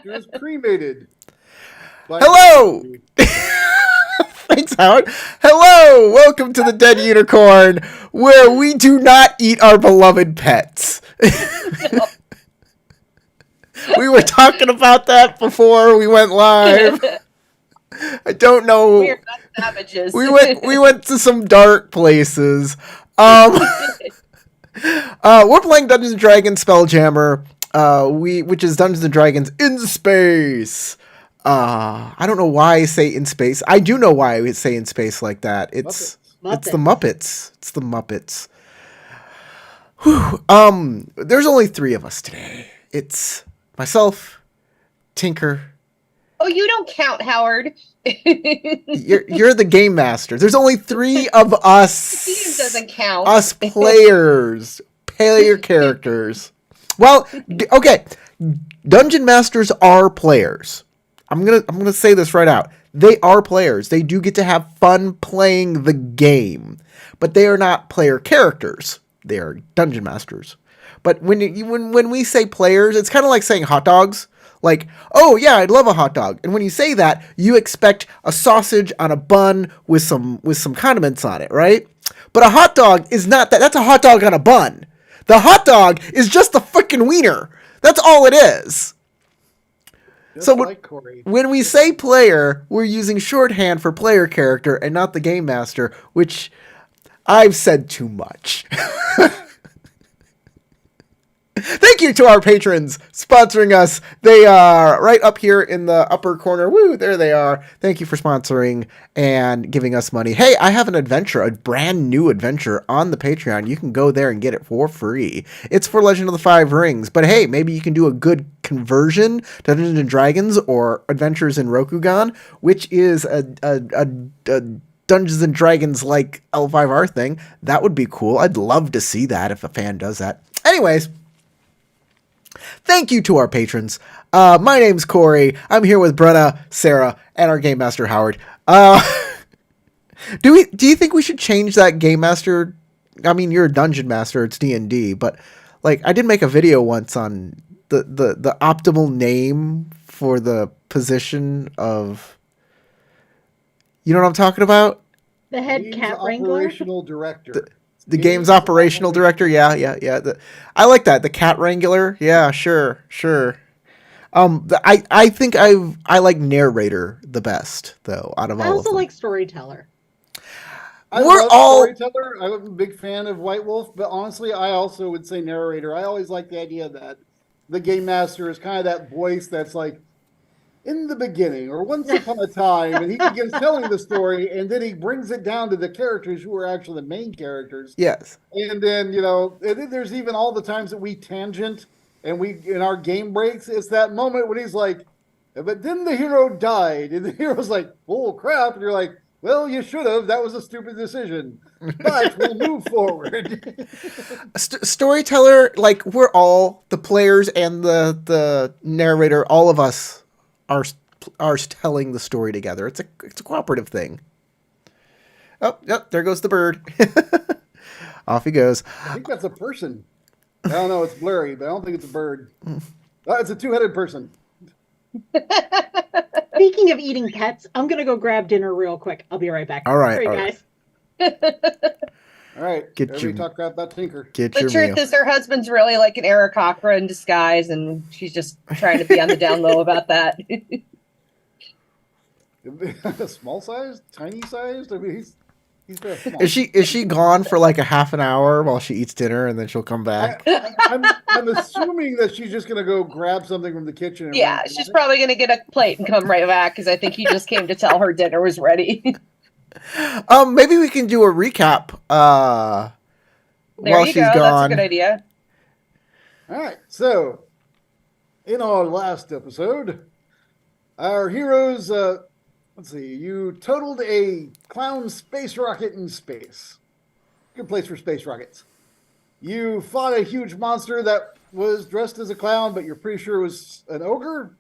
She was cremated by Hello! Mercury. Thanks, Howard. Hello! Welcome to the Dead Unicorn, where we do not eat our beloved pets. No. We were talking about that before we went live. I don't We know. are not savages. We went to some dark places. We're playing Dungeons and Dragons Spelljammer, which is Dungeons and Dragons in space. I don't know why I say in space. I do know why I would say in space like that. Muppets. It's the Muppets. It's the Muppets. Whew. There's only 3 of us today. It's myself, Tinker. Oh, you don't count, Howard. You're the game master. There's only 3 of us. Steve doesn't count. Us players, player characters. Well, okay. Dungeon masters are players. I'm gonna say this right out. They are players. They do get to have fun playing the game, but they are not player characters. They are dungeon masters. But when we say players, it's kind of like saying hot dogs. Like, oh yeah, I'd love a hot dog. And when you say that, you expect a sausage on a bun with some condiments on it, right? But a hot dog is not that. That's a hot dog on a bun. The hot dog is just the freaking wiener. That's all it is. Just So like Corey. when we say player, we're using shorthand for player character and not the game master, which I've said too much. Thank you to our patrons sponsoring us. They are right up here in the upper corner. Woo, there they are. Thank you for sponsoring and giving us money. Hey, I have an adventure, a brand new adventure on the Patreon. You can go there and get it for free. It's for Legend of the Five Rings. But hey, maybe you can do a good conversion to Dungeons and Dragons or Adventures in Rokugan, which is a Dungeons and Dragons like L5R thing. That would be cool. I'd love to see that if a fan does that. Anyways, thank you to our patrons. My name's Corey. I'm here with Brenna, Sarah, and our Game Master Howard. Do you think we should change that Game Master? I mean, you're a Dungeon Master. It's D&D, but like I did make a video once on the optimal name for the position of. You know what I'm talking about? The head Games cat wrangler. operational director. The game's operational director. Yeah. I like that. The cat wrangler. Yeah, sure. I think I like narrator the best though out of I all of also them. like storyteller. I We're love all- storyteller. I'm a big fan of White Wolf, but honestly, I also would say narrator. I always like the idea that the game master is kind of that voice that's like in the beginning or once upon a time, and he begins telling the story, and then he brings it down to the characters who are actually the main characters. Yes. And then, and then there's even all the times that we tangent and we in our game breaks. It's that moment when he's like, but then the hero died, and the hero's like, oh crap, and you're like, well, you should have. That was a stupid decision, but we'll move forward. Storyteller, like we're all the players and the narrator. All of us are telling the story together. It's a cooperative thing. Oh, yep, there goes the bird. Off he goes. I think that's a person. I don't know. It's blurry, but I don't think it's a bird. It's a two-headed person. Speaking of eating pets, I'm gonna go grab dinner real quick. I'll be right back. All right, Sorry, all right. guys. All right. Get Everybody your- talk crap about Tinker. Get The your truth meal. is, her husband's really like an Eric Opera in disguise, and she's just trying to be on the down low about that. Small sized, tiny sized. I mean, he's very small. Is she gone for like a half an hour while she eats dinner and then she'll come back? I'm assuming that she's just gonna go grab something from the kitchen. And Yeah, run she's it. probably gonna get a plate and come right back because I think he just came to tell her dinner was ready. Maybe we can do a recap There while you she's go. That's a gone. good idea. All right. So, in our last episode, our heroes. Let's see. You totaled a clown space rocket in space. Good place for space rockets. You fought a huge monster that was dressed as a clown, but you're pretty sure it was an ogre.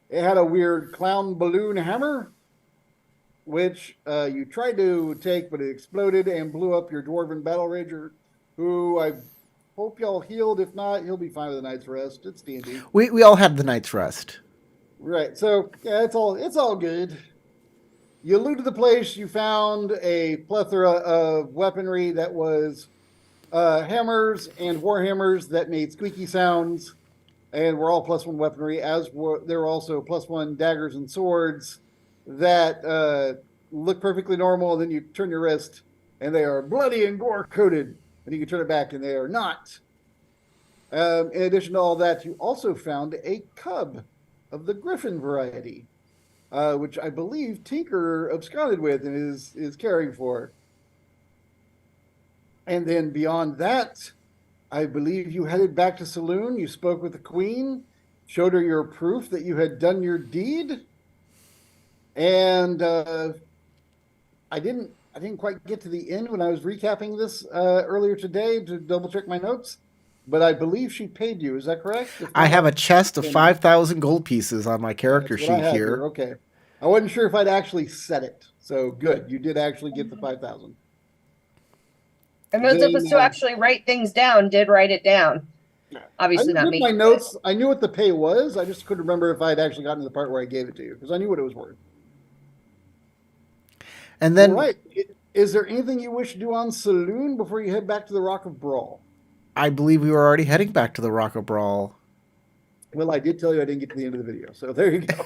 It had a weird clown balloon hammer, which you tried to take, but it exploded and blew up your dwarven battle ranger, who I Hope y'all healed. If not, you'll be fine with a night's rest. It's D&D. We all had the night's rest. Right. So yeah, it's all good. You looted the place. You found a plethora of weaponry that was hammers and warhammers that made squeaky sounds, and were all +1 weaponry. There were also +1 daggers and swords that look perfectly normal. And then you turn your wrist, and they are bloody and gore coated. And you can turn it back, and they are not. In addition to all that, you also found a cub of the griffin variety, which I believe Tinker absconded with and is caring for. And then beyond that, I believe you headed back to Saloon. You spoke with the queen, showed her your proof that you had done your deed. And I didn't quite get to the end when I was recapping this earlier today to double check my notes, but I believe she paid you. Is that correct? I have a chest of 5,000 gold pieces on my character That's what I sheet have here. Okay. I wasn't sure if I'd actually said it. So good. You did actually get the 5,000. And those of us who actually write things down did write it down. Obviously not me. My notes, I knew what the pay was. I just couldn't remember if I'd actually gotten to the part where I gave it to you, because I knew what it was worth. And then, all right. Is there anything you wish to do on Saloon before you head back to the Rock of Brawl? I believe we were already heading back to the Rock of Brawl. Well, I did tell you I didn't get to the end of the video, so there you go.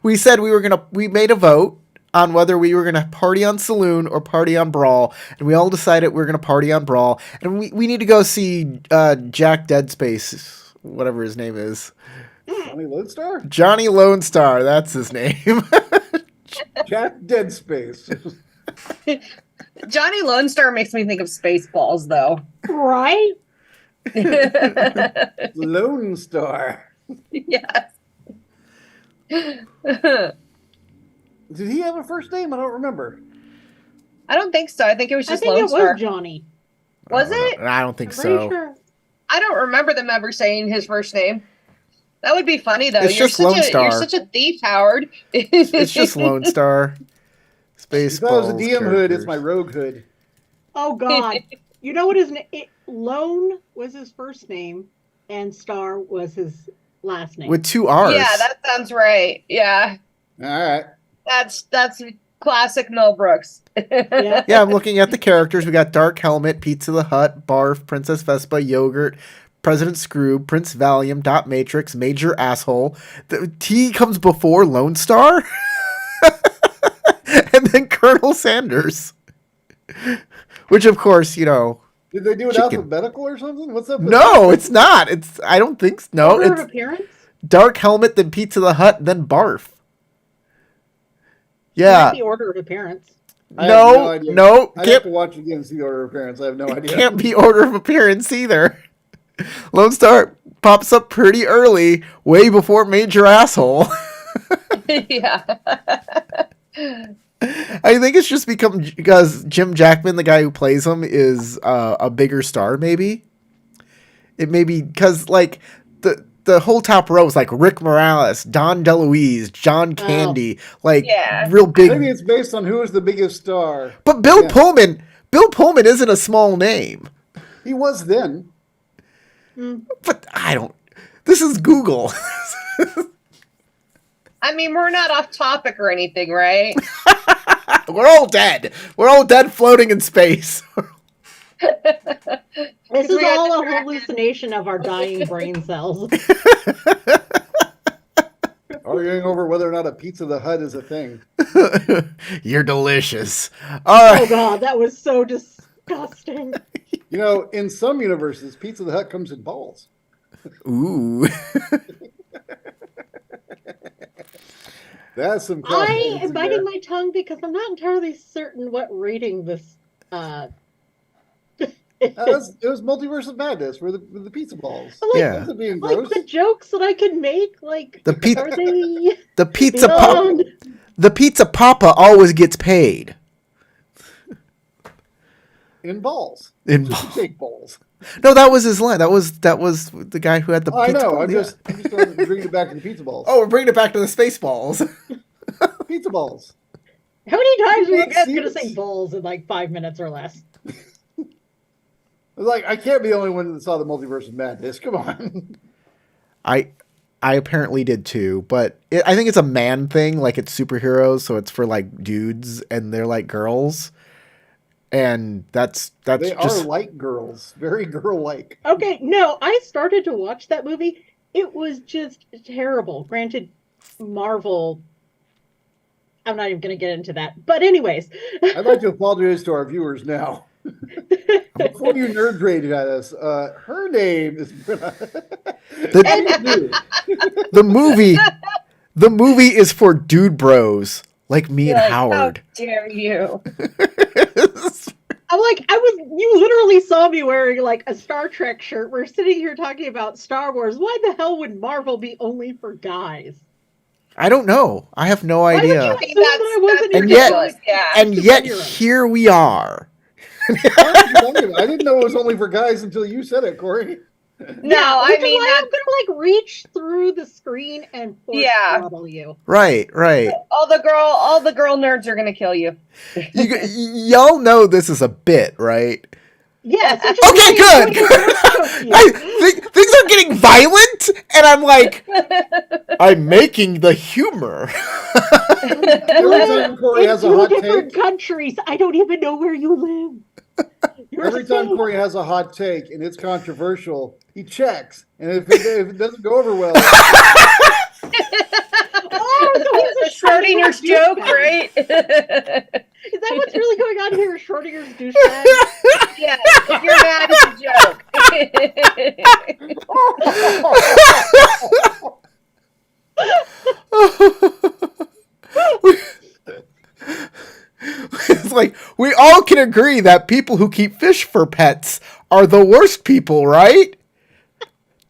We said we made a vote on whether we were gonna party on Saloon or party on Brawl, and we all decided we were gonna party on Brawl, and we need to go see Jack Deadspace, whatever his name is. Johnny Lone Star? Johnny Lone Star, that's his name. Jack Deadspace. Johnny Lone Star makes me think of Spaceballs, though. Right? Lone Star. Yes. Did he have a first name? I don't remember. I don't think so. I think it was I just think Lone it Star. was Johnny. Was it? I don't think I'm pretty so. sure. I don't remember them ever saying his first name. That would be funny, though. It's just Lone Star. You're such a thief, Howard. It's just Lone Star. Space. If I was a DM hood, it's my rogue hood. Oh God! You know what his name? Lone was his first name, and Star was his last name. With 2 R's. Yeah, that sounds right. Yeah, All right. that's classic Mel Brooks. Yeah. Yeah, I'm looking at the characters. We got Dark Helmet, Pizza the Hut, Barf, Princess Vespa, Yogurt, President Scroob, Prince Valium, Dot Matrix, Major Asshole. The T comes before Lone Star. And then Colonel Sanders. Which, of course, you know. Did they do it Chicken. alphabetical or something? What's up with No, it's not. I don't think so. No, Order of it's appearance? Dark Helmet, then Pizza the Hut, then Barf. Might Yeah. be order of appearance. I have no idea. No. I'd have to watch it again and see the order of appearance. I have no idea. Can't be order of appearance either. Lone Star pops up pretty early, way before Major Asshole. Yeah. I think it's just because Jim Jackman, the guy who plays him, is a bigger star. Maybe it may be because like the whole top row is like Rick Morales, Don DeLuise, John Candy, like real big. Maybe it's based on who is the biggest star. But Bill Pullman isn't a small name. He was then. But I don't. This is Google. I mean, we're not off topic or anything, right? We're all dead. We're all dead floating in space. This is all a hallucination of our dying brain cells. Arguing over whether or not a Pizza the Hut is a thing. You're delicious. All right. Oh God, that was so disgusting. You know, in some universes, Pizza the Hut comes in balls. Ooh. That's some. I am biting my tongue because I'm not entirely certain what rating this. It was Multiverse of Madness with the pizza balls. Like, Yeah. Being like gross. the jokes that I could make, like The pizza- are they The pizza beyond- the pizza papa always gets paid. In balls. In Just balls. fake balls. No, that was his line. That was the guy who had the Oh, I pizza know. ball. I'm Yeah. just bringing it back to the pizza balls. Oh, we're bringing it back to the space balls. Pizza balls. How many times are you Let's guys see gonna this. say balls in like 5 minutes or less? Like, I can't be the only one that saw the Multiverse of Madness. Come on. I apparently did too, but I think it's a man thing. Like it's superheroes, so it's for like dudes and they're like girls, and that's They just are like girls, very girl-like. Okay, no, I started to watch that movie. It was just terrible. Granted, Marvel. I'm not even going to get into that. But anyways, I'd like to apologize to our viewers now. Before you nerd rage at us, her name is the movie is for dude bros like me and Howard. How dare you? I'm like, you literally saw me wearing like a Star Trek shirt. We're sitting here talking about Star Wars. Why the hell would Marvel be only for guys? I don't know. I have no idea. Why would you assume that I wasn't and yet here we are. I didn't know it was only for guys until you said it, Corey. No, I mean I'm gonna like reach through the screen and force throttle you. Right. All the girl nerds are gonna kill you. Y'all know this is a bit, right? Yes. Okay, good. Things are getting violent, and I'm like, I'm making the humor. Every time Corey has a hot different take, countries. I don't even know where you live. Every time Corey has a hot take and it's controversial, he checks, and if it doesn't go over well, The Schrodinger's joke, right? Is that what's really going on here? Schrodinger's douchebag? Yeah, if you're mad, it's a joke. It's like we all can agree that people who keep fish for pets are the worst people, right?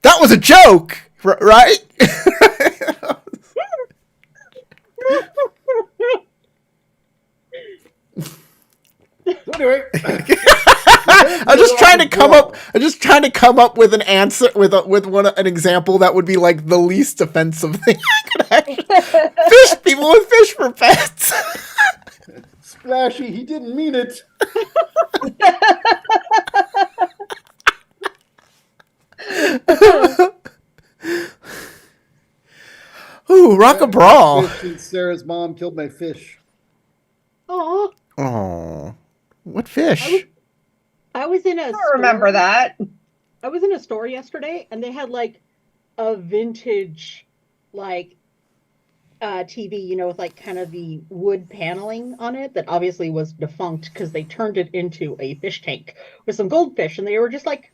That was a joke, right? so anyway, I'm just trying to come up with an answer with an example that would be like the least offensive thing I could actually. Fish people with fish for pets. Splashy, he didn't mean it. Ooh, rock a brawl. Since Sarah's mom killed my fish. Oh, what fish? I was in a. I don't remember that. I was in a store yesterday, and they had like a vintage, like, TV, you know, with like kind of the wood paneling on it that obviously was defunct because they turned it into a fish tank with some goldfish, and they were just like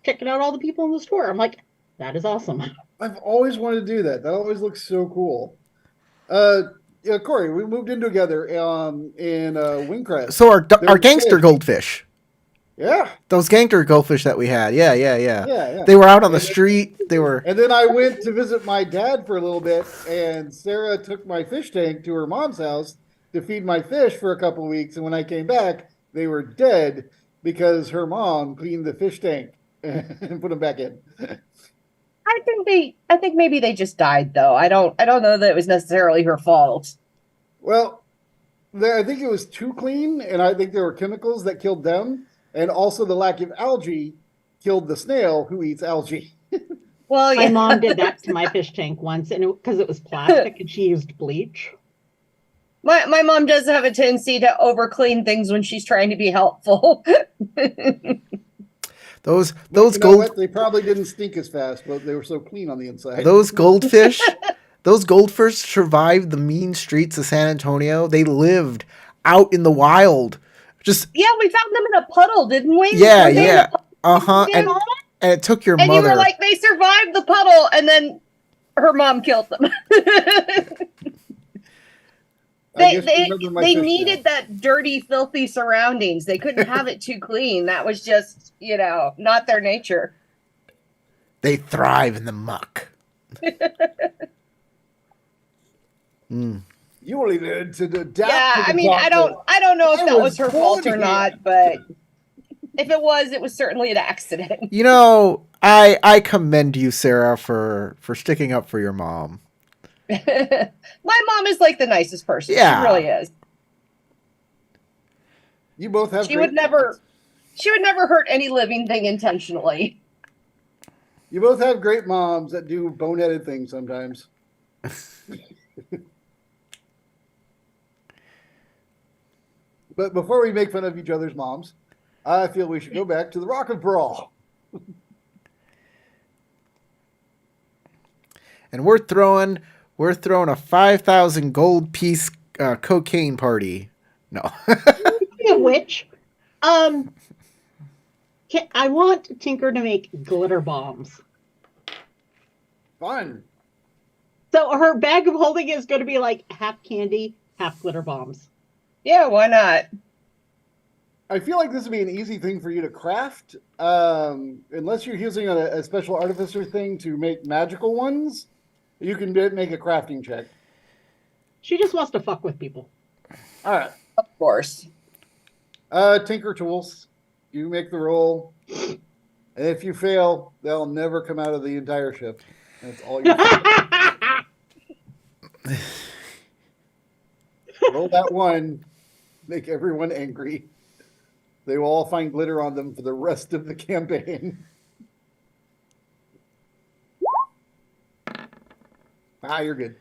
checking out all the people in the store. I'm like, that is awesome. I've always wanted to do that. That always looks so cool. Yeah, Corey, we moved in together in Wingcrest. So our gangster goldfish. Yeah. Those gangster goldfish that we had. Yeah. Yeah. They were out on the street. They were. And then I went to visit my dad for a little bit, and Sarah took my fish tank to her mom's house to feed my fish for a couple of weeks. And when I came back, they were dead because her mom cleaned the fish tank and put them back in. I think maybe they just died though. I don't know that it was necessarily her fault. Well, I think it was too clean, and I think there were chemicals that killed them, and also the lack of algae killed the snail who eats algae. Well, yeah. My mom did that to my fish tank once, and because it was plastic and she used bleach. My mom does have a tendency to over clean things when she's trying to be helpful. Those They probably didn't stink as fast, but they were so clean on the inside. Those goldfish survived the mean streets of San Antonio. They lived out in the wild. Just yeah, we found them in a puddle, didn't we? Yeah. And it took your mother. And you were like, they survived the puddle, and then her mom killed them. They needed that dirty, filthy surroundings. They couldn't have it too clean. That was just, not their nature. They thrive in the muck. You only learned to adapt. Yeah, I mean, I don't know if that was her fault or not, but if it was certainly an accident. I commend you, Sarah, for sticking up for your mom. My mom is like the nicest person. Yeah. She really is. You both have. She would never. She would never hurt any living thing intentionally. You both have great moms that do boneheaded things sometimes. But before we make fun of each other's moms, I feel we should go back to the Rock of Brawl. And we're throwing a 5,000 gold piece cocaine party. No. Speaking of which, I want Tinker to make glitter bombs. Fun. So her bag of holding is going to be like half candy, half glitter bombs. Yeah, why not? I feel like this would be an easy thing for you to craft, unless you're using a special artificer thing to make magical ones. You can make a crafting check. She just wants to fuck with people. All right. Of course. Tinker tools. You make the roll. And if you fail, they'll never come out of the entire ship. That's all you roll that one. Make everyone angry. They will all find glitter on them for the rest of the campaign. You're good.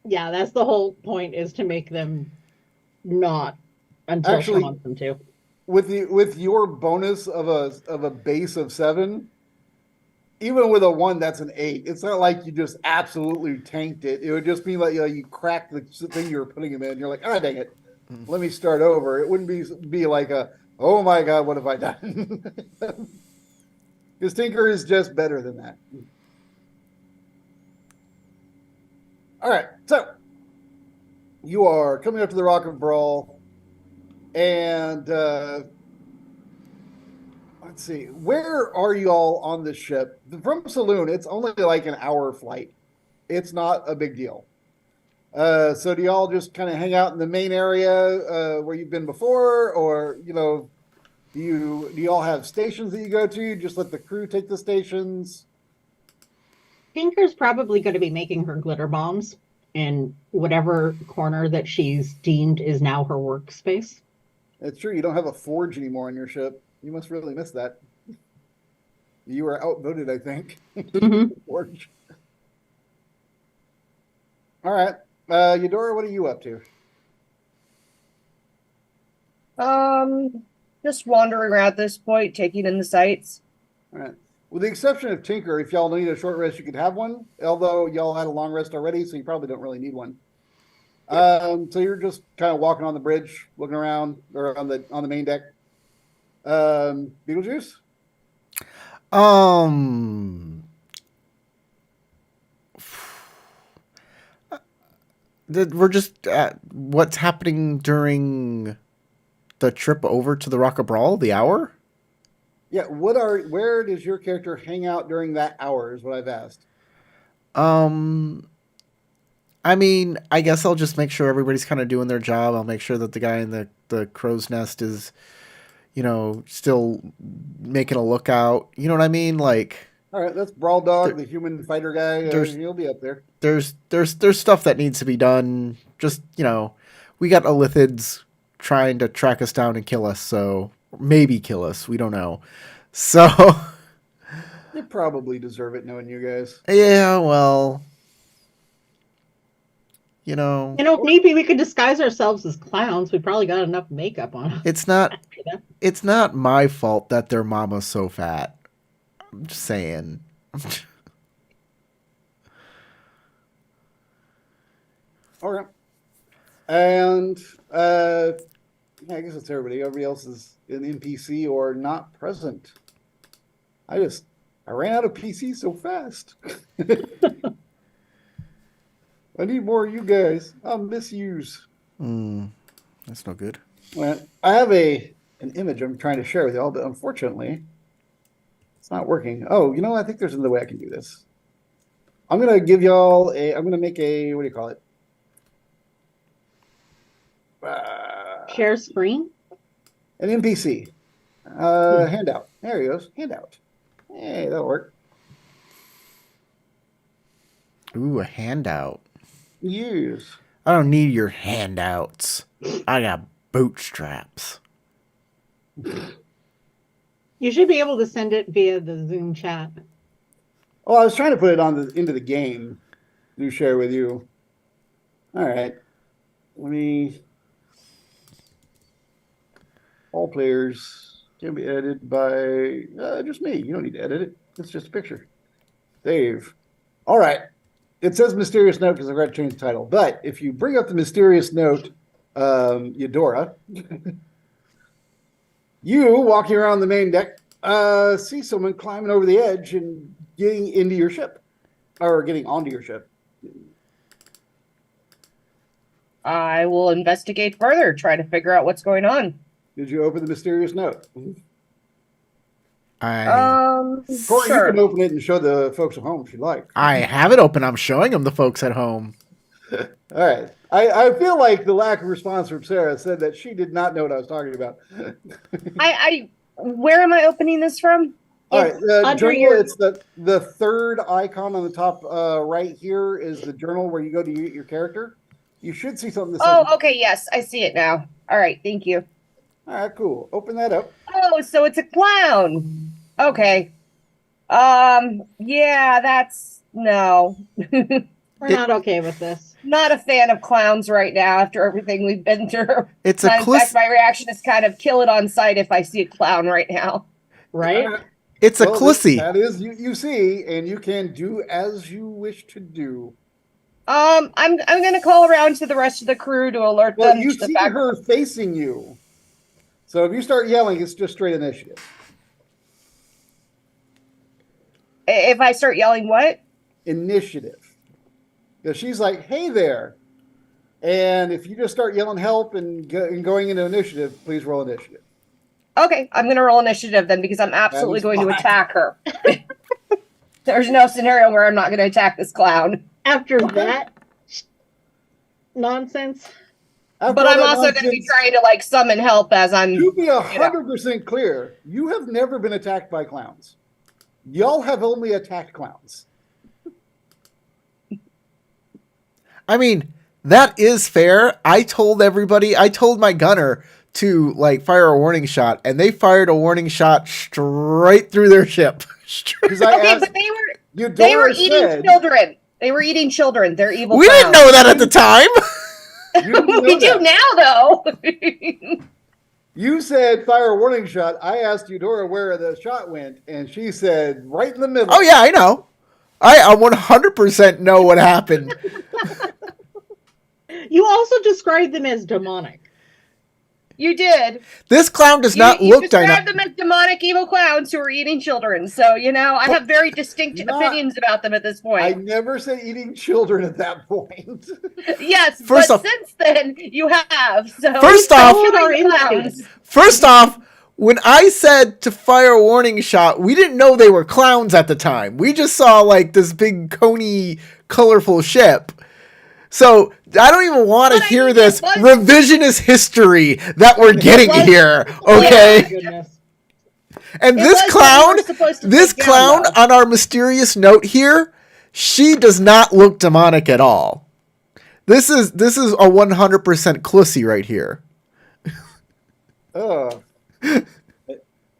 Yeah, that's the whole point, is to make them not until she wants them to. With your bonus of a base of 7, even with a 1, that's an 8. It's not like you just absolutely tanked it. It would just be like you cracked the thing you were putting them in. And you're like, dang it, let me start over. It wouldn't be like oh my god, what have I done? Because Tinker is just better than that. All right, so you are coming up to the Rock of Brawl, and let's see, where are you all on this ship? From Saloon, it's only like an hour flight. It's not a big deal. So do y'all just kind of hang out in the main area where you've been before, or do you all have stations that you go to? Just let the crew take the stations. Tinker's probably going to be making her glitter bombs in whatever corner that she's deemed is now her workspace. It's true. You don't have a forge anymore on your ship. You must really miss that. You were outvoted, I think. Mm-hmm. Forge. All right. Eudora, what are you up to? Just wandering around at this point, taking in the sights. All right. With the exception of Tinker, if y'all need a short rest, you could have one. Although y'all had a long rest already, so you probably don't really need one. So you're just kind of walking on the bridge, looking around, or on the main deck. Beetlejuice? We're just what's happening during the trip over to the Rock of Brawl, the hour? Yeah, where does your character hang out during that hour is what I've asked. I mean, I guess I'll just make sure everybody's kind of doing their job. I'll make sure that the guy in the crow's nest is, still making a lookout. You know what I mean? Like, all right, that's Brawl Dog, the human fighter guy. He'll be up there. There's stuff that needs to be done. Just, we got Elithids trying to track us down and kill us, so maybe kill us. We don't know. So you probably deserve it, knowing you guys. Yeah, well, if need be, we could disguise ourselves as clowns. We probably got enough makeup on us. It's not my fault that their mama's so fat. I'm just saying. All right. And I guess it's everybody. Everybody else is an NPC or not present. I ran out of PC so fast. I need more of you guys. I'll misuse. That's no good. Well, I have an image I'm trying to share with y'all, but unfortunately, it's not working. Oh, I think there's another way I can do this. I'm going to give y'all I'm going to make a, what do you call it? Share screen? An NPC. Handout. There he goes. Handout. Hey, that'll work. Ooh, a handout. Yes. I don't need your handouts. I got bootstraps. You should be able to send it via the Zoom chat. Oh, I was trying to put it into the game to share with you. All right. Let me. All players can be edited by just me. You don't need to edit it. It's just a picture. Dave. All right. It says mysterious note because I got to change the title. But if you bring up the mysterious note, Eudora, you walking around the main deck, see someone climbing over the edge and getting into your ship, or getting onto your ship. I will investigate further, try to figure out what's going on. Did you open the mysterious note? Corey, sure. You can open it and show the folks at home if you like. I have it open. I'm showing them the folks at home. All right. I feel like the lack of response from Sarah said that she did not know what I was talking about. Where am I opening this from? All right, journal. It's the third icon on the top right here is the journal where you go to your character. You should see something that says. Oh, okay. Yes, I see it now. All right. Thank you. All right, cool. Open that up. Oh, so it's a clown. Okay. Yeah, that's no. We're not okay with this. Not a fan of clowns right now after everything we've been through. It's in fact, my reaction is kind of kill it on sight if I see a clown right now. Right? It's a clussy. That is you see, and you can do as you wish to do. I'm gonna call around to the rest of the crew to alert them. You see her facing you. So if you start yelling, it's just straight initiative. If I start yelling, what? Initiative. Because she's like, hey there. And if you just start yelling help and going into initiative, please roll initiative. Okay, I'm going to roll initiative then because I'm absolutely going to attack her. There's no scenario where I'm not going to attack this clown. After that nonsense. But I'm also going to be trying to summon help as I'm. To be 100% clear, you have never been attacked by clowns. Y'all have only attacked clowns. I mean, that is fair. I told my gunner to fire a warning shot, and they fired a warning shot straight through their ship. But they were eating children. They were eating children. They're evil. We didn't know that at the time. We do now, though. You said fire a warning shot. I asked Eudora where the shot went, and she said right in the middle. Oh, yeah, I know. I 100% know what happened. You also described them as demonic. You did. This clown does not look demonic. You described them as demonic evil clowns who are eating children. So, I have very distinct opinions about them at this point. I never said eating children at that point. Yes, since then, you have. So First off, when I said to fire a warning shot, we didn't know they were clowns at the time. We just saw this big coney, colorful ship. So I don't even want to hear this revisionist history that we're getting here, okay? Oh, and this clown on our mysterious note here, she does not look demonic at all. This is a 100% clussy right here. Oh,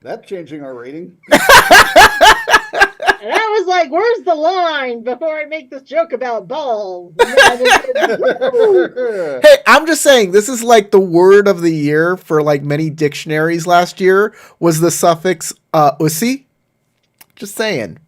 that's changing our rating. And I was like, where's the line before I make this joke about balls? Hey, I'm just saying, this is the word of the year for many dictionaries last year was the suffix ussy. Just saying.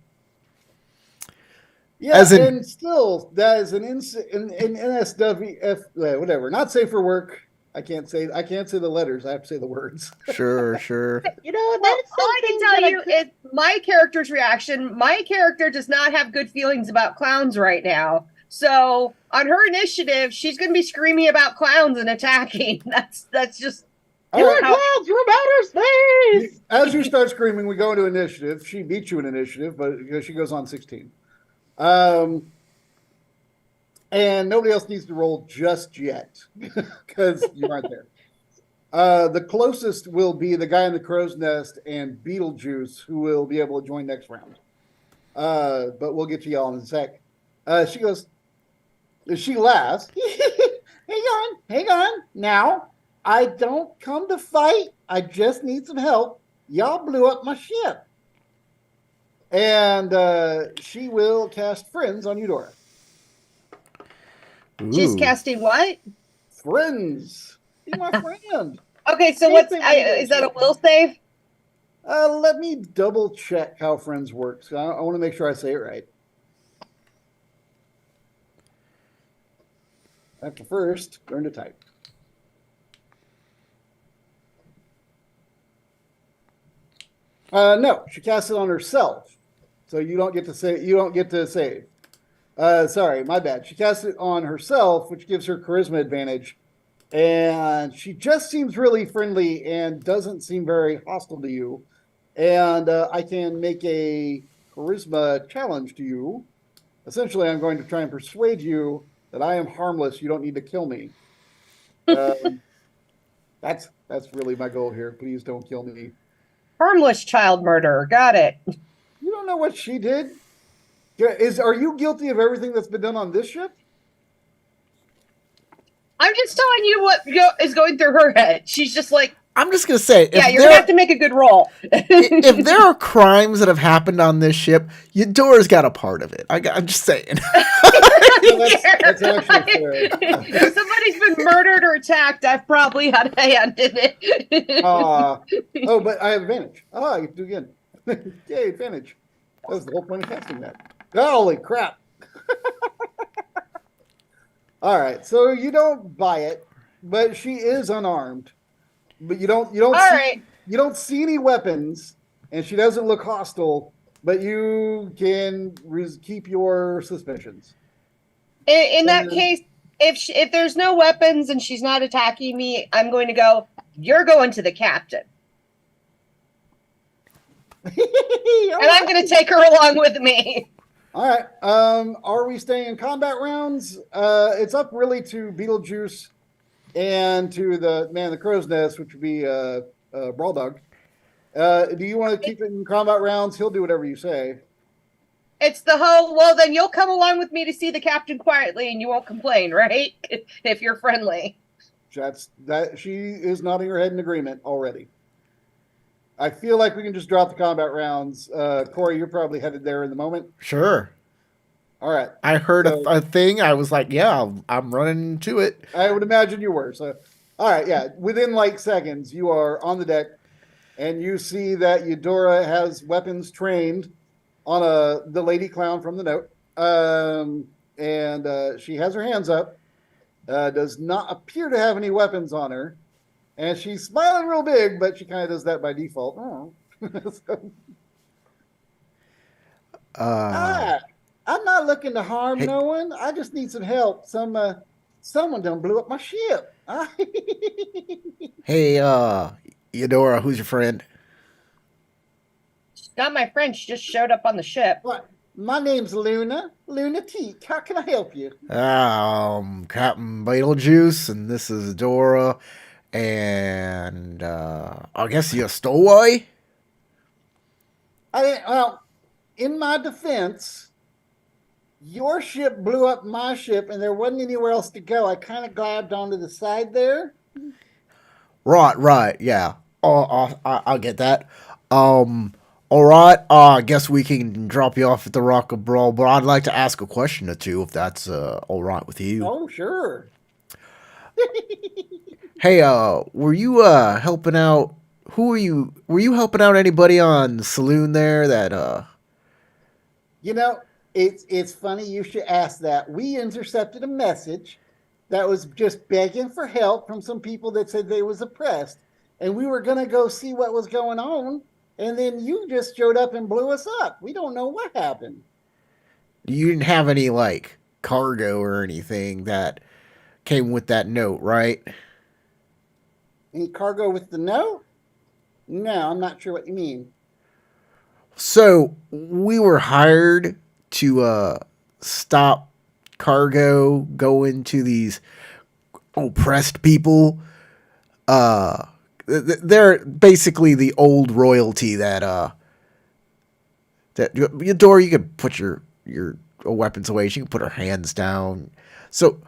Yeah, and still, that is an NSWF, whatever, not safe for work. I can't say the letters. I have to say the words. Sure. That's all I can tell you is my character's reaction. My character does not have good feelings about clowns right now. So on her initiative, she's going to be screaming about clowns and attacking. That's just. Clowns from outer space. As you start screaming, we go into initiative. She beats you in initiative, but she goes on 16. And nobody else needs to roll just yet because you aren't there. The closest will be the guy in the crow's nest and Beetlejuice, who will be able to join next round. But we'll get to y'all in a sec. She laughs. Hang on. Now, I don't come to fight. I just need some help. Y'all blew up my ship. And she will cast Friends on Eudora. She's Ooh. casting what? Friends. Be my friend. Okay, so is that a will save? Let me double check how Friends works. I want to make sure I say it right. I have to first learn to type. No, she casts it on herself, so you don't get to say. You don't get to save. Sorry, my bad. She casts it on herself, which gives her charisma advantage, and she just seems really friendly and doesn't seem very hostile to you. And I can make a charisma challenge to you. Essentially, I'm going to try and persuade you that I am harmless. You don't need to kill me. That's really my goal here. Please don't kill me. Harmless child murderer. Got it. You don't know what she did. Are you guilty of everything that's been done on this ship? I'm just telling you what is going through her head. She's just like, I'm just gonna say, yeah, you're gonna have to make a good roll. if there are crimes that have happened on this ship, Eudora's got a part of it. I'm just saying. That's actually fair. If somebody's been murdered or attacked, I've probably had a hand in it. Oh, but I have advantage. I get to do again. Yay, advantage. That was the whole point of casting that. Holy crap. All right, so you don't buy it, but she is unarmed. But you don't see any weapons, and she doesn't look hostile, but you can keep your suspicions. In that case, if there's no weapons and she's not attacking me, I'm going to go, you're going to the captain. And I'm going to take her along with me. All right. Are we staying in combat rounds? It's up really to Beetlejuice and to the man in the crow's nest, which would be Brawl Dog. Do you want to keep it in combat rounds? He'll do whatever you say. It's the whole, well, then you'll come along with me to see the captain quietly and you won't complain, right? If you're friendly. She is nodding her head in agreement already. I feel like we can just drop the combat rounds. Corey, you're probably headed there in the moment. Sure. All right. I heard a thing. I was like, yeah, I'm running to it. I would imagine you were. So, all right, yeah. Within like seconds, you are on the deck, and you see that Eudora has weapons trained on the lady clown from the note. And she has her hands up. Does not appear to have any weapons on her. And she's smiling real big, but she kind of does that by default. Oh. I'm not looking to harm no one. I just need some help. Someone done blew up my ship. Hey, Eudora, who's your friend? She's not my friend. She just showed up on the ship. What? My name's Luna. Luna Teak. How can I help you? Captain Beetlejuice, and this is Dora. And I guess you're a stowaway? Well, in my defense, your ship blew up my ship, and there wasn't anywhere else to go. I kind of grabbed onto the side there. Right, yeah. I'll get that. All right. I guess we can drop you off at the Rock of Brawl, but I'd like to ask a question or two, if that's all right with you. Oh, sure. Hey, were you helping out? Were you helping out anybody on the saloon there? That You know, it's funny you should ask that. We intercepted a message that was just begging for help from some people that said they was oppressed, and we were gonna go see what was going on, and then you just showed up and blew us up. We don't know what happened. You didn't have any like cargo or anything that came with that note, right? Any cargo with the note? No, I'm not sure what you mean. So we were hired to stop cargo going to these oppressed people. They're basically the old royalty that Eudora, you could put your weapons away. She can put her hands down. So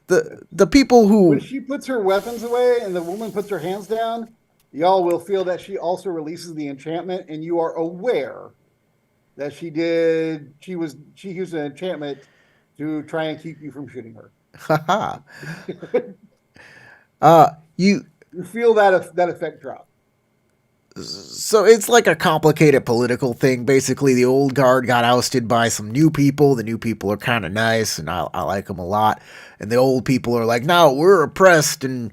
the people who When she puts her weapons away and the woman puts her hands down, y'all will feel that she also releases the enchantment, and you are aware that she used an enchantment to try and keep you from shooting her. Haha. You You feel that effect drop. So it's like a complicated political thing. Basically, the old guard got ousted by some new people. The new people are kind of nice, and I like them a lot. And the old people are like, no, we're oppressed, and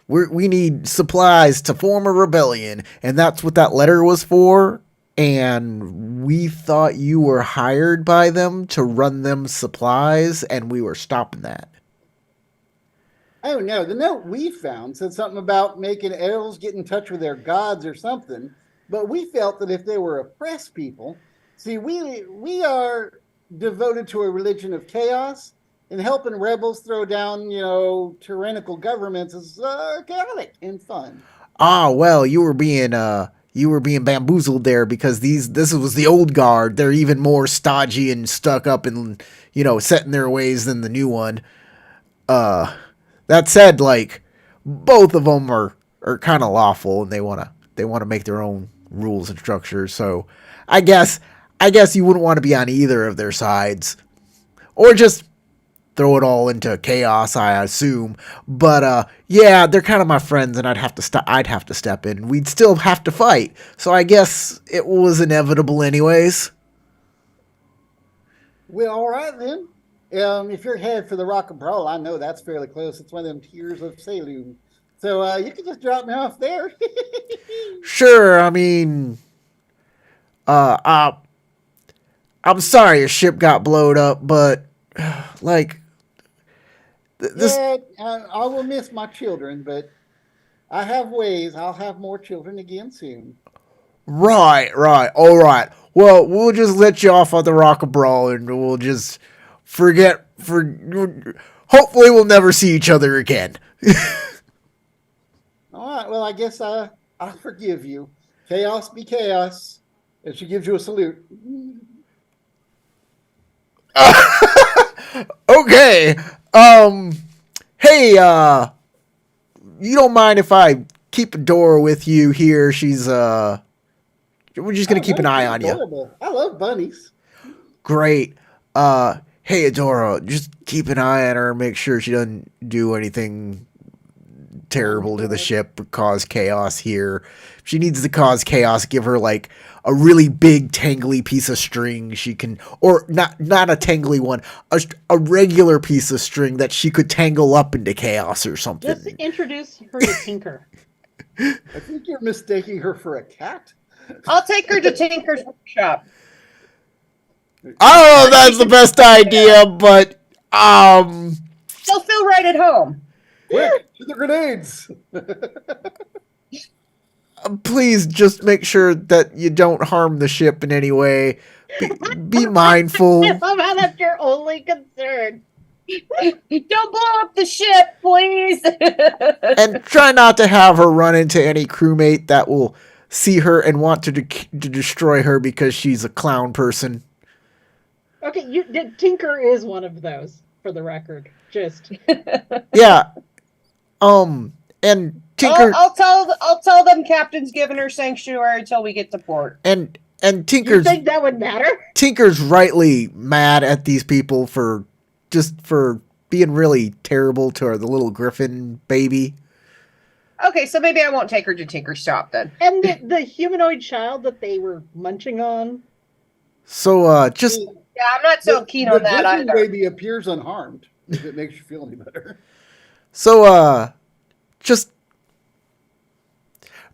we need supplies to form a rebellion. And that's what that letter was for. And we thought you were hired by them to run them supplies, and we were stopping that. Oh no, the note we found said something about making elves get in touch with their gods or something. But we felt that if they were oppressed people, see, we are devoted to a religion of chaos, and helping rebels throw down, tyrannical governments is chaotic and fun. Ah, well, you were being bamboozled there because this was the old guard. They're even more stodgy and stuck up and set in their ways than the new one. That said, like, both of them are kind of lawful, and they wanna make their own rules and structures. So I guess you wouldn't want to be on either of their sides, or just throw it all into chaos, I assume. But yeah, they're kind of my friends, and I'd have to step in. We'd still have to fight. So I guess it was inevitable, anyways. Well, all right then. If you're headed for the Rock and Brawl, I know that's fairly close. It's one of them tiers of Salem. So you can just drop me off there. Sure, I mean, I'm sorry your ship got blowed up, but like this. Yeah, I will miss my children, but I have ways. I'll have more children again soon. Right, all right. Well, we'll just let you off on the Rock and Brawl, and we'll just forget. Hopefully, we'll never see each other again. All right. Well, I guess I'll forgive you. Chaos be chaos. And she gives you a salute. Okay. Hey, you don't mind if I keep Dora with you here? We're just gonna keep an eye on you. I love bunnies. Great. Hey, Adora, just keep an eye on her. Make sure she doesn't do anything terrible to the ship or cause chaos here. If she needs to cause chaos, give her like a really big tangly piece of string she can, or not a tangly one, a regular piece of string that she could tangle up into chaos or something. Just introduce her to Tinker. I think you're mistaking her for a cat. I'll take her to Tinker's workshop. I don't know if that's the best idea, but She'll feel right at home. Quick, to the grenades. Please just make sure that you don't harm the ship in any way. Be mindful. Somehow that's your only concern. Don't blow up the ship, please. And try not to have her run into any crewmate that will see her and want to destroy her because she's a clown person. Okay, Tinker is one of those, for the record. Just Yeah. And Tinker. I'll tell them Captain's giving her sanctuary until we get to port. And you Tinker's. think that would matter? Tinker's rightly mad at these people for being really terrible to the little griffin baby. Okay, so maybe I won't take her to Tinker's shop then. And the humanoid child that they were munching on. So just. Yeah, I'm not so keen on that either. The either. baby appears unharmed, if it makes you feel any better. So just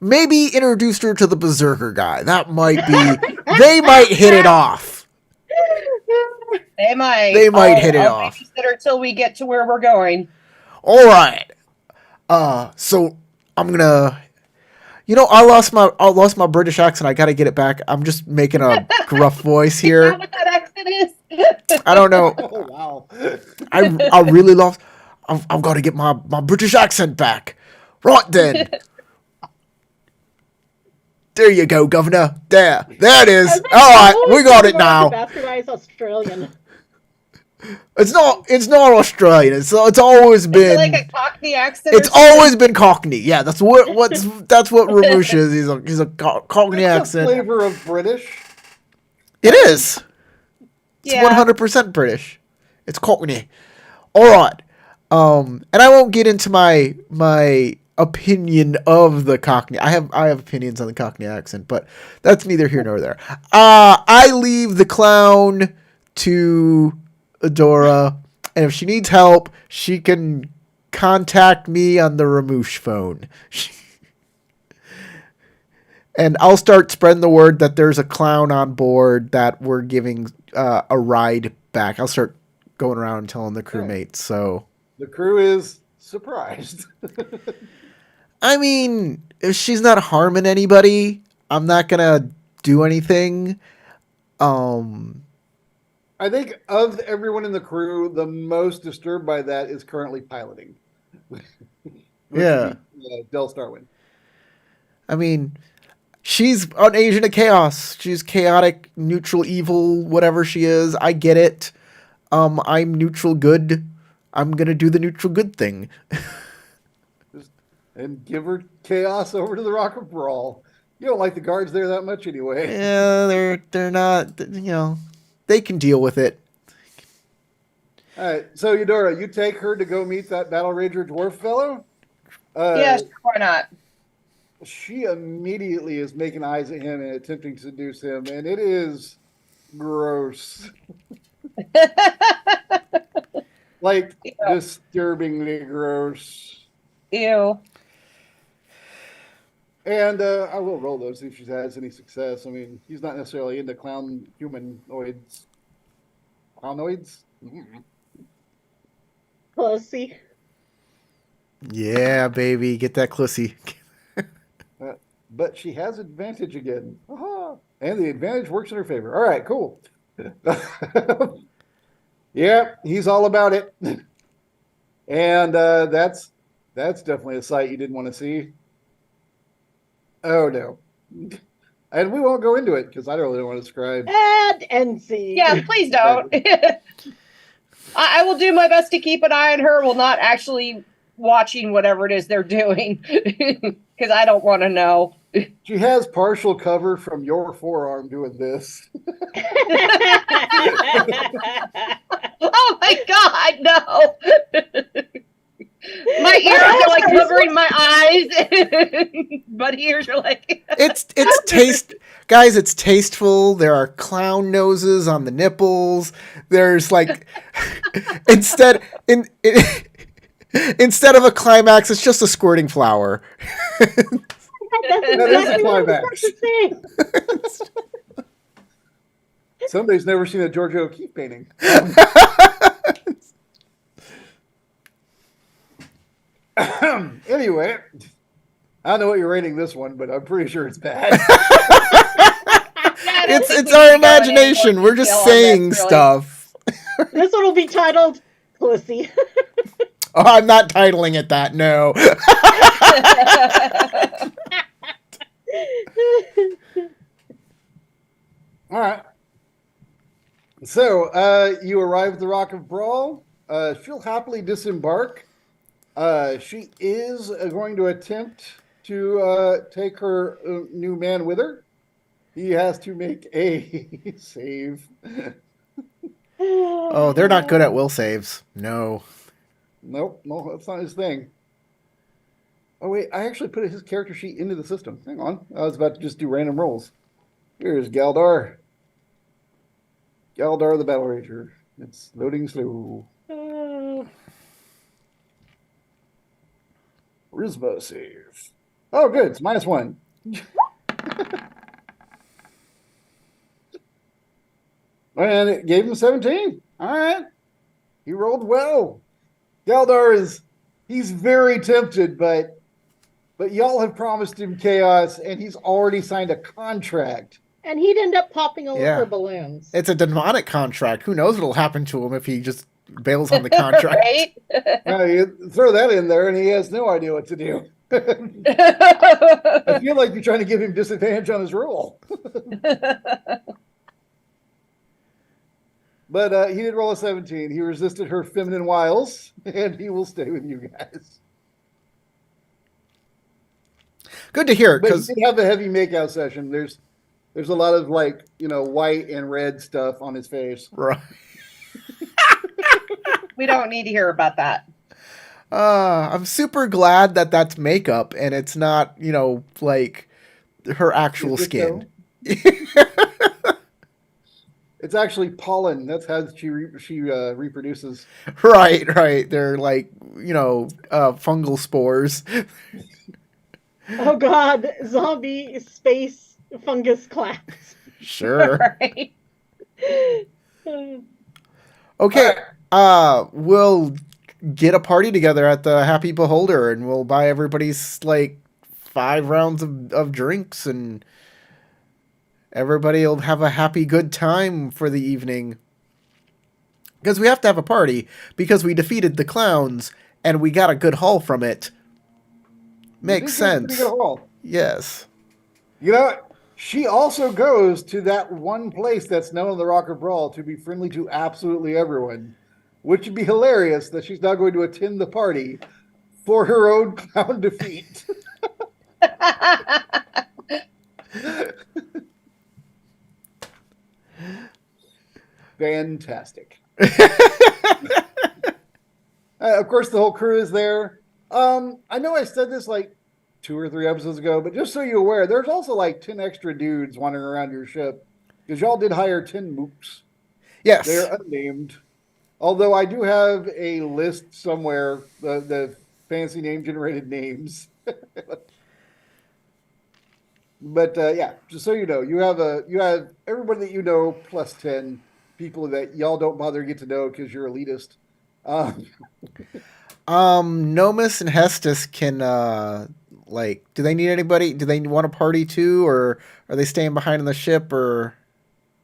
maybe introduce her to the berserker guy. That might be. They might hit it off. They might. Hit it off. I'll babysit her till we get to where we're going. All right. So I'm gonna. I lost my British accent. I gotta get it back. I'm just making a gruff voice here. You know what that accent is? I don't know. Oh wow! I really lost. I've got to get my British accent back. Right then. There you go, Governor. There it is. All right, we got it now. Bastardized Australian. It's not Australian. It's always Is it been like a Cockney accent? it's always been Cockney. Yeah, that's what Ramush is. He's a Cockney It's a accent. flavor of British. It is. It's Yeah. 100% British. It's Cockney. All right. And I won't get into my opinion of the Cockney. I have opinions on the Cockney accent, but that's neither here nor there. I leave the clown to Adora, and if she needs help, she can contact me on the Ramoosh phone. And I'll start spreading the word that there's a clown on board that we're giving a ride back. I'll start going around and telling the crewmates. So The crew is surprised. I mean, if she's not harming anybody, I'm not gonna do anything. I think of everyone in the crew, the most disturbed by that is currently piloting. Yeah. Del Starwin. I mean, she's an agent of chaos. She's chaotic, neutral, evil, whatever she is. I get it. I'm neutral good. I'm gonna do the neutral good thing. And give her chaos over to the Rock of Brawl. You don't like the guards there that much anyway. Yeah, they're not. They can deal with it. All right, so Eudora, you take her to go meet that Battle Rager dwarf fellow. Yes, why not? She immediately is making eyes at him and attempting to seduce him, and it is gross. Like, disturbingly gross. Ew. And I will roll those, see if she has any success. I mean, he's not necessarily into clown humanoids. Clownoids? Closey. Yeah, baby, get that clussy. But she has advantage again. Aha! And the advantage works in her favor. All right, cool. Yeah, he's all about it. And that's definitely a sight you didn't want to see. Oh, no. And we won't go into it because I really don't want to describe. And NC. Yeah, please don't. I will do my best to keep an eye on her while not actually watching whatever it is they're doing because I don't want to know. She has partial cover from your forearm doing this. Oh my God, no. My ears are like covering my eyes, but ears are like. It's guys. It's tasteful. There are clown noses on the nipples. There's like instead of a climax, it's just a squirting flower. That's That is a exactly what I climax. was saying. Somebody's never seen a Georgia O'Keeffe painting. Anyway, I don't know what you're rating this one, but I'm pretty sure it's bad. It's our imagination. We're just saying stuff. This one will be titled Pussy. Oh, I'm not titling it that. No. All right. So you arrive at the Rock of Brawl. She'll happily disembark. She is going to attempt to take her new man with her. He has to make a save. Oh, they're not good at will saves. No. Nope, no, that's not his thing. Oh, wait, I actually put his character sheet into the system. Hang on. I was about to just do random rolls. Here's Galdar. Galdar the Battle Rager. It's loading slow. Rizma save. Oh, good. It's -1. And it gave him 17. All right. He rolled well. Galdar he's very tempted, but y'all have promised him chaos, and he's already signed a contract. And he'd end up popping all Yeah. over balloons. It's a demonic contract. Who knows what'll happen to him if he just bails on the contract. Right? You throw that in there, and he has no idea what to do. I feel like you're trying to give him disadvantage on his roll. But But he did roll a 17. He resisted her feminine wiles, and he will stay with you guys. Good to hear, But he because did have a heavy makeout session. There's a lot of like, white and red stuff on his face. right. We don't need to hear about that. I'm super glad that that's makeup and it's not, like her actual Is it skin. It's actually pollen. That's how she reproduces. Right. They're like, fungal spores. Oh God, zombie space fungus class. Sure. Right. Okay. All right. We'll get a party together at the Happy Beholder and we'll buy everybody's like 5 rounds of drinks and everybody will have a happy good time for the evening. Because we have to have a party because we defeated the clowns and we got a good haul from it. Makes sense. Pretty good haul. Yes. She also goes to that one place that's known in the Rock of Brawl to be friendly to absolutely everyone, which would be hilarious that she's now going to attend the party for her own clown defeat. Fantastic. Of course, the whole crew is there. I know I said this like 2 or 3 episodes ago, but just so you're aware, there's also like 10 extra dudes wandering around your ship because y'all did hire 10 mooks. Yes. They're unnamed. Although I do have a list somewhere, the fancy name generated names. But yeah, just so you know, you have everybody that you know plus 10 people that y'all don't bother to get to know because you're elitist. Nomus and Hestus can do they need anybody? Do they want a party too, or are they staying behind on the ship, or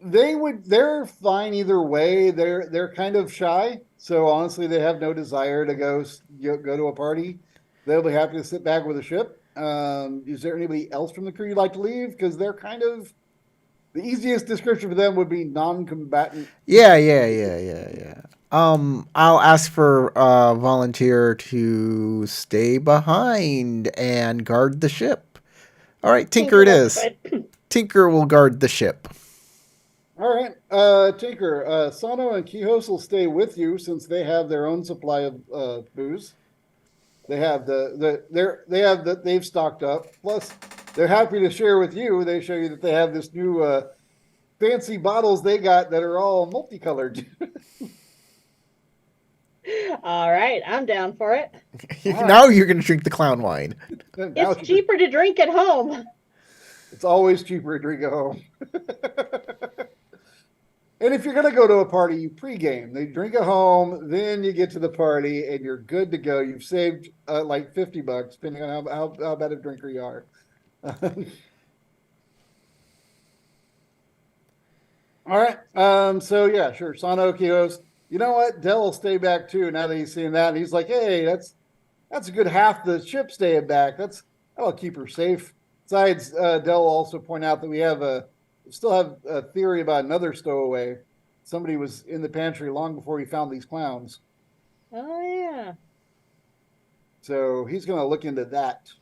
they're fine either way. They're kind of shy, so honestly they have no desire to go to a party. They'll be happy to sit back with the ship. Is there anybody else from the crew you'd like to leave? Because they're kind of the easiest description for them would be non-combatant. Yeah. I'll ask for a volunteer to stay behind and guard the ship. All right, Tinker it is. Tinker will guard the ship. All right, Tinker, Sano and Quijos will stay with you since they have their own supply of booze. They have they've stocked up. Plus, they're happy to share with you. They show you that they have this new fancy bottles they got that are all multicolored. All right, I'm down for it. Now you're going to drink the clown wine. It's cheaper to drink at home. It's always cheaper to drink at home. And if you're going to go to a party, you pregame. They drink at home, then you get to the party, and you're good to go. You've saved like $50, depending on how bad a drinker you are. All right. So, yeah, sure. Sano, Quijos. You know what? Dell will stay back, too, now that he's seeing that. And he's like, hey, that's a good half the ship staying back. That'll keep her safe. Besides, Dell will also point out that we still have a theory about another stowaway. Somebody was in the pantry long before we found these clowns. Oh, yeah. So he's going to look into that.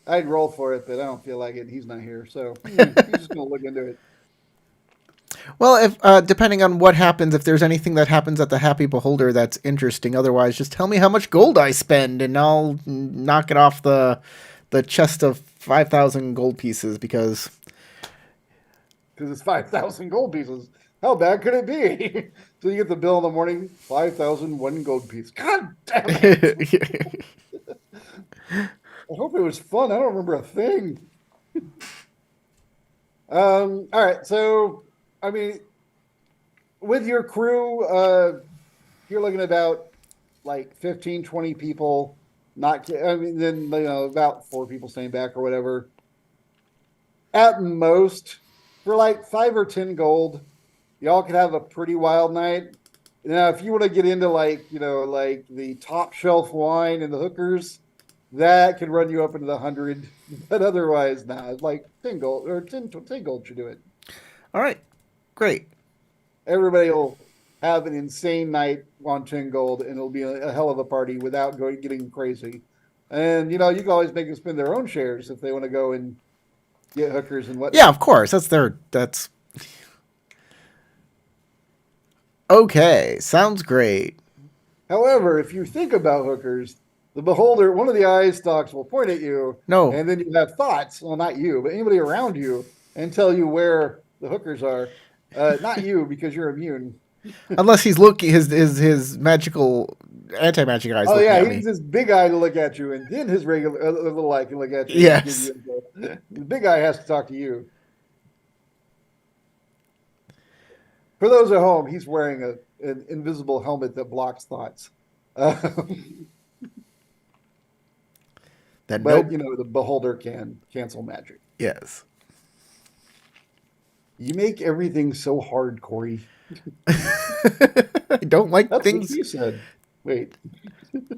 I'd roll for it, but I don't feel like it. He's not here. So he's just going to look into it. Well, if depending on what happens, if there's anything that happens at the Happy Beholder that's interesting, otherwise just tell me how much gold I spend and I'll knock it off the chest of 5,000 gold pieces because it's 5,000 gold pieces. How bad could it be? So you get the bill in the morning, 5,001 gold piece. God damn it. I hope it was fun. I don't remember a thing. All right. So, I mean, with your crew, you're looking at about like 15, 20 people. Then about 4 people staying back or whatever. At most, for like 5 or 10 gold, y'all could have a pretty wild night. Now, if you want to get into like the top shelf wine and the hookers, that could run you up into the 100. But otherwise, like 10 gold or 10 gold should do it. All right, great. everybody will have an insane night on Gold, and it'll be a hell of a party without getting crazy. And you can always make them spend their own shares if they want to go and get hookers and whatnot. Yeah, of course. That's okay. Sounds great. However, if you think about hookers, the beholder, one of the eye stalks will point at you. No. And then you have thoughts. Well, not you, but anybody around you, and tell you where the hookers are. Not you, because you're immune. Unless he's looking his magical anti-magic eyes. Oh yeah, at he needs his big eye to look at you, and then his regular little eye can look at you. Yes. The big eye has to talk to you. For those at home, he's wearing an invisible helmet that blocks thoughts. That but the beholder can cancel magic. Yes. You make everything so hard, Corey. I don't like That's things. what you said. Wait.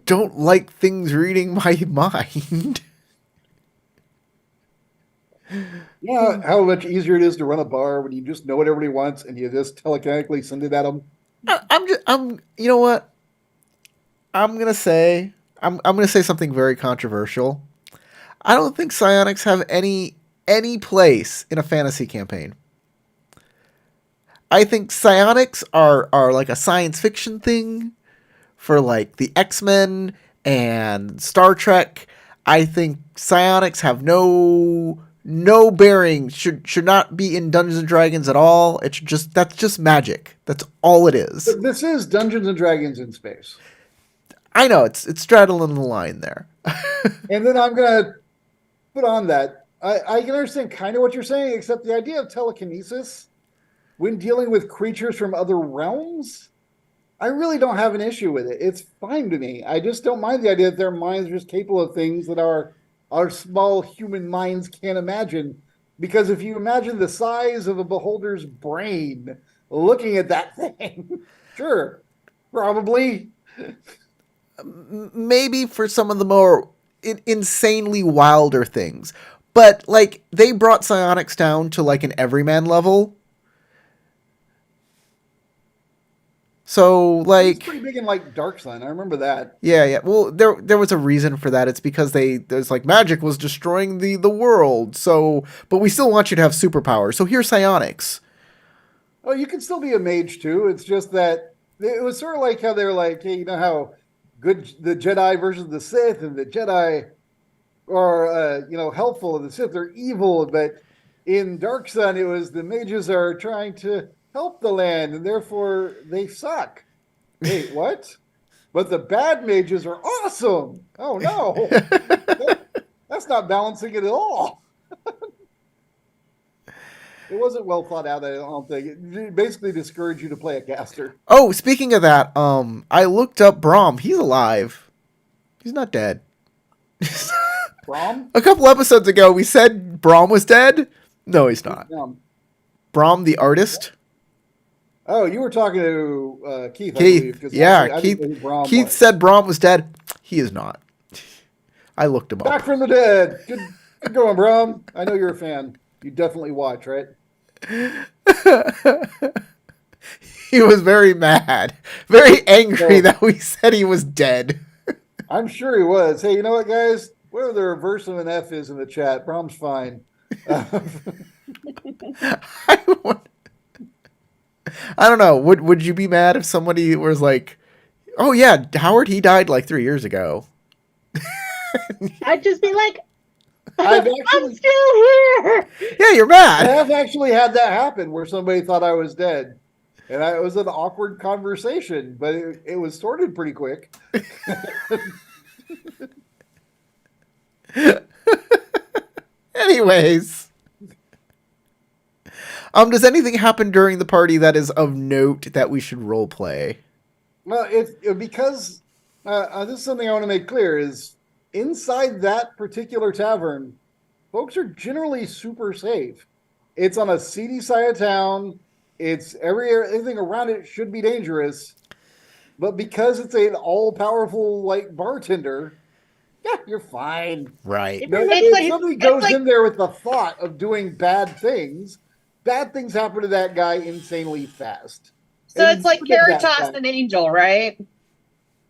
Don't like things reading my mind. Yeah, how much easier it is to run a bar when you just know what everybody wants and you just telekinetically send it at them. You know what? I'm gonna say something very controversial. I don't think psionics have any place in a fantasy campaign. I think psionics are like a science fiction thing for like the X-Men and Star Trek. I think psionics have no bearing, should not be in Dungeons and Dragons at all. That's just magic. That's all it is. But this is Dungeons and Dragons in space. I know it's straddling the line there. And then I'm gonna put on that. I can understand kind of what you're saying, except the idea of telekinesis when dealing with creatures from other realms, I really don't have an issue with it. It's fine to me. I just don't mind the idea that their minds are just capable of things that our small human minds can't imagine. Because if you imagine the size of a beholder's brain looking at that thing, sure, probably. Maybe for some of the more insanely wilder things. But, like, they brought psionics down to, like, an everyman level. So, like... It's pretty big in, like, Dark Sun. I remember that. Yeah. Well, there was a reason for that. It's because there's, like, magic was destroying the world. So, but we still want you to have superpowers. So here's psionics. Oh, you can still be a mage, too. It's just that it was sort of like how they're like, hey, you know how good the Jedi versus the Sith, and the Jedi are, helpful, and the Sith are evil. But in Dark Sun, it was the mages are trying to help the land, and therefore they suck. Wait, what? But the bad mages are awesome. Oh, no. That's not balancing it at all. It wasn't well thought out, I don't think. It basically discouraged you to play a caster. Oh, speaking of that, I looked up Braum. He's alive. He's not dead. Braum? A couple episodes ago, we said Braum was dead. No, he's not. Braum, the artist. Oh, you were talking to Keith, I Keith, believe. yeah. Keith said Braum was dead. He is not. I looked him up. Back from the dead. Good going, Braum. I know you're a fan. You definitely watch, right? He was very mad. Very angry that we said he was dead. I'm sure he was. Hey, you know what, guys? Whatever the reverse of an F is in the chat, Braum's fine. I don't know. Would you be mad if somebody was like, "Oh yeah, Howard, he died like 3 years ago"? I'd just be like, I'm still here. Yeah, you're I mad. have actually had that happen where somebody thought I was dead. And it was an awkward conversation, but it was sorted pretty quick. Anyways. Does anything happen during the party that is of note that we should role play? Well, because this is something I want to make clear is inside that particular tavern, folks are generally super safe. It's on a seedy side of town. It's everything around it should be dangerous, but because it's an all-powerful like bartender, yeah, you're fine. Right. If somebody goes in there with the thought of doing bad things happen to that guy insanely fast. So it's like Forget Carrot that Toss fact. an angel, right?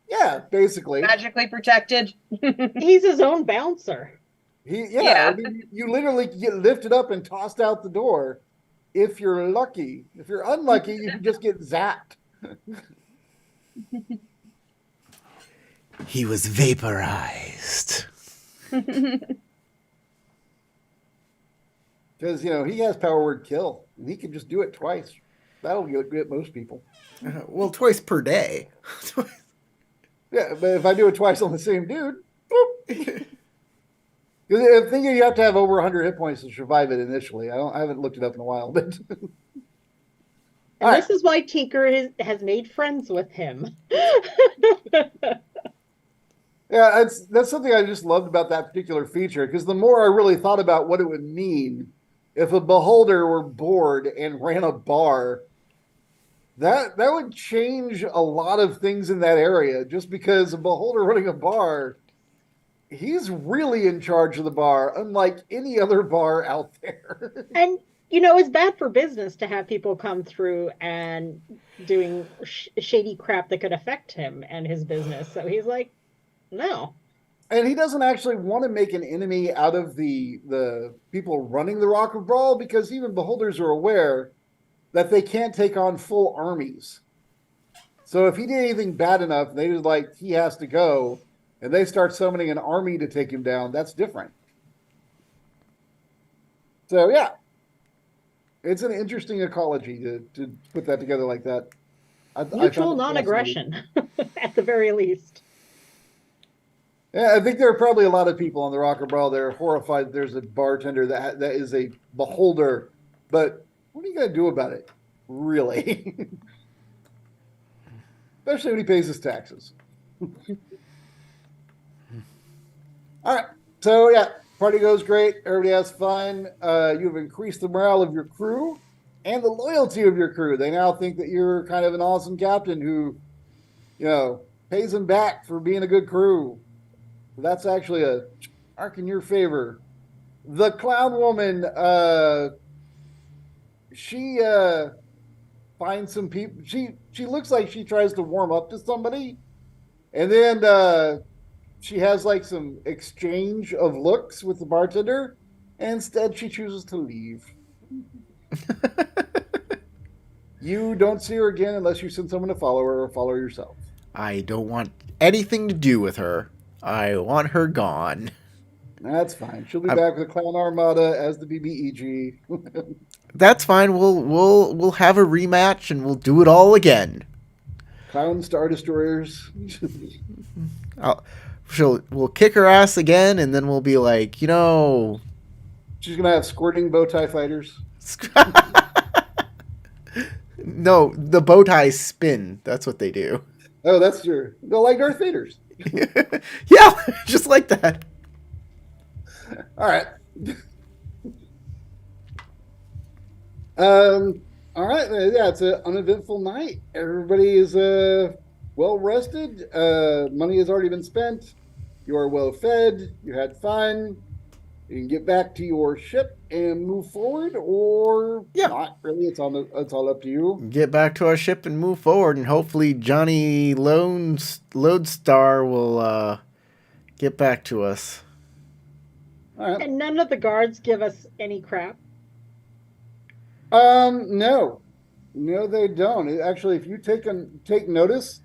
Yeah, basically. Magically protected. He's his own bouncer. Yeah. I mean, you literally get lifted up and tossed out the door if you're lucky. If you're unlucky, you can just get zapped. He was vaporized. Because, he has power word kill, and he can just do it twice. That'll get most people. Well, twice per day. Yeah, but if I do it twice on the same dude, boop. Because I'm thinking you have to have over 100 hit points to survive it initially. I haven't looked it up in a while, but And this is why Tinker has made friends with him. yeah, that's something I just loved about that particular feature. Because the more I really thought about what it would mean if a beholder were bored and ran a bar, that would change a lot of things in that area. Just because a beholder running a bar, he's really in charge of the bar, unlike any other bar out there. And it's bad for business to have people come through and doing shady crap that could affect him and his business. So he's like, no. And he doesn't actually want to make an enemy out of the people running the Rock of Brawl, because even beholders are aware that they can't take on full armies. So if he did anything bad enough, they just like, he has to go, and they start summoning an army to take him down, that's different. So yeah, it's an interesting ecology to put that together like that. Mutual non-aggression, at the very least. Yeah, I think there are probably a lot of people on the Rock of Brawl that are horrified that there's a bartender that is a beholder, but what are you going to do about it, really? Especially when he pays his taxes. All right, so yeah, party goes great. Everybody has fun. You've increased the morale of your crew and the loyalty of your crew. They now think that you're kind of an awesome captain who, pays them back for being a good crew. That's actually a arc in your favor. The clown woman, she finds some people. She looks like she tries to warm up to somebody, and then she has like some exchange of looks with the bartender, and instead she chooses to leave. You don't see her again unless you send someone to follow her or follow her yourself. I don't want anything to do with her. I want her gone. That's fine. She'll be back with the Clown Armada as the BBEG. That's fine. We'll have a rematch and we'll do it all again. Clown Star Destroyers. We'll kick her ass again, and then we'll be like, She's gonna have squirting bow tie fighters. No, the bow ties spin. That's what they do. Oh, that's true. They'll like Darth Vader's. Yeah, just like that. All right. All right. Yeah, it's an uneventful night. Everybody is well rested. Money has already been spent. You are well fed. You had fun. You can get back to your ship and move forward, or not really. It's all up to you. Get back to our ship and move forward, and hopefully Johnny Lodestar will get back to us. All right. And none of the guards give us any crap. No, they don't. Actually, if you take notice,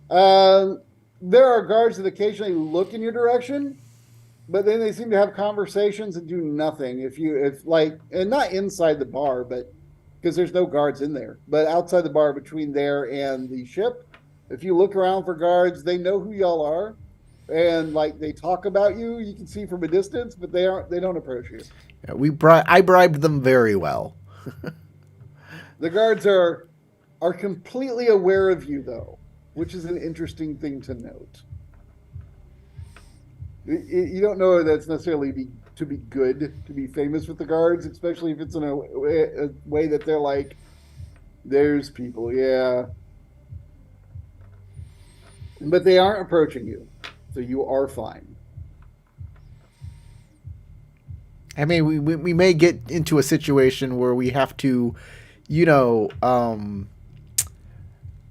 there are guards that occasionally look in your direction, but then they seem to have conversations and do nothing. And not inside the bar, but because there's no guards in there, but outside the bar between there and the ship, if you look around for guards, they know who y'all are, and they talk about you. You can see from a distance, but they don't approach you. Yeah, I bribed them very well. The guards are completely aware of you, though, which is an interesting thing to note. You don't know that it's necessarily to be good to be famous with the guards, especially if it's in a way that they're like, there's people, yeah. But they aren't approaching you, so you are fine. I mean, we may get into a situation where we have to,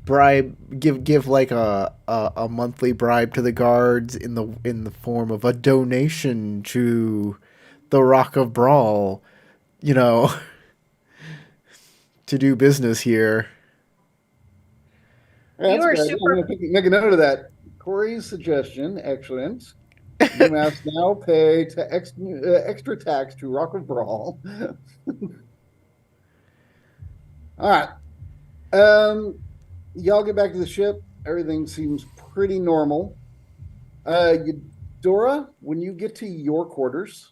bribe, give like a monthly bribe to the guards in the form of a donation to the Rock of Brawl, you know, to do business here. Yeah, You that's a are good idea. I'm super. going to make a note of that. Corey's suggestion, excellent. You must now pay to extra tax to Rock of Brawl. All right. Y'all get back to the ship. Everything seems pretty normal. Eudora, when you get to your quarters,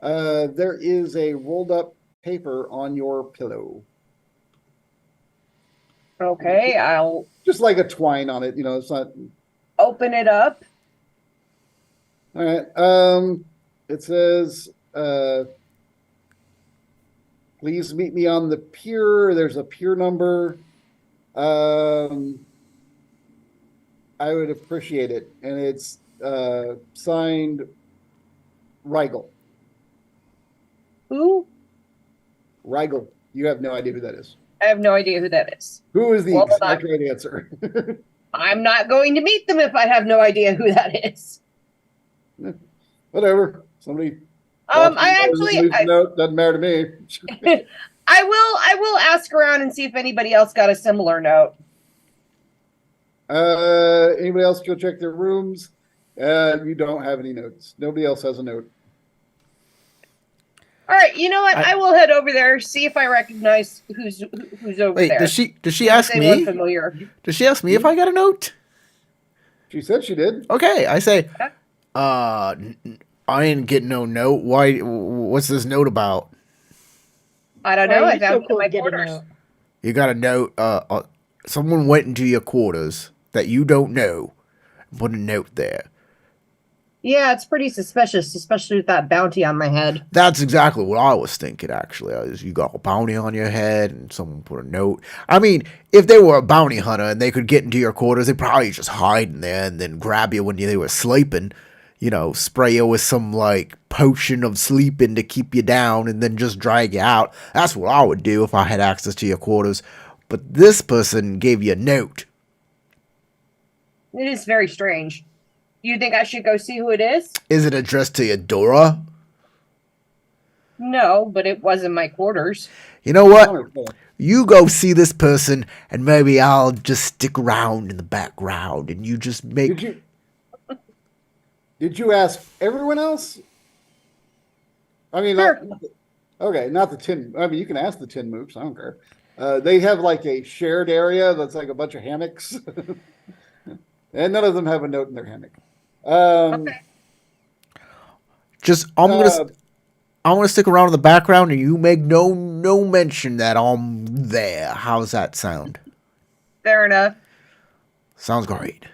there is a rolled up paper on your pillow. Okay, I'll Just like a twine on it, it's not. open it up. All right. It says, please meet me on the pier. There's a pier number. I would appreciate it. And it's signed Rigel. Who? Rigel. You have no idea who that is. I have no idea who that is. Who is the Well, exact right answer? I'm not going to meet them if I have no idea who that is. Whatever. Somebody. Note doesn't matter to me. I will ask around and see if anybody else got a similar note. Anybody else go check their rooms? You don't have any notes. Nobody else has a note. All right, you know what? I will head over there, see if I recognize who's over there. Wait, does she ask me? Familiar. Does she ask me if I got a note? She said she did. Okay, I say, I didn't get no note. Why? What's this note about? I don't know. I found it in my quarters. You got a note. Someone went into your quarters that you don't know and put a note there. Yeah, it's pretty suspicious, especially with that bounty on my head. That's exactly what I was thinking, actually. You got a bounty on your head and someone put a note. I mean, if they were a bounty hunter and they could get into your quarters, they'd probably just hide in there and then grab you when they were sleeping. You know, spray you with some, like, potion of sleeping to keep you down and then just drag you out. That's what I would do if I had access to your quarters. But this person gave you a note. It is very strange. You think I should go see who it is? Is it addressed to Eudora? No, but it was in my quarters. You know what? You go see this person, and maybe I'll just stick around in the background, and you just make... Did you ask everyone else? I mean, sure. Not the tin. I mean, you can ask the tin mooks. I don't care. They have like a shared area that's like a bunch of hammocks, and none of them have a note in their hammock. Okay. I'm gonna stick around in the background, and you make no mention that I'm there. How's that sound? Fair enough. Sounds great.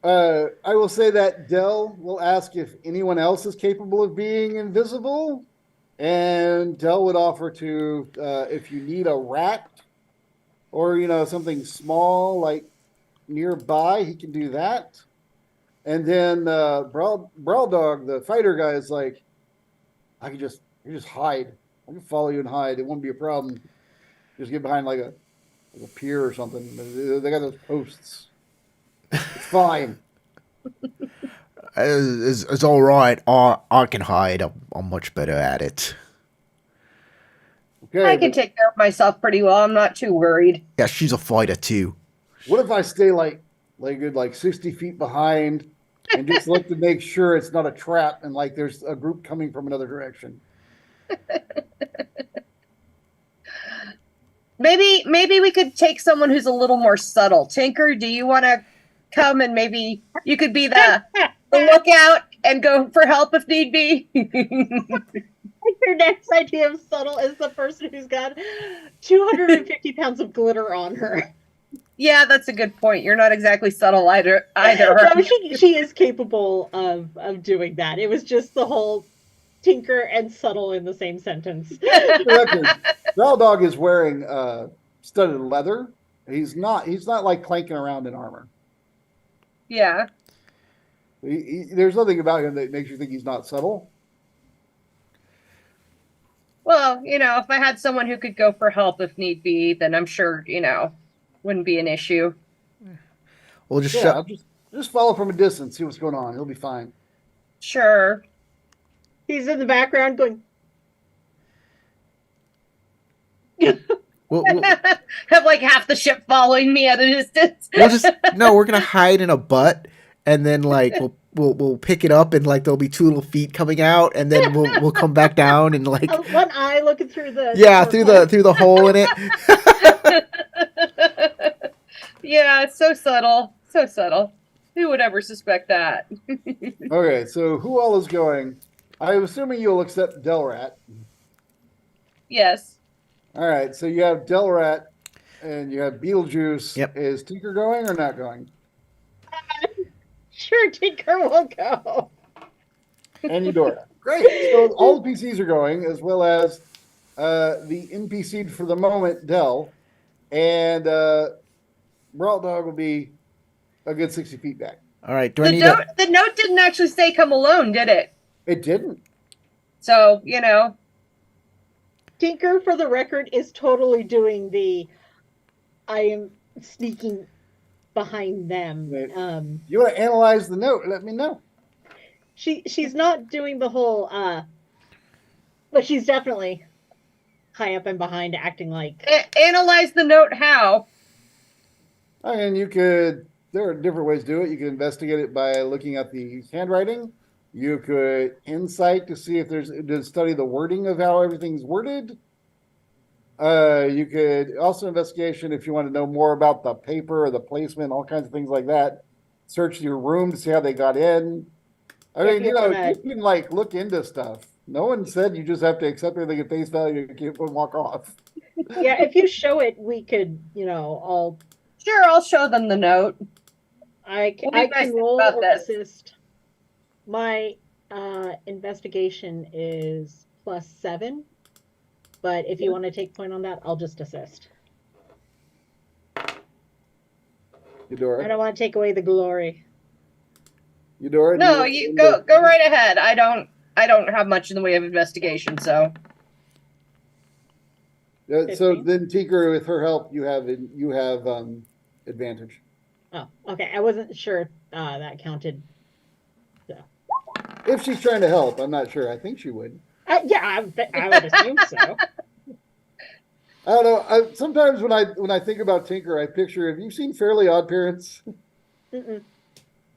I will say that Dell will ask if anyone else is capable of being invisible, and Dell would offer to, if you need a rat or something small like nearby, he can do that. And then Brawl Dog, the fighter guy, is like, I can just hide. I can follow you and hide. It won't be a problem. Just get behind like a pier or something. They got those posts. It's fine. It's all right. I can hide. I'm much better at it. Okay, I can take care of myself pretty well. I'm not too worried. Yeah, she's a fighter too. What if I stay like 60 feet behind and just look to make sure it's not a trap and like there's a group coming from another direction? Maybe we could take someone who's a little more subtle. Tinker, do you want to come and maybe you could be the lookout and go for help if need be? Your next idea of subtle is the person who's got 250 pounds of glitter on her. Yeah, that's a good point. You're not exactly subtle either. No, she is capable of doing that. It was just the whole tinker and subtle in the same sentence. Brawl Dog is wearing studded leather. He's not like clanking around in armor. Yeah. There's nothing about him that makes you think he's not subtle. Well, if I had someone who could go for help if need be, then I'm sure, Wouldn't be an issue. We'll just Yeah, just follow from a distance, see what's going on. He'll be fine. Sure. He's in the background going. we'll Have like half the ship following me at a distance. we're gonna hide in a butt, and then like we'll pick it up, and like there'll be two little feet coming out, and then we'll come back down, and like One eye looking through the through the hole in it. Yeah, it's so subtle. So subtle. Who would ever suspect that? Okay, so who all is going? I'm assuming you'll accept Delrat. Yes. All right, so you have Delrat and you have Beetlejuice. Yep. Is Tinker going or not going? Sure, Tinker will go. And Eudora. Great. So all the PCs are going, as well as the NPC for the moment, Del. And Brawl Dog will be a good 60 feet back. All right. The note didn't actually say come alone, did it? It didn't. So, Tinker, for the record, is totally doing the I am sneaking behind them. You want to analyze the note? Let me know. She's not doing the whole but she's definitely high up and behind, acting like analyze the note how? I mean, there are different ways to do it. You can investigate it by looking at the handwriting. You could insight to see if to study the wording of how everything's worded. You could also investigation if you want to know more about the paper or the placement, all kinds of things like that. Search your room to see how they got in. I mean, you can like look into stuff. No one said you just have to accept everything at face value and walk off. Yeah, if you show it, we could, all. Sure, I'll show them the note. I can roll or assist. My investigation is +7, but if you want to take point on that, I'll just assist. Eudora? I don't want to take away the glory. Eudora? No, you go right ahead. I don't have much in the way of investigation, so. So then, Tinker, with her help, you have advantage. Oh, okay. I wasn't sure that counted. So. If she's trying to help, I'm not sure. I think she would. Yeah, I would assume so. I don't know. Sometimes when I think about Tinker, I picture. Have you seen Fairly Odd Parents? Mm-mm.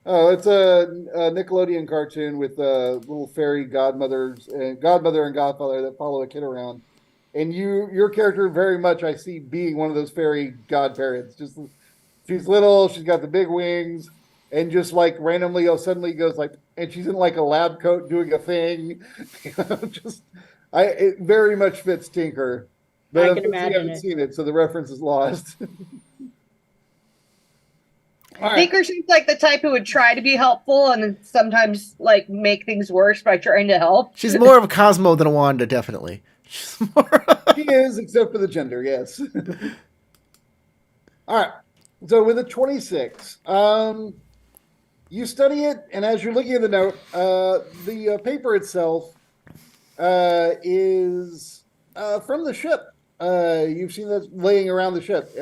Oh, it's a Nickelodeon cartoon with little fairy godmother and godfather that follow a kid around, and your character very much I see being one of those fairy godparents. Just she's little, she's got the big wings, and just like randomly, suddenly goes like, and she's in like a lab coat doing a thing. It very much fits Tinker. But I can imagine you haven't seen it, so the reference is lost. Right. Tinker seems like the type who would try to be helpful and then sometimes like make things worse by trying to help. She's more of a Cosmo than a Wanda, definitely. She is, except for the gender, yes. All right. So with a 26, you study it, and as you're looking at the note, the paper itself is from the ship. You've seen that laying around the ship.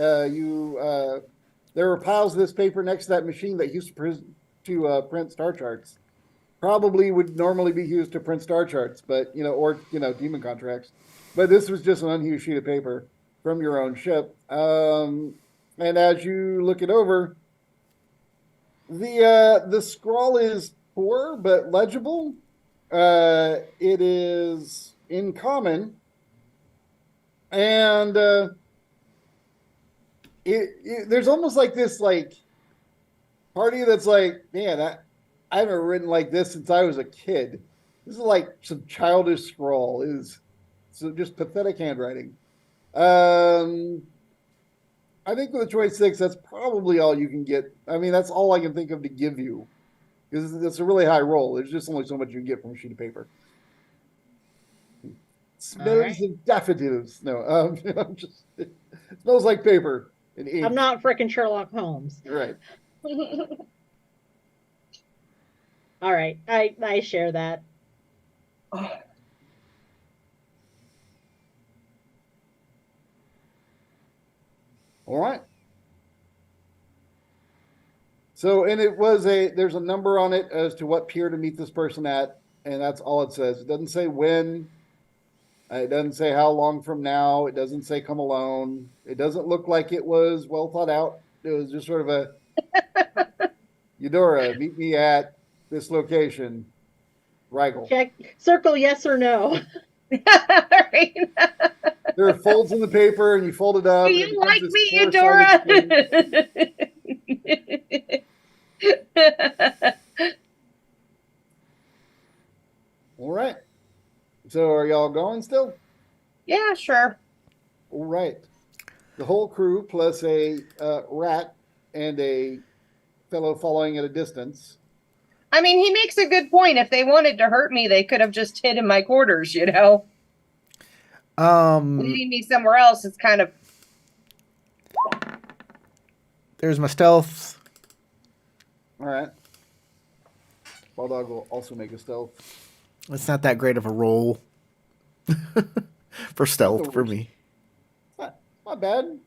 There were piles of this paper next to that machine that used to print star charts. Probably would normally be used to print star charts, but demon contracts. But this was just an unused sheet of paper from your own ship. And as you look it over, the scrawl is poor but legible. It is in common, and there's almost like this party that's like, man, I haven't written like this since I was a kid. This is like some childish scrawl. Is so just pathetic handwriting. I think with the 26, that's probably all you can get. I mean, that's all I can think of to give you, because it's a really high roll. There's just only so much you can get from a sheet of paper. Smells of daffodils. No, it smells like paper. I'm not frickin' Sherlock Holmes. Right. All right. I share that. All right. So, and there's a number on it as to what pier to meet this person at, and that's all it says. It doesn't say when. It doesn't say how long from now. It doesn't say come alone. It doesn't look like it was well thought out. It was just sort of a Eudora, meet me at this location. Rigel. Check, circle yes or no. Right. There are folds in the paper, and you fold it up. Do and it you becomes like this me, four-sided Eudora? string. All right. So are y'all going still? Yeah, sure. All right. The whole crew plus a rat and a fellow following at a distance. I mean, he makes a good point. If they wanted to hurt me, they could have just hid in my quarters, you know? Leading me somewhere else is kind of... There's my stealth. All right. Bulldog will also make a stealth. It's not that great of a roll for stealth for me. Not bad.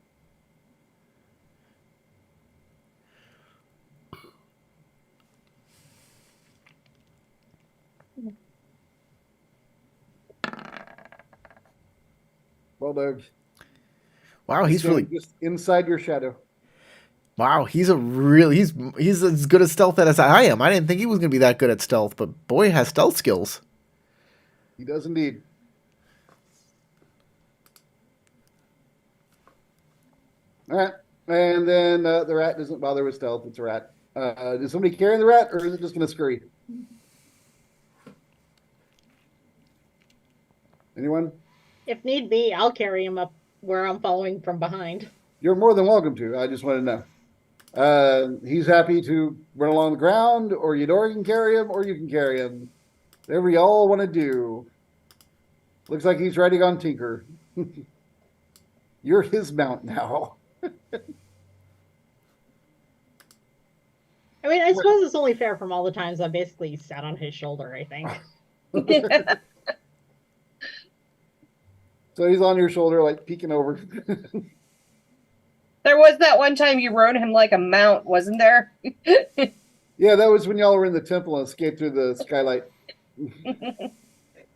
Bulldog. Wow, he's really just inside your shadow. Wow, he's as good at stealth as I am. I didn't think he was going to be that good at stealth, but boy, he has stealth skills. He does indeed. All right. And then the rat doesn't bother with stealth. It's a rat. Is somebody carrying the rat, or is it just going to scurry? Anyone? If need be, I'll carry him up where I'm following from behind. You're more than welcome to. I just want to know. He's happy to run along the ground, or Eudora can carry him, or you can carry him. Whatever y'all want to do. Looks like he's riding on Tinker. You're his mount now. I mean, I suppose it's only fair from all the times I basically sat on his shoulder, I think. So he's on your shoulder, like peeking over. There was that one time you rode him like a mount, wasn't there? Yeah, that was when y'all were in the temple and escaped through the skylight.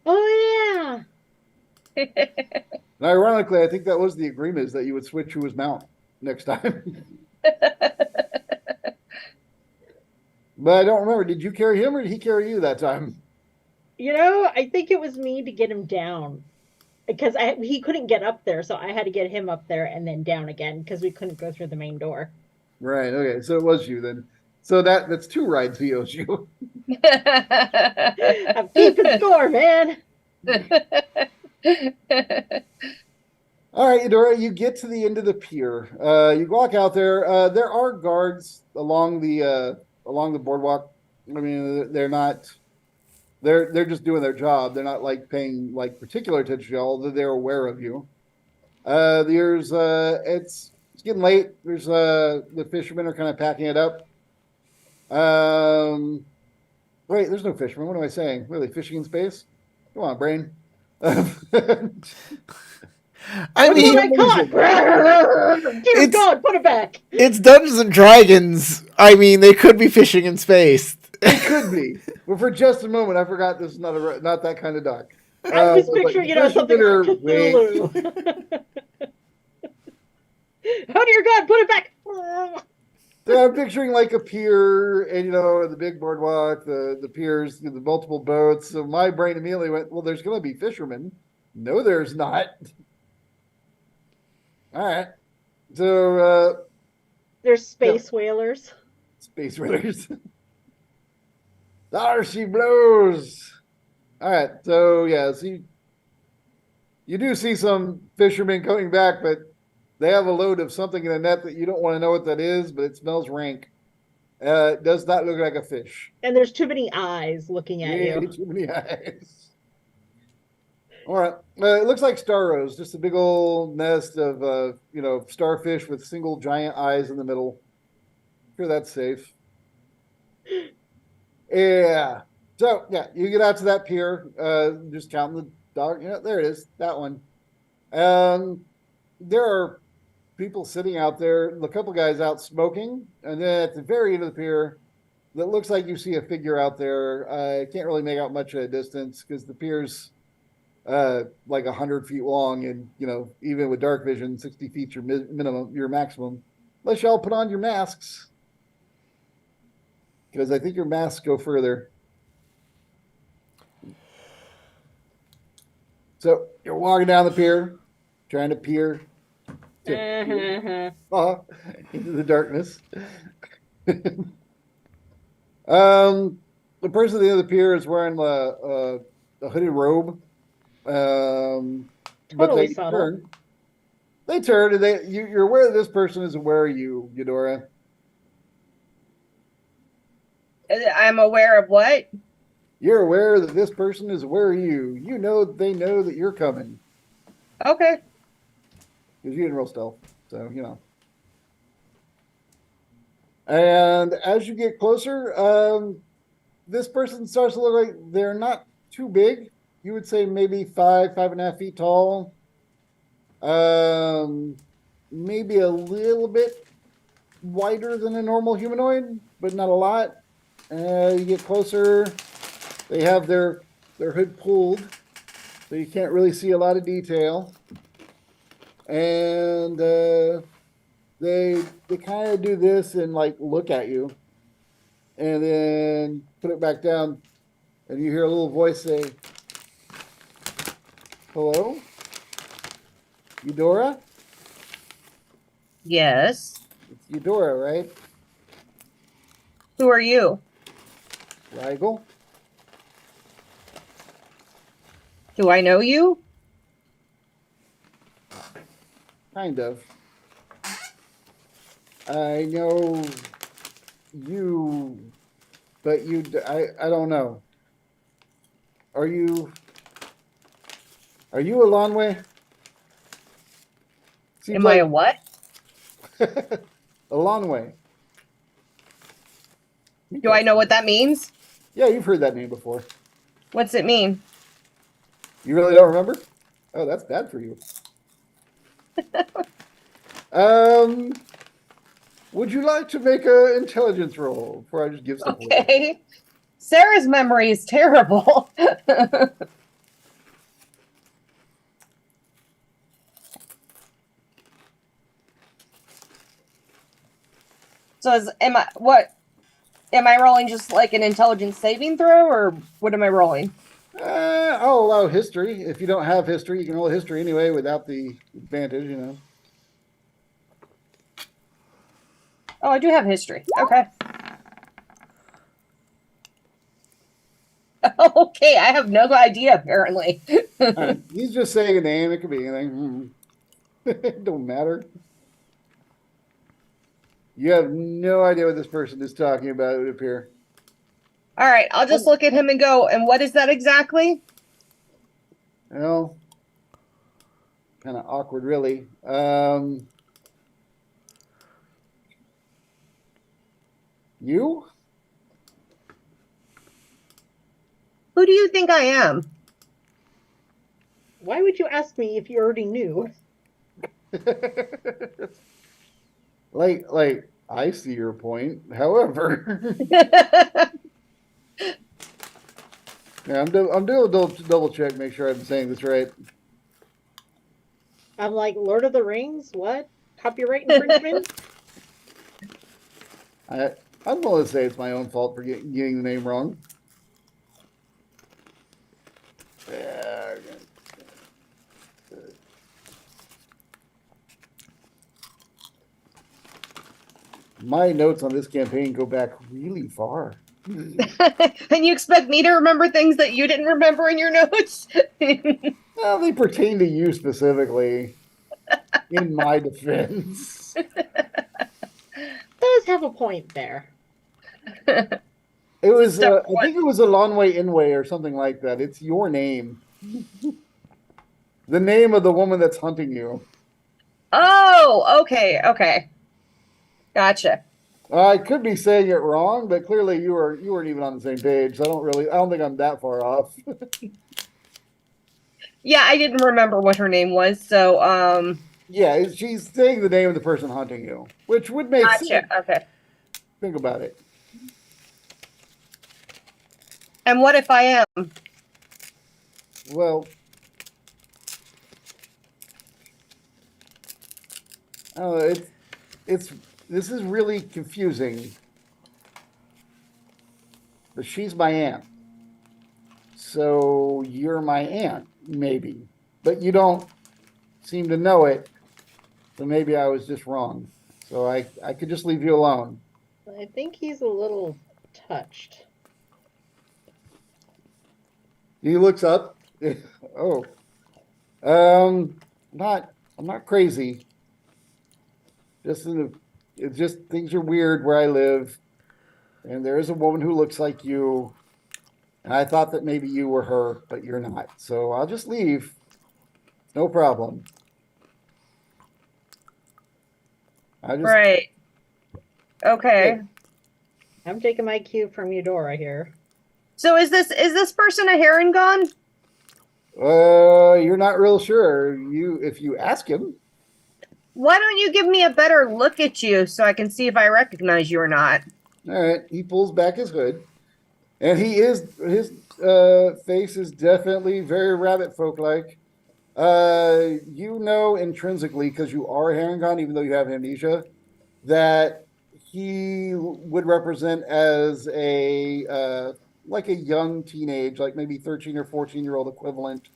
Oh, yeah. And ironically, I think that was the agreement, is that you would switch who was mount next time. But I don't remember. Did you carry him or did he carry you that time? You know, I think it was me to get him down. Because he couldn't get up there, so I had to get him up there and then down again because we couldn't go through the main door. Right. Okay. So it was you then. So that's 2 rides he owes you. I'm keeping score, man. All right, Eudora, you get to the end of the pier. You walk out there. There are guards along the boardwalk. I mean, they're not. They're just doing their job. They're not like paying like particular attention to you, although they're aware of you. There's it's getting late. There's the fishermen are kind of packing it up. Wait, there's no fishermen. What am I saying? Really, fishing in space? Come on, brain. I mean, Dear God, put it back. It's Dungeons and Dragons. I mean, they could be fishing in space. It could be, but for just a moment, I forgot this is not that kind of dock. I was picturing, something like Cthulhu. Oh dear God, put it back. So I'm picturing like a pier, and the big boardwalk, the piers, the multiple boats. So my brain immediately went, well, there's going to be fishermen. No, there's not. All right. So there's space whalers. Space whalers. There she blows. All right. So yeah, so you do see some fishermen coming back, but they have a load of something in a net that you don't want to know what that is, but it smells rank. It does not look like a fish. And there's too many eyes looking at you. Too many eyes. All right. It looks like star rose, just a big old nest of, starfish with single giant eyes in the middle. Sure, that's safe. Yeah. So, yeah, you get out to that pier, just counting the dog. Yeah, there it is, that one. There are people sitting out there, a couple guys out smoking, and then at the very end of the pier, that looks like you see a figure out there. I can't really make out much at a distance because the pier's like 100 feet long, and even with dark vision, 60 feet your minimum, your maximum. Unless y'all put on your masks, because I think your masks go further. So you're walking down the pier, trying to peer into the darkness. The person at the end of the pier is wearing a hooded robe. But Totally they subtle. turn. They turn, and you're aware that this person is aware of you, Eudora. I'm aware of what? You're aware that this person is aware of you. You know they know that you're coming. Okay. Because you didn't roll stealth, so And as you get closer, this person starts to look like they're not too big. You would say maybe 5.5 feet tall. Maybe a little bit wider than a normal humanoid, but not a lot. You get closer, they have their hood pulled, so you can't really see a lot of detail. And they kind of do this and like look at you, and then put it back down, and you hear a little voice say, "Hello, Eudora? Yes. It's Eudora, right? Who are you? Rigel? Do I know you? Kind of. I know you, but I don't know. Are you a Lonway? Seems Am I like a what? a Lonway. Do I know what that means? Yeah, you've heard that name before. What's it mean? You really don't remember? Oh, that's bad for you. Would you like to make an intelligence roll before I just give stuff away? Okay. Sarah's memory is terrible. So am I rolling just like an intelligence saving throw, or what am I rolling? I'll allow history. If you don't have history, you can roll history anyway without the advantage, Oh, I do have history. Okay. Okay, I have no idea, apparently. Right. He's just saying a name. It could be anything. It don't matter. You have no idea what this person is talking about, it would appear. All right, I'll just look at him and go, and what is that exactly? Well, kind of awkward, really. You? Who do you think I am? Why would you ask me if you already knew? like, I see your point. However, yeah, I'm doing a double check, make sure I'm saying this right. I'm like, Lord of the Rings? What? Copyright infringement? I'm going to say it's my own fault for getting the name wrong. My notes on this campaign go back really far. And you expect me to remember things that you didn't remember in your notes? Well, they pertain to you specifically, in my defense. Does have a point there. It was, I think it was a Lonway Inway or something like that. It's your name. The name of the woman that's hunting you. Oh, okay. Gotcha. I could be saying it wrong, but clearly you weren't even on the same page. So I don't think I'm that far off. Yeah, I didn't remember what her name was, so Yeah, she's saying the name of the person hunting you, which would make Gotcha. sense. Okay. Think about it. And what if I am? Well, it's this is really confusing. But she's my aunt, so you're my aunt, maybe. But you don't seem to know it, so maybe I was just wrong. So I could just leave you alone. I think he's a little touched. He looks up. Oh, um, not I'm not crazy. Just in the, it's just things are weird where I live, and there is a woman who looks like you, and I thought that maybe you were her, but you're not. So I'll just leave. No problem. I just Right. Okay. I'm taking my cue from Eudora here. So is this person a heron gone? You're not real sure. If you ask him, Why don't you give me a better look at you so I can see if I recognize you or not? all right. He pulls back his hood, and his face is definitely very rabbit folk like. You know intrinsically because you are a Harangon, even though you have amnesia, that he would represent as a like a young teenage, like maybe 13 or 14-year-old equivalent.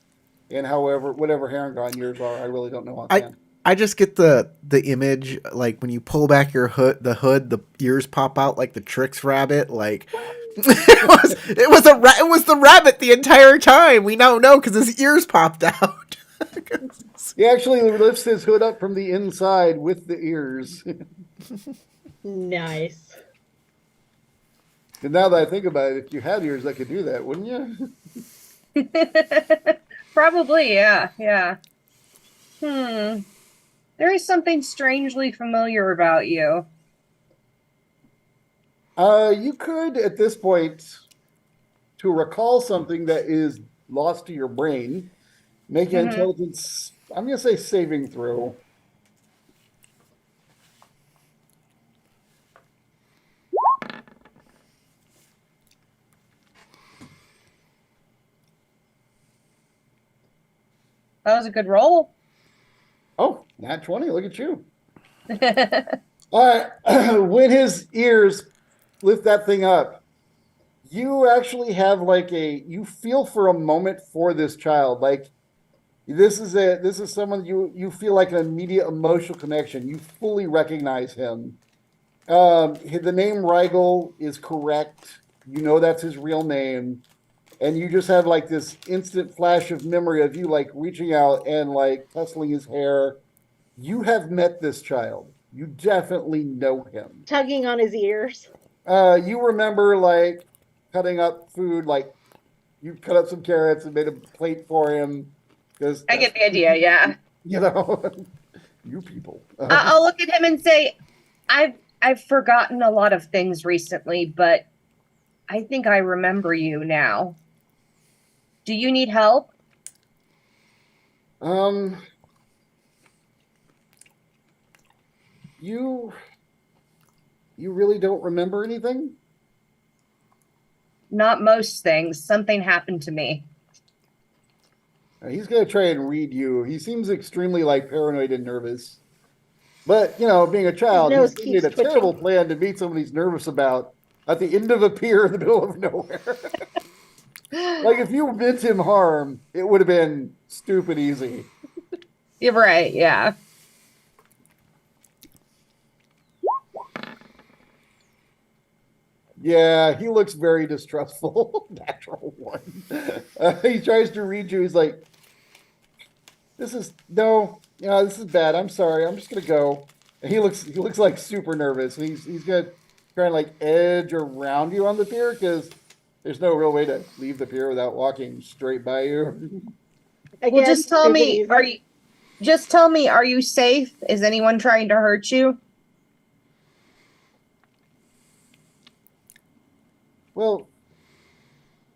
And however, whatever Harangon years are, I really don't know I offhand. I just get the image like when you pull back your hood, the ears pop out like the Trix rabbit. Like it was the rabbit the entire time. We now know because his ears popped out. He actually lifts his hood up from the inside with the ears. Nice. And now that I think about it, if you had ears, I could do that, wouldn't you? Probably, yeah, yeah. There is something strangely familiar about you. You could at this point to recall something that is lost to your brain, make an Hmm. intelligence. I'm gonna say saving throw. That was a good roll. Oh, nat 20. Look at you. All right. When his ears lift that thing up, you actually have like you feel for a moment for this child. Like this is someone you feel like an immediate emotional connection. You fully recognize him. The name Rigel is correct. You know that's his real name. And you just have like this instant flash of memory of you like reaching out and like tussling his hair. You have met this child. You definitely know him. Tugging on his ears. You remember like cutting up food, like you cut up some carrots and made a plate for him because I that's get the idea, yeah. you know you people. I'll look at him and say, I've forgotten a lot of things recently, but I think I remember you now. Do you need help? Um, you you really don't remember anything? Not most things. Something happened to me. He's gonna try and read you. He seems extremely like paranoid and nervous. But being a His child, nose he's made keeps a terrible twitching. plan to meet someone he's nervous about at the end of a pier in the middle of nowhere. Like if you meant him harm, it would have been stupid easy. You're right, yeah. Yeah, he looks very distrustful. Natural one. He tries to read you. He's like, "This is no, this is bad. I'm sorry. I'm just gonna go." And he looks like super nervous. He's gonna try and like edge around you on the pier because there's no real way to leave the pier without walking straight by you. Well, Again, just tell stupid me, easy. are you just tell me, are you safe? Is anyone trying to hurt you? Well,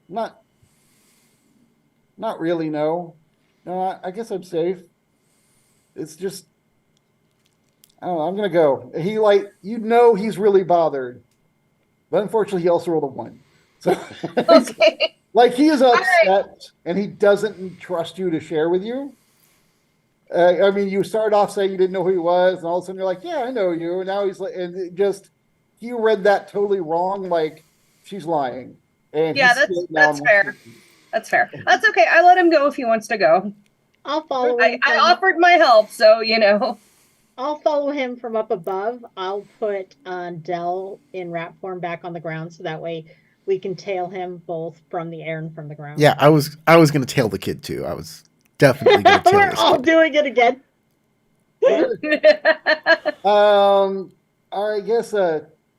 not not really. No, no. I guess I'm safe. It's just I don't know, I'm gonna go. He he's really bothered, but unfortunately he also rolled a 1. So Okay. like he is All right. upset and he doesn't trust you to share with you. I mean, you started off saying you didn't know who he was, and all of a sudden you're like, "Yeah, I know you." And now he's like, and it just he read that totally wrong. Like she's lying, and Yeah, he's that's scared now. that's fair. That's fair. That's okay. I let him go if he wants to go. I'll follow I, him I from offered my help, so you know. I'll follow him from up above. I'll put Dell in rat form back on the ground so that way we can tail him both from the air and from the ground. Yeah, I was gonna tail the kid too. I was definitely gonna tail We're this all kid. doing it again. I guess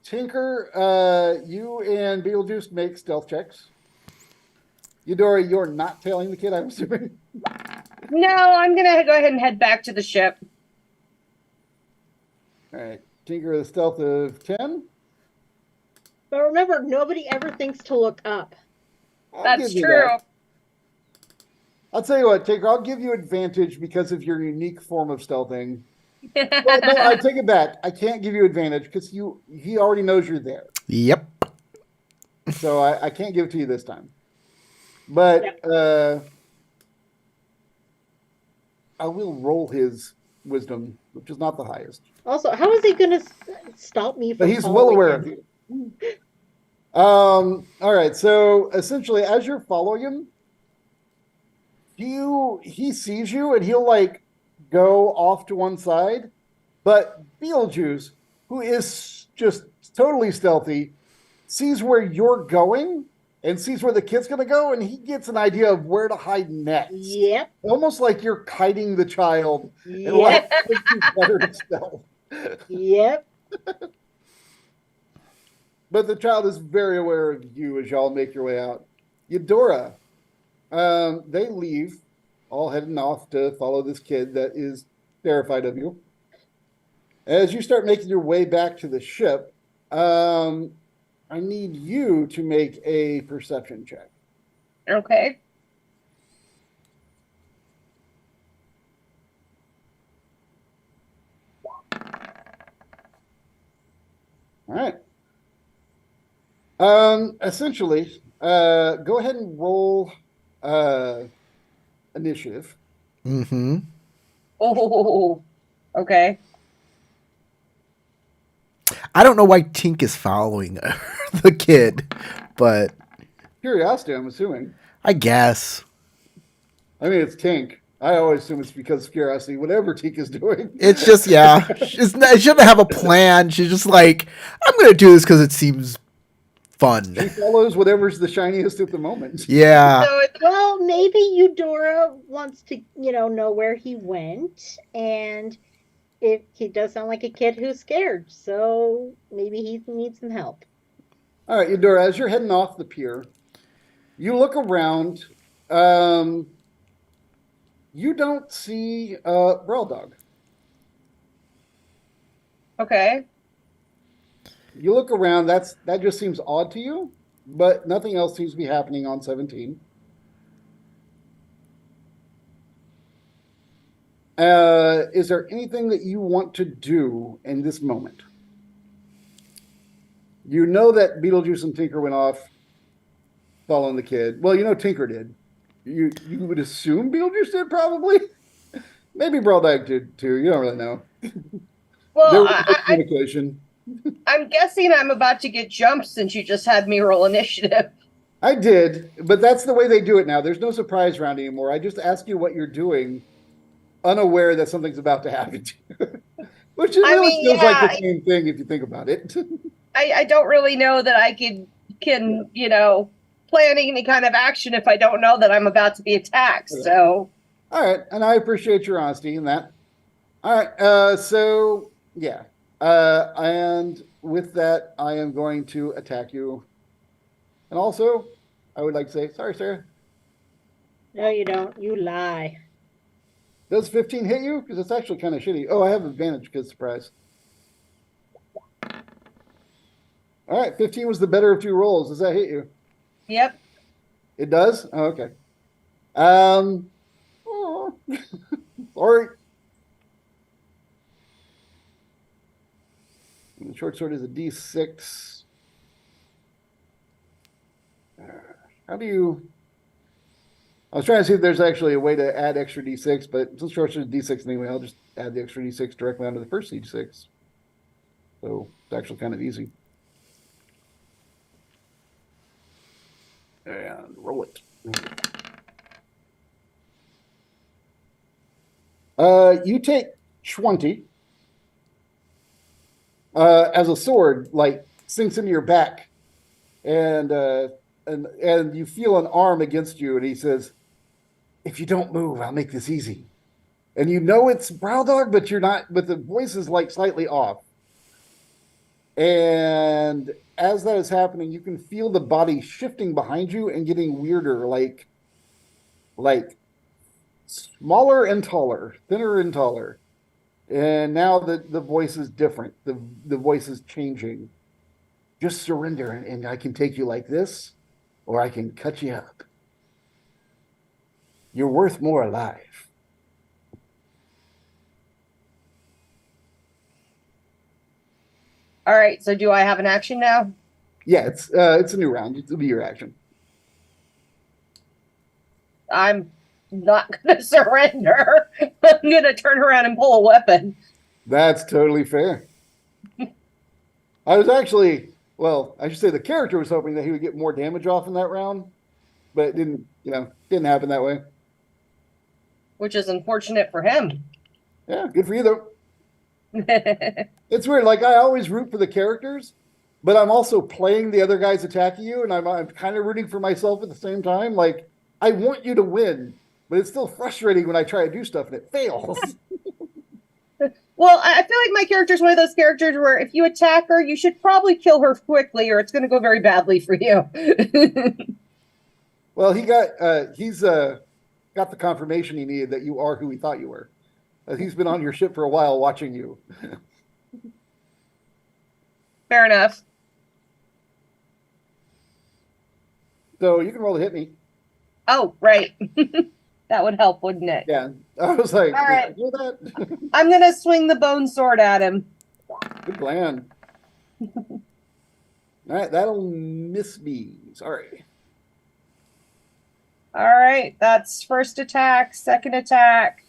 Tinker, you and Beetlejuice make stealth checks. Eudora, you're not tailing the kid, I'm assuming. No, I'm gonna go ahead and head back to the ship. All right, Tinker, the stealth of 10. But remember, nobody ever thinks to look up. I'll That's give you true. that. I'll tell you what, Tinker, I'll give you advantage because of your unique form of stealthing. Well, no, I take it back. I can't give you advantage because he already knows you're there. Yep. So I can't give it to you this time. But I will roll his wisdom, which is not the highest. Also, how is he going to stop me from But he's well aware him? of you. All right. So essentially, as you're following him, he sees you and he'll like go off to one side. But Beetlejuice, who is just totally stealthy, sees where you're going and sees where the kid's going to go, and he gets an idea of where to hide next. Yep. Almost like you're kiting the child. Yep. And like better to stealth. Yep. But the child is very aware of you as y'all make your way out. Eudora, they leave, all heading off to follow this kid that is terrified of you. As you start making your way back to the ship, I need you to make a perception check. Okay. All right. Essentially, go ahead and roll initiative. Mm-hmm. Oh, okay. I don't know why Tink is following the kid, but Curiosity, I'm assuming. I guess. I mean, it's Tink. I always assume it's because of curiosity, whatever Tink is doing. It's just, yeah. She shouldn't have a plan. She's just like, I'm going to do this because it seems fun. She follows whatever's the shiniest at the moment. Yeah. So Well, maybe Eudora wants to, know where he went, and if he does sound like a kid who's scared, so maybe he needs some help. All right, Eudora, as you're heading off the pier, you look around. You don't see Brawl Dog. okay. You look around. That just seems odd to you, but nothing else seems to be happening on 17. Is there anything that you want to do in this moment? You know that Beetlejuice and Tinker went off following the kid. Well, you know Tinker did. You would assume Beetlejuice did, probably. Maybe Braldag did too. You don't really know. Well, There was no communication. I'm guessing I'm about to get jumped since you just had me roll initiative. I did, but that's the way they do it now. There's no surprise round anymore. I just ask you what you're doing, unaware that something's about to happen to you. Which it really feels like the same thing if you think about it. I don't really know that I can plan any kind of action if I don't know that I'm about to be attacked. So, all right, and I appreciate your honesty in that. All right, so yeah, and with that, I am going to attack you. And also, I would like to say, sorry, Sarah. No, you don't. You lie. Does 15 hit you? Because it's actually kind of shitty. Oh, I have advantage because surprise. All right, 15 was the better of two rolls. Does that hit you? yep. It does? Oh, okay. Oh. Sorry. The short sword is a D6. How do you... I was trying to see if there's actually a way to add extra D6, but since short sword is D6 anyway, I'll just add the extra D6 directly onto the first D6. So it's actually kind of easy. And roll it. You take 20 as a sword, like sinks into your back, and you feel an arm against you, and he says, "If you don't move, I'll make this easy." And you know it's Brow Dog, but you're not. But the voice is like slightly off. And as that is happening, you can feel the body shifting behind you and getting weirder, like smaller and taller, thinner and taller. And now the voice is different. The voice is changing. Just surrender, and I can take you like this, or I can cut you up. You're worth more alive. All right. So do I have an action now? Yeah, it's a new round. It'll be your action. I'm not going to surrender. I'm going to turn around and pull a weapon. That's totally fair. I was actually, well, I should say the character was hoping that he would get more damage off in that round, but it didn't happen that way. Which is unfortunate for him. Yeah, good for you though. It's weird. Like I always root for the characters, but I'm also playing the other guys attacking you, and I'm kind of rooting for myself at the same time. Like I want you to win, but it's still frustrating when I try to do stuff and it fails. Well, I feel like my character's one of those characters where if you attack her, you should probably kill her quickly, or it's going to go very badly for you. Well, he's got the confirmation he needed that you are who he thought you were. He's been on your ship for a while watching you. Fair enough. So you can roll to hit me. Oh, right. That would help, wouldn't it? Yeah. I was like, all right. do that? I'm going to swing the bone sword at him. Good plan. All right, that'll miss me. Sorry. All right, that's first attack, second attack.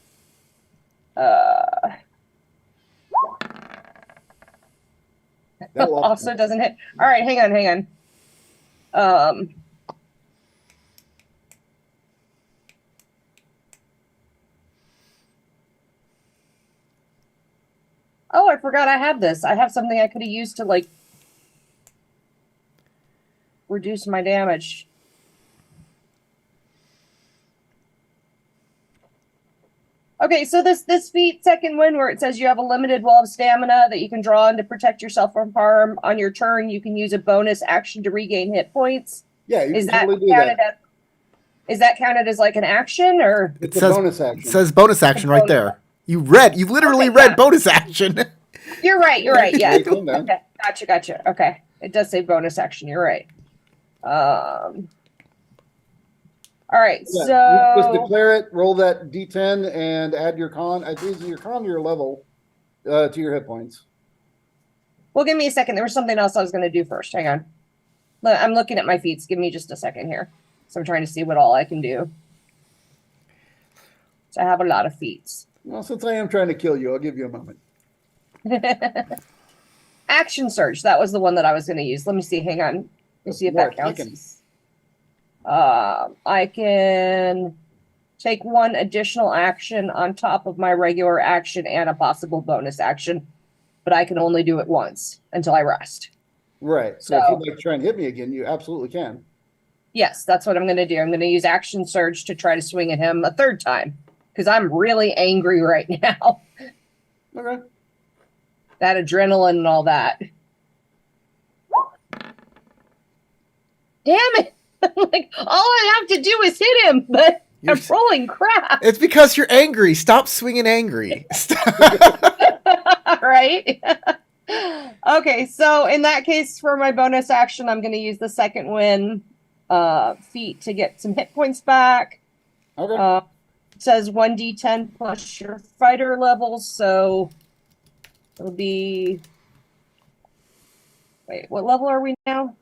That also doesn't hit. All right, hang on. Oh, I forgot I have this. I have something I could have used to like reduce my damage. Okay, so this feat, second one, where it says you have a limited well of stamina that you can draw on to protect yourself from harm. On your turn, you can use a bonus action to regain hit points. Yeah, you is can that totally do counted that. Is that counted as like an action, or It's a bonus action. It says bonus action right there. You literally read bonus action. You're right. Yeah. Okay, Gotcha. Okay. It does say bonus action. You're right. All right. Yeah, so you just declare it, roll that D10, and add your con. I think your con to your level to your hit points. Well, give me a second. There was something else I was going to do first. Hang on. I'm looking at my feats. Give me just a second here. So I'm trying to see what all I can do. So I have a lot of feats. Well, since I am trying to kill you, I'll give you a moment. Action surge. That was the one that I was going to use. Let me see. Hang on. Let me see if that counts. I can take one additional action on top of my regular action and a possible bonus action, but I can only do it once until I rest. Right. So if you'd like to try and hit me again, you absolutely can. Yes, that's what I'm going to do. I'm going to use action surge to try to swing at him a third time because I'm really angry right now. Okay. That adrenaline and all that. Damn it. Like, all I have to do is hit him, but I'm rolling crap. It's because you're angry. Stop swinging angry. Right? Okay, so in that case, for my bonus action, I'm going to use the second win feat to get some hit points back. Okay. It says 1d10 plus your fighter level, so it'll be Wait, what level are we now?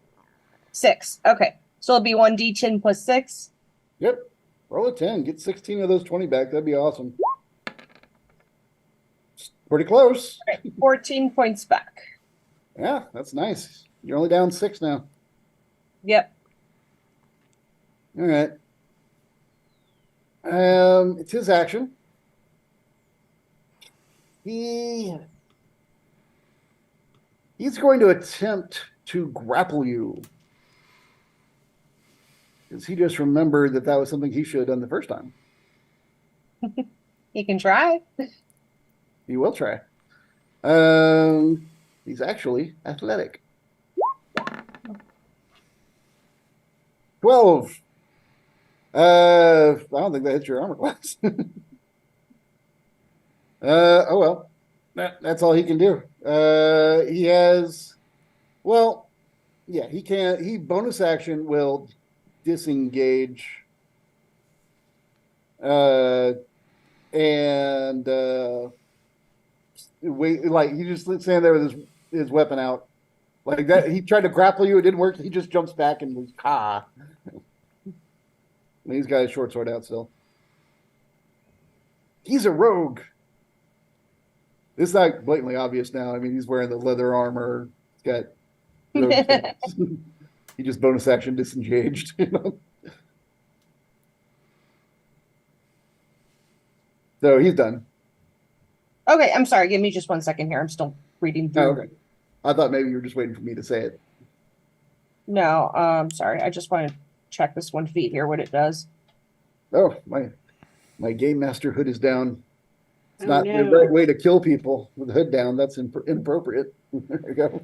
6. Okay. So it'll be 1d10 plus 6. Yep. Roll a 10. Get 16 of those 20 back. That'd be awesome. Pretty close. All right, 14 points back. Yeah, that's nice. You're only down 6 now. Yep. All right. It's his action. He's going to attempt to grapple you. Because he just remembered that was something he should have done the first time. He can try. He will try. He's actually athletic. 12. I don't think that hits your armor class. Oh well. That's all he can do. He has, well, yeah, he can. He bonus action will disengage. And wait, like he just standing there with his weapon out, like that. He tried to grapple you, it didn't work. He just jumps back and was And he's got his short sword out still. He's a rogue. It's not blatantly obvious now. I mean, he's wearing the leather armor. He's got rogue stats. He just bonus action disengaged. So he's done. Okay, I'm sorry. Give me just 1 second here. I'm still reading through. Oh, okay. I thought maybe you were just waiting for me to say it. No, sorry. I just want to check this 1 feat here, what it does. Oh, my game master hood is down. It's Oh, not no. the right way to kill people with the hood down. That's inappropriate. There you go.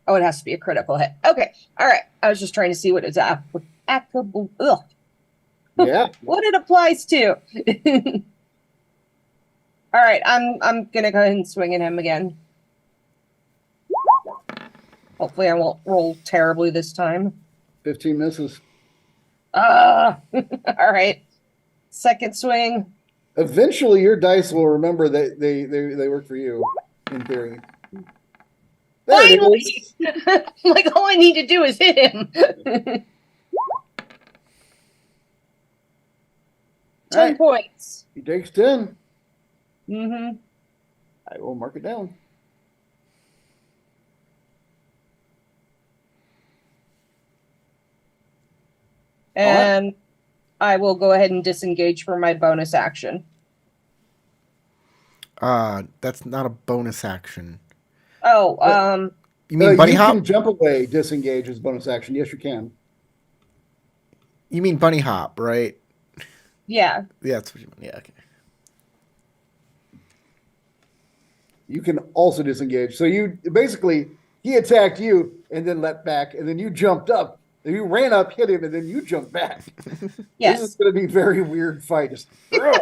Oh, it has to be a critical hit. Okay. All right. I was just trying to see what it's applicable. Ugh. Yeah. What it applies to. All right. I'm gonna go ahead and swing at him again. Hopefully I won't roll terribly this time. 15 misses. All right. Second swing. Eventually, your dice will remember that they work for you, in theory. There it Finally! is. Like, all I need to do is hit him. 10 Right. points. He takes 10. Mm-hmm. I will mark it down. And I will go ahead and disengage for my bonus action. That's not a bonus action. Oh, You mean bunny you hop? can jump away, disengage as bonus action. Yes, you can. You mean bunny hop, right? yeah. Yeah, that's what you mean. Yeah, okay. You can also disengage. So you basically, he attacked you and then leapt back, and then you jumped up. You ran up, hit him, and then you jumped back. Yes. This is going to be a very weird fight. Just, We're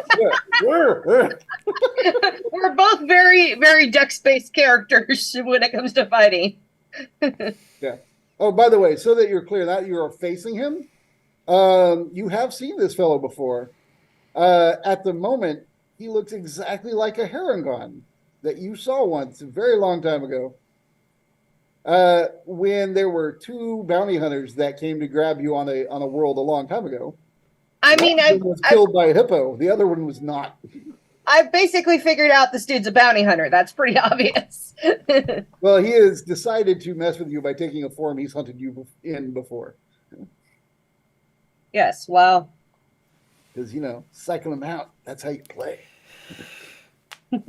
both very, very dex-based characters when it comes to fighting. yeah. Oh, by the way, so that you're clear, that you are facing him, you have seen this fellow before. At the moment, he looks exactly like a Harlequin that you saw once a very long time ago. When there were 2 bounty hunters that came to grab you on a world a long time ago. I mean, One of them was killed by a hippo. The other one was not. I've basically figured out this dude's a bounty hunter. That's pretty obvious. Well, he has decided to mess with you by taking a form he's hunted you in before. Yes, well. Because, cycle him out. That's how you play. All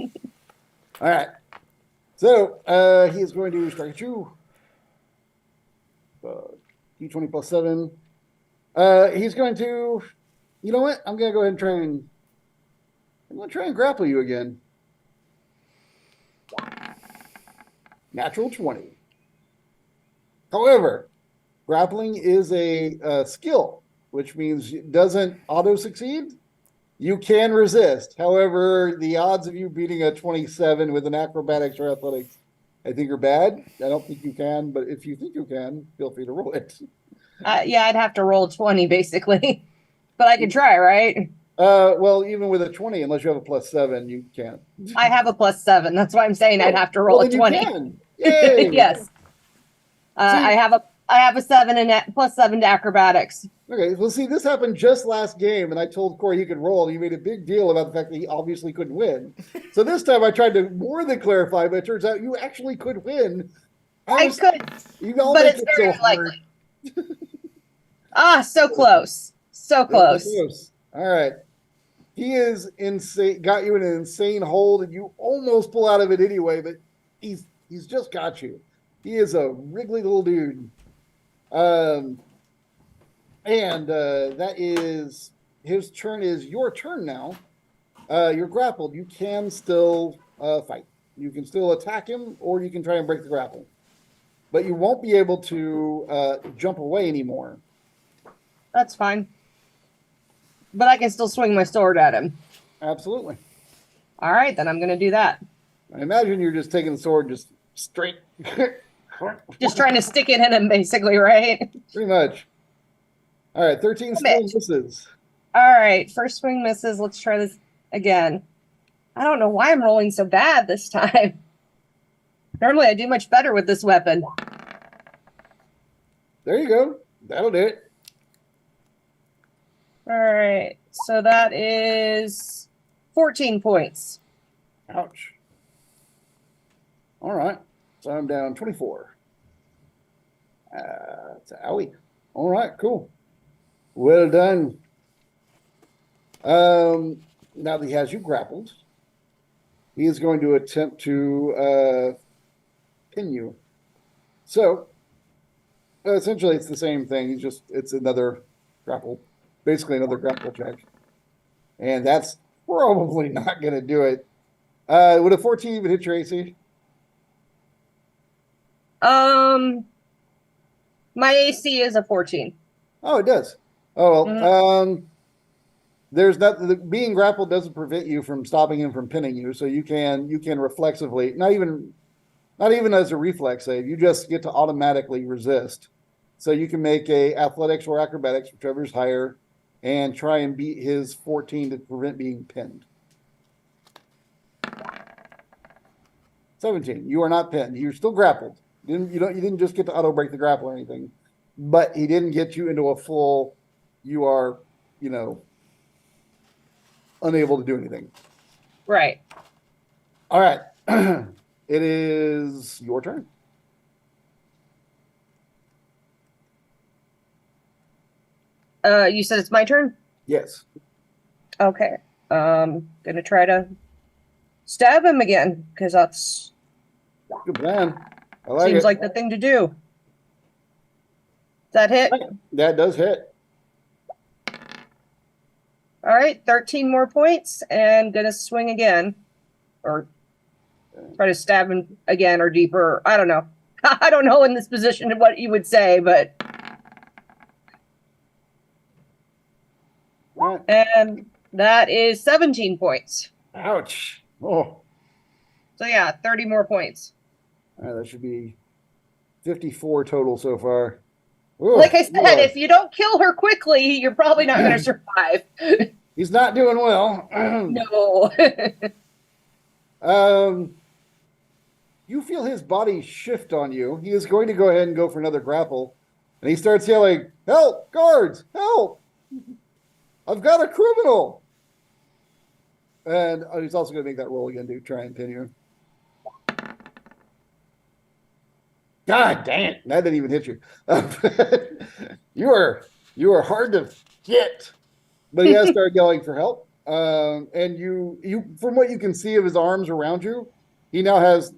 right. So, he is going to strike at you. D20 plus 7. He's going to, you know what? I'm going to go ahead and try and grapple you again. Natural 20. However, grappling is a skill, which means it doesn't auto-succeed. You can resist. However, the odds of you beating a 27 with an acrobatics or athletics, I think, are bad. I don't think you can, but if you think you can, feel free to roll it. Yeah, I'd have to roll 20, basically. But I could try, right? Well, even with a 20, unless you have a +7, you can't. I have a +7. That's why I'm saying I'd have to roll Well, a then 20. you can. Yay! Yes. See- I have a 7 and +7 to acrobatics. Okay, well, see, this happened just last game, and I told Corey he could roll, and he made a big deal about the fact that he obviously couldn't win. So this time I tried to more than clarify, but it turns out you actually could win. I could, You all but make it's it very so hard. unlikely. So close. So close. All right. He is insane, got you in an insane hold, and you almost pull out of it anyway, but he's just got you. He is a wriggly little dude. And that is his turn. Is your turn now. You're grappled. You can still fight. You can still attack him, or you can try and break the grapple. But you won't be able to jump away anymore. That's fine. But I can still swing my sword at him. Absolutely. All right, then I'm going to do that. I imagine you're just taking the sword just straight. Just trying to stick it in him, basically, right? Pretty much. All right, 13 still misses. All right, first swing misses. Let's try this again. I don't know why I'm rolling so bad this time. Normally I do much better with this weapon. There you go. That'll do it. All right, so that is 14 points. Ouch. All right, so I'm down 24. It's owie. All right, cool. Well done. Now that he has you grappled, he is going to attempt to pin you. So essentially, it's the same thing. It's another grapple, basically another grapple check, and that's probably not going to do it. Would a 14 even hit your AC? My AC is a 14. Oh, it does. Oh well. There's not being grappled doesn't prevent you from stopping him from pinning you, so you can reflexively, not even as a reflex save, you just get to automatically resist. So you can make a athletics or acrobatics, whichever's higher, and try and beat his 14 to prevent being pinned. 17. You are not pinned. You're still grappled. You didn't just get to auto break the grapple or anything, but he didn't get you into a full. You are, unable to do anything. Right. All right. It is your turn. You said it's my turn? Yes. Okay. Gonna try to stab him again, because that's Good plan. I like seems it. like the thing to do. Does that hit? That does hit. All right, 13 more points, and gonna swing again. Or try to stab him again or deeper. I don't know. I don't know in this position what you would say, but. Right. And that is 17 points. Ouch. Oh. So yeah, 30 more points. All right, that should be 54 total so far. Ooh, like I said, if you don't kill her quickly, you're probably not going to survive. He's not doing well. No. You feel his body shift on you. He is going to go ahead and go for another grapple. And he starts yelling, "Help, guards, help! I've got a criminal!" And he's also going to make that roll again to try and pin you. God dang it. That didn't even hit you. You are hard to hit. But he has started yelling for help. And you from what you can see of his arms around you, he now has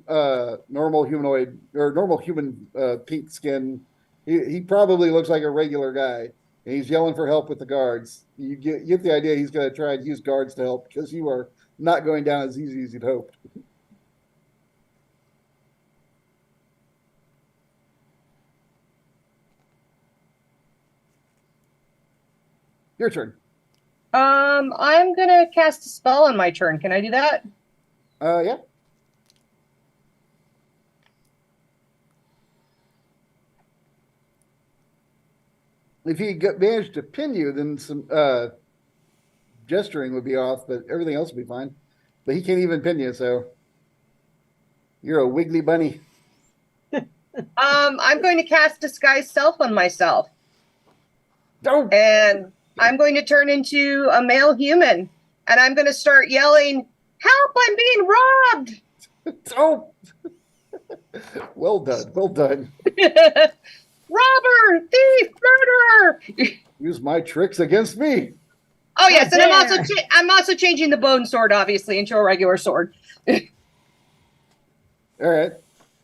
normal humanoid or normal human pink skin. He probably looks like a regular guy. And he's yelling for help with the guards. You get the idea he's going to try and use guards to help because you are not going down as easy as you'd hoped. Your turn. I'm gonna cast a spell on my turn. Can I do that? Yeah. If he managed to pin you, then some gesturing would be off, but everything else would be fine. But he can't even pin you, so you're a wiggly bunny. I'm going to cast Disguise Self on myself. Don't. And I'm going to turn into a male human. And I'm going to start yelling, "Help, I'm being robbed!" Don't. Well done. Well done. Robber, thief, murderer. Use my tricks against me. Oh yes, and I'm also changing the bone sword, obviously, into a regular sword. All right,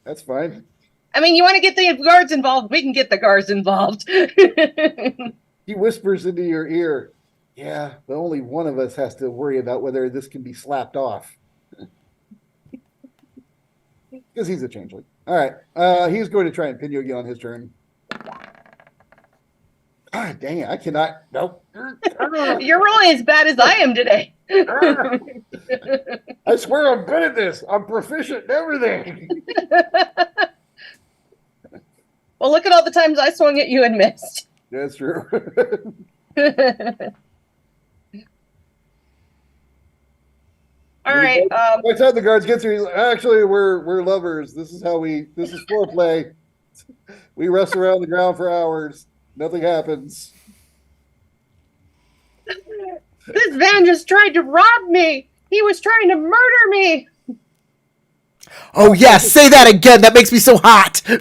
that's fine. I mean, you want to get the guards involved? We can get the guards involved. He whispers into your ear, "Yeah, but only one of us has to worry about whether this can be slapped off." Because he's a changeling. All right, he's going to try and pin you again on his turn. God dang it, I cannot. Nope. You're rolling as bad as I am today. I swear I'm good at this. I'm proficient in everything. Well, look at all the times I swung at you and missed. That's true. All right. By the time the guards get to, he's like, actually, we're lovers. This is foreplay. We wrestle around the ground for hours. Nothing happens. This van just tried to rob me. He was trying to murder me. Oh yes, say that again. That makes me so hot. All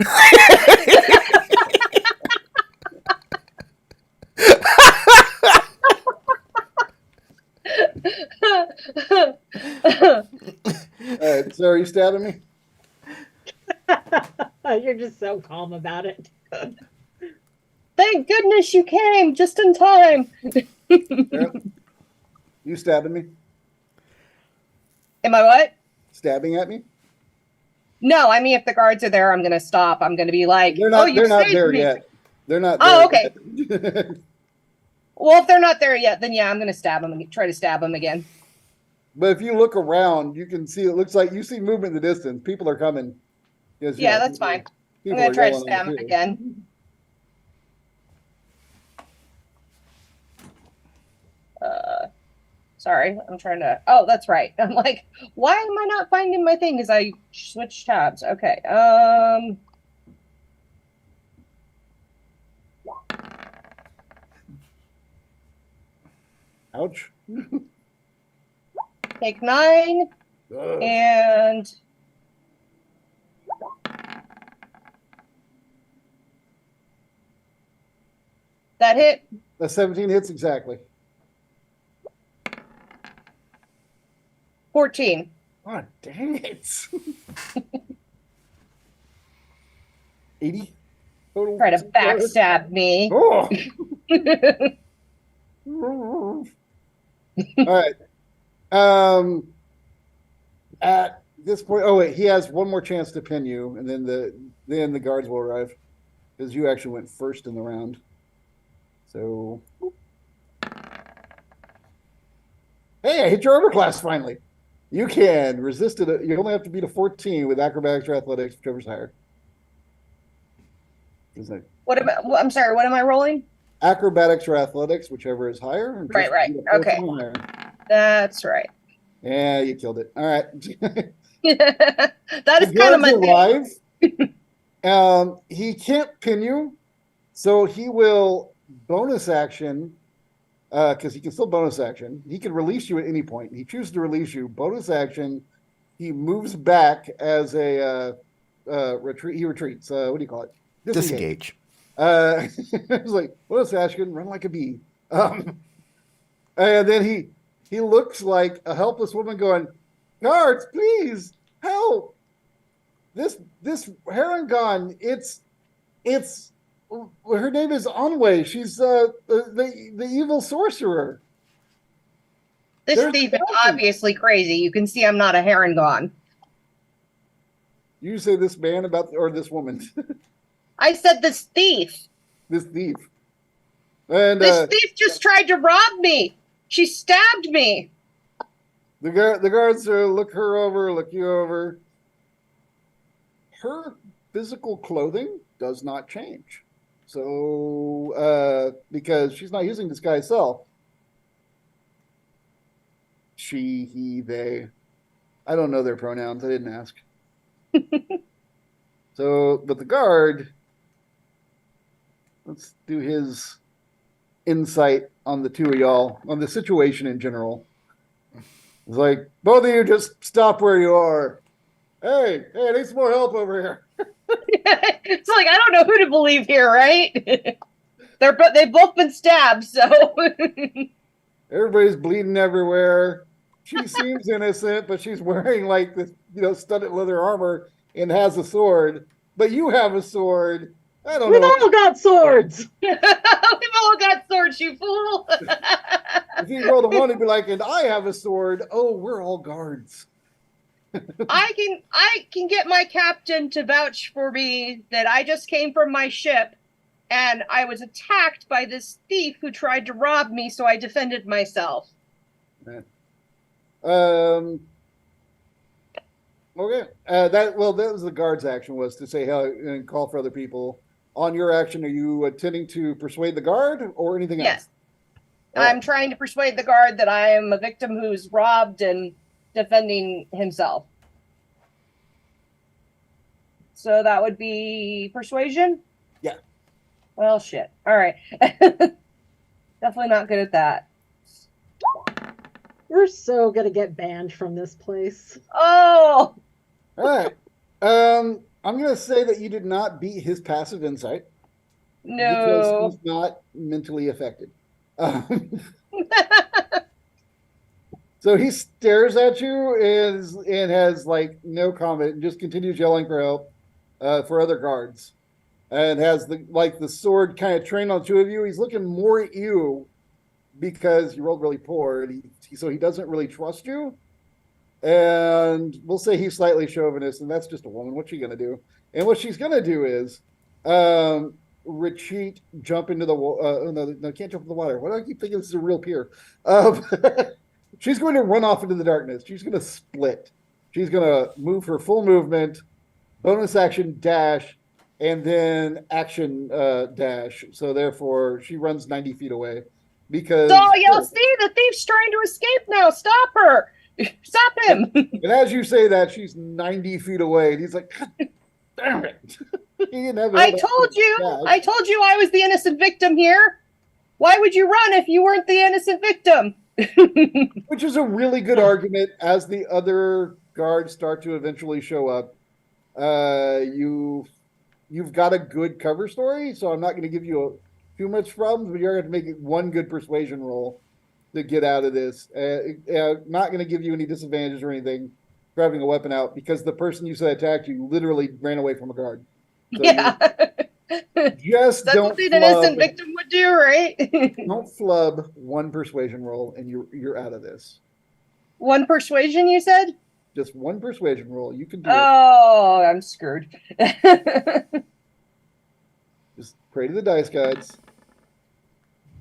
right, so are you stabbing me? You're just so calm about it. Thank goodness you came just in time. Yeah. You stabbing me? Am I what? Stabbing at me? No, I mean, if the guards are there, I'm going to stop. I'm going to be like, They're not there me. yet. They're not there. Oh, okay. Yet. Well, if they're not there yet, then yeah, I'm going to stab them and try to stab them again. But if you look around, you can see, it looks like you see movement in the distance. People are coming. Yeah, that's fine. I'm going to try to stab them again. Sorry, I'm trying to. Oh, that's right. I'm like, why am I not finding my thing? Because I switched tabs. Okay. Ouch. Take 9 Ugh. and that hit. That's 17 hits exactly. 14. Oh, dang it. 80 total. Try to backstab me. Oh. All right. At this point, oh wait, he has one more chance to pin you, and then the guards will arrive because you actually went first in the round. So, hey, I hit your armor class finally. You can resist it. You only have to beat a 14 with acrobatics or athletics, whichever's higher. What am I? I'm sorry. What am I rolling? Acrobatics or athletics, whichever is higher. Right. Okay. That's right. Yeah, you killed it. All right. That is kind of my thing. He can't pin you, so he will bonus action, because he can still bonus action. He can release you at any point. He chooses to release you. Bonus action, he moves back as a retreat. He retreats. What do you call it? Disengage. It's like, bonus action, run like a bee. And then he looks like a helpless woman going, guards, please help. This Harlequin, it's her name is Anwei. She's the evil sorcerer. This thief is obviously crazy. You can see I'm not a Harlequin. You say this man or this woman? I said this thief. This thief. And this thief just tried to rob me. She stabbed me. The guards look her over, look you over. Her physical clothing does not change. So, because she's not using disguise self. she, he, they. I don't know their pronouns. I didn't ask. So, but the guard, let's do his insight on the two of y'all, on the situation in general. It's like, both of you just stop where you are. Hey, I need some more help over here. It's like, I don't know who to believe here, right? They've both been stabbed, so. Everybody's bleeding everywhere. She seems innocent, but she's wearing like this, studded leather armor and has a sword. But you have a sword. I don't We've know. all got swords. We've all got swords, you fool. If you roll the one, it'd be like, and I have a sword. Oh, we're all guards. I can get my captain to vouch for me that I just came from my ship and I was attacked by this thief who tried to rob me, so I defended myself. Okay. That was the guard's action, was to say how and call for other people. On your action, are you attempting to persuade the guard or anything else? I'm trying to persuade the guard that I am a victim who's robbed and defending himself. So that would be persuasion? Yeah. Well, shit. All right. Definitely not good at that. We're so gonna get banned from this place. Oh! All right. I'm going to say that you did not beat his passive insight. No. Because he's not mentally affected. So he stares at you and has like no comment and just continues yelling for help for other guards. And has the sword kind of trained on two of you. He's looking more at you because you rolled really poor, and so he doesn't really trust you. And we'll say he's slightly chauvinist, and that's just a woman. What's she gonna do? And what she's gonna do is retreat, jump into the water. No, can't jump in the water. Why do I keep thinking this is a real pier? She's going to run off into the darkness. She's going to split. She's going to move her full movement, bonus action dash, and then action dash. So therefore, she runs 90 feet away. Because so you'll see the thief's trying to escape now. Stop her. Stop him. And as you say that, she's 90 feet away. And he's like, God damn it. I told you I was the innocent victim here. Why would you run if you weren't the innocent victim? Which is a really good argument as the other guards start to eventually show up. You've got a good cover story, so I'm not going to give you too much problems, but you're going to make it one good persuasion roll to get out of this. Not going to give you any disadvantages or anything for having a weapon out, because the person you said attacked you literally ran away from a guard. So yeah. Just That's don't what an innocent victim would do, right? Don't flub one persuasion roll and you're out of this. One persuasion, you said? Just one persuasion roll. You can do it. I'm screwed. Just pray to the dice gods.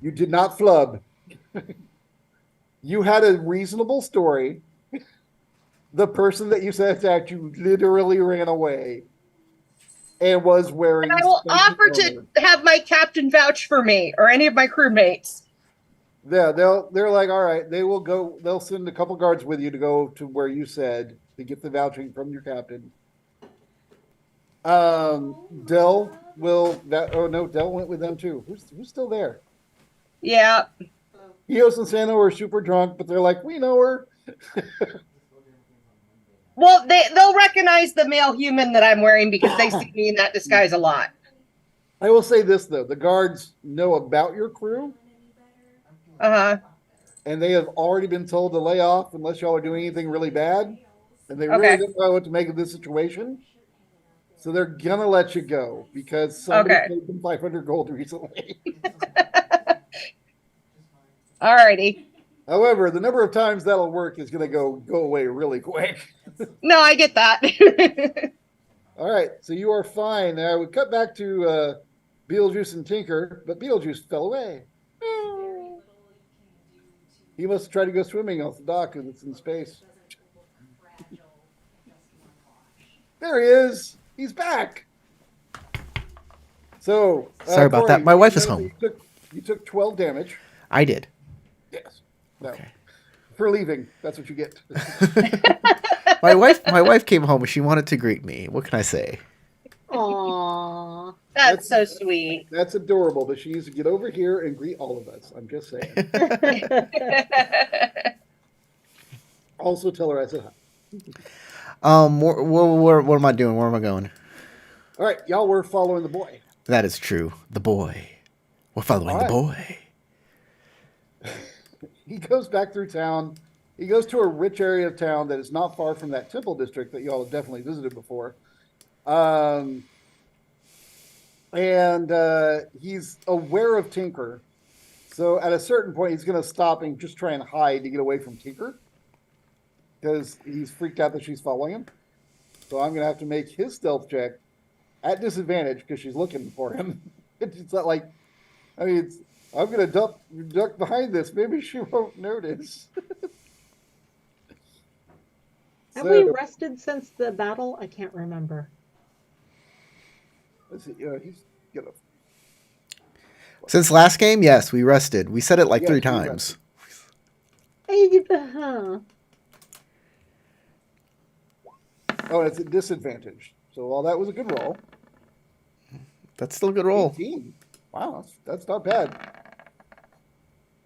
You did not flub. You had a reasonable story. The person that you said attacked you literally ran away. And was wearing. And I will offer to have my captain vouch for me or any of my crewmates. Yeah, they're like, all right, they will go. They'll send a couple guards with you to go to where you said to get the vouching from your captain. Dell will. Dell went with them too. Who's still there? Yeah. Eos and Sano are super drunk, but they're like, we know her. Well, they'll recognize the male human that I'm wearing because they see me in that disguise a lot. I will say this, though. The guards know about your crew. Uh-huh. And they have already been told to lay off unless y'all are doing anything really bad. And they really don't know what to make of this situation. So they're going to let you go because somebody paid them 500 gold recently. Alrighty. However, the number of times that'll work is going to go away really quick. No, I get that. All right, so you are fine. Now we cut back to Beetlejuice and Tinker, but Beetlejuice fell away. He must try to go swimming off the dock because it's in space. There he is. He's back. So sorry about Corey, that. My wife is home. You took 12 damage. I did. Yes. No. Okay. for leaving. That's what you get. My wife came home and she wanted to greet me. What can I say? Aww. That's so sweet. That's adorable, but she needs to get over here and greet all of us. I'm just saying. Also tell her I said hi. What am I doing? Where am I going? All right, y'all were following the boy. That is true. The boy. We're following the boy. He goes back through town. He goes to a rich area of town that is not far from that temple district that y'all have definitely visited before. He's aware of Tinker. So at a certain point, he's going to stop and just try and hide to get away from Tinker. Because he's freaked out that she's following him. So I'm going to have to make his stealth check at disadvantage because she's looking for him. It's not like, I mean, I'm going to duck behind this. Maybe she won't notice. Have we rested since the battle? I can't remember. Let's see. He's gonna. Since last game, yes, we rested. We said it like 3 times. Oh, it's a disadvantage. So while that was a good roll. That's still a good roll. 18. Wow, that's not bad.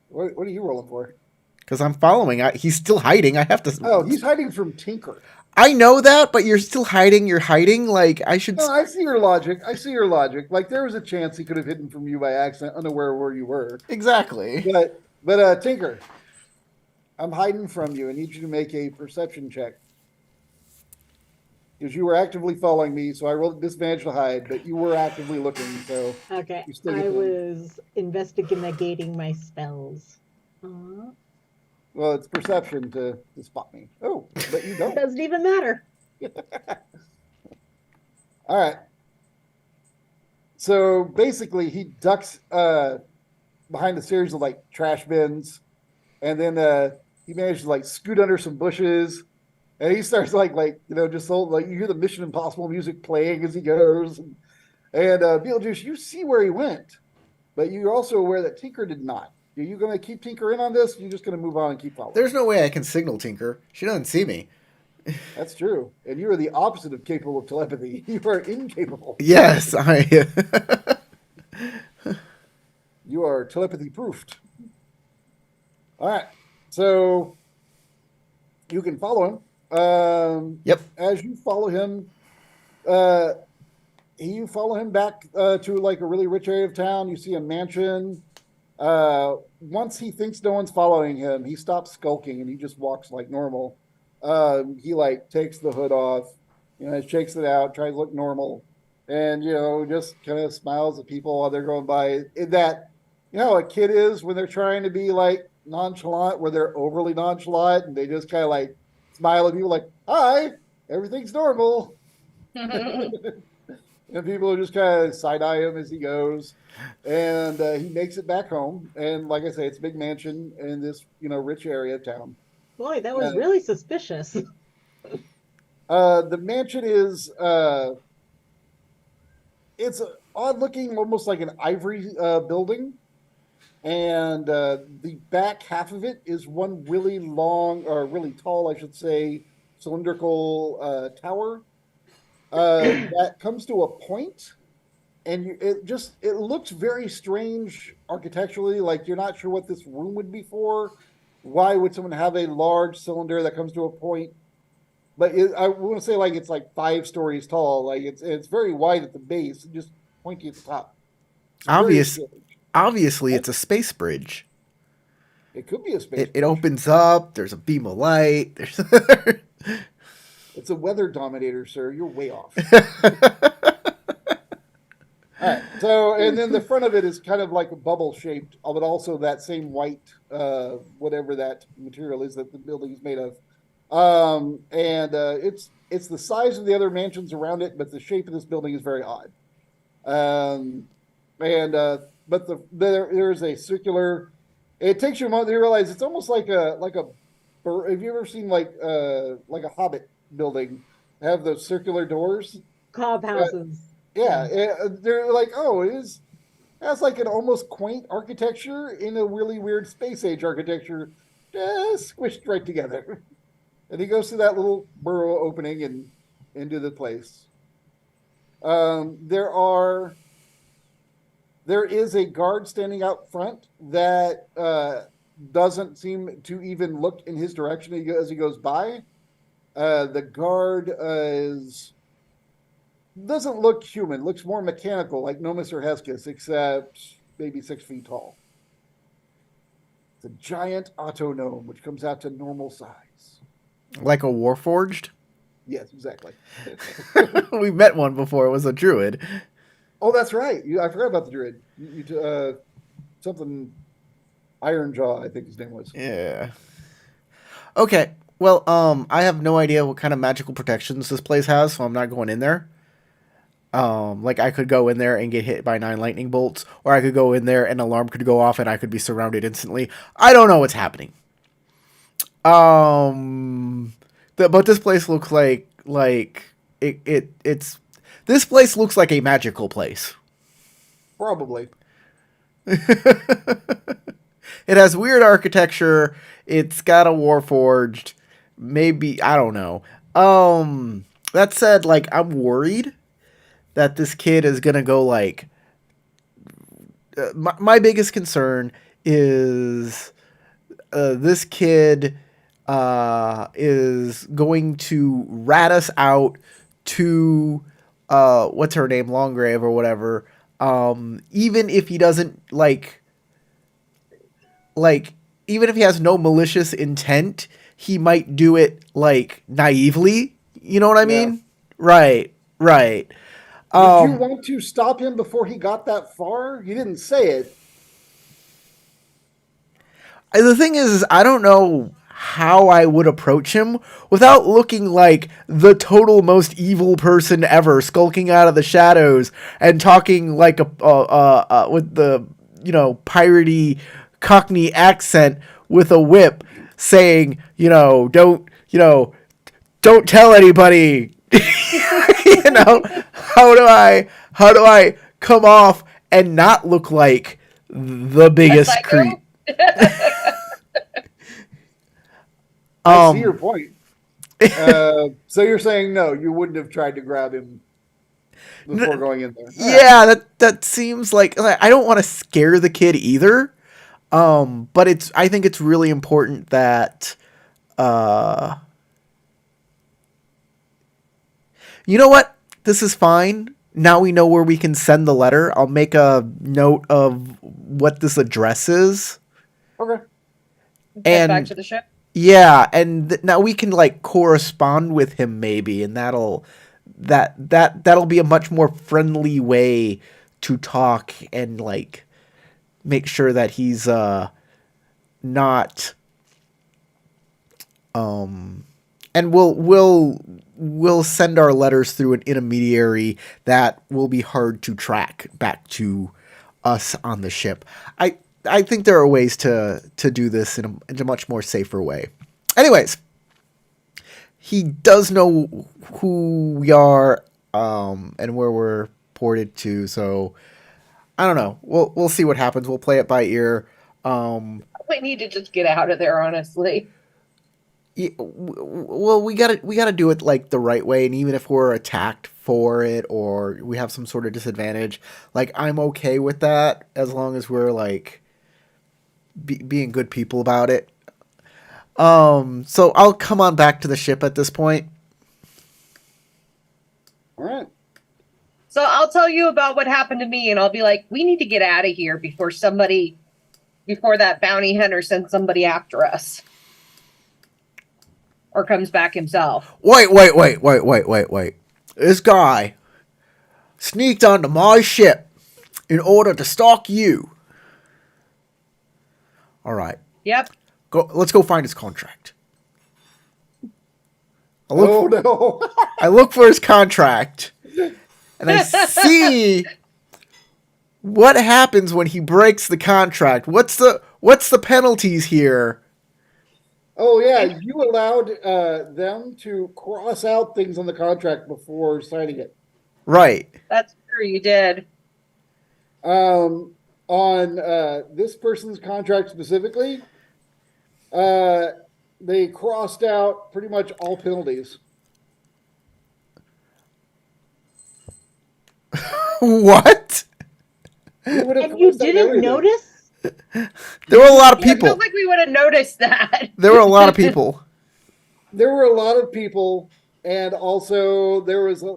What are you rolling for? Because I'm following. He's still hiding. I have to. Oh, he's hiding from Tinker. I know that, but you're still hiding. You're hiding. Like, I should. No, I see your logic. Like, there was a chance he could have hidden from you by accident, unaware where you were. Exactly. But Tinker, I'm hiding from you. I need you to make a perception check. Because you were actively following me, so I rolled disadvantage to hide, but you were actively looking, so... Okay, I was investigating my spells. Well, it's perception to spot me. Oh, but you don't. It doesn't even matter. All right. So basically, he ducks behind a series of like trash bins, and then he manages to like scoot under some bushes, and he starts just you hear the Mission Impossible music playing as he goes, and Beetlejuice, you see where he went, but you're also aware that Tinker did not. Are you going to keep Tinker in on this? Or are you just going to move on and keep following? There's no way I can signal Tinker. She doesn't see me. That's true. And you are the opposite of capable of telepathy. You are incapable. Yes, You are telepathy proofed. All right. So you can follow him. Yep. As you follow him, back to like a really rich area of town. You see a mansion. Once he thinks no one's following him, he stops skulking and he just walks like normal. He like takes the hood off, shakes it out, tries to look normal, and just kind of smiles at people while they're going by. A kid is when they're trying to be like nonchalant, where they're overly nonchalant and they just kind of like smile at people like, "Hi, everything's normal." And people just kind of side-eye him as he goes. And he makes it back home. And like I say, it's a big mansion in this, rich area of town. Boy, that was really suspicious. The mansion is, it's odd-looking, almost like an ivory building. And the back half of it is one really long, or really tall, I should say, cylindrical tower. That comes to a point, and it looks very strange architecturally. Like you're not sure what this room would be for. Why would someone have a large cylinder that comes to a point? But I want to say like it's like 5 stories tall. Like it's very wide at the base, and just pointy at the top. Obviously, it's a space bridge. It could be a space. It opens up. There's a beam of light. It's a weather dominator, sir. You're way off. All right. So, and then the front of it is kind of like a bubble shaped, but also that same white, whatever that material is that the building is made of. It's the size of the other mansions around it, but the shape of this building is very odd. But there's a circular. It takes you a moment to realize it's almost like a. Have you ever seen like a Hobbit building have those circular doors? Cob houses. They're like, that's like an almost quaint architecture in a really weird space age architecture. squished right together. And he goes through that little burrow opening and into the place. There is a guard standing out front that doesn't seem to even look in his direction as he goes by. The guard doesn't look human, looks more mechanical, like Nomus or Heskis, except maybe 6 feet tall. It's a giant auto gnome, which comes out to normal size. Like a Warforged? Yes, exactly. We met one before. It was a druid. Oh, that's right. I forgot about the druid. Something Ironjaw, I think his name was. Yeah. Okay. Well, I have no idea what kind of magical protections this place has, so I'm not going in there. Like I could go in there and get hit by 9 lightning bolts, or I could go in there and an alarm could go off and I could be surrounded instantly. I don't know what's happening. But this place looks like it's this place looks like a magical place. Probably. It has weird architecture. It's got a Warforged. Maybe I don't know. That said, like I'm worried that this kid is gonna go like. My biggest concern is this kid is going to rat us out to what's her name, Longgrave or whatever. Even if he doesn't like even if he has no malicious intent, he might do it like naively. You know what I mean? Right. Did you want to stop him before he got that far? He didn't say it. The thing is I don't know how I would approach him without looking like the total most evil person ever, skulking out of the shadows and talking like a with the piratey Cockney accent with a whip, saying don't tell anybody. How do I come off and not look like the biggest creep? I see your point. So you're saying no, you wouldn't have tried to grab him before going in there. Yeah, that seems like I don't want to scare the kid either. But I think it's really important that you know what? This is fine. Now we know where we can send the letter. I'll make a note of what this address is. Okay. And back to the ship. Yeah, and now we can like correspond with him maybe, and that'll be a much more friendly way to talk and like make sure that he's not and we'll send our letters through an intermediary that will be hard to track back to us on the ship. I think there are ways to do this in a much more safer way. Anyways, he does know who we are and where we're ported to, so I don't know. We'll see what happens. We'll play it by ear. We need to just get out of there, honestly. Yeah, well, we gotta do it like the right way, and even if we're attacked for it or we have some sort of disadvantage, like I'm okay with that as long as we're like being good people about it. So I'll come on back to the ship at this point. All right. So I'll tell you about what happened to me, and I'll be like, we need to get out of here before that bounty hunter sends somebody after us. Or comes back himself. Wait. This guy sneaked onto my ship in order to stalk you. All right. Yep. Let's go find his contract. I look for his contract, and I see what happens when he breaks the contract. What's the penalties here? Oh yeah, you allowed them to cross out things on the contract before signing it. Right. That's true. You did. On this person's contract specifically, They crossed out pretty much all penalties. What? We would have And you crossed out didn't everything. notice? There were a lot of Yeah, it people. feels like we would have noticed that. There were a lot of people. There were a lot of people, and also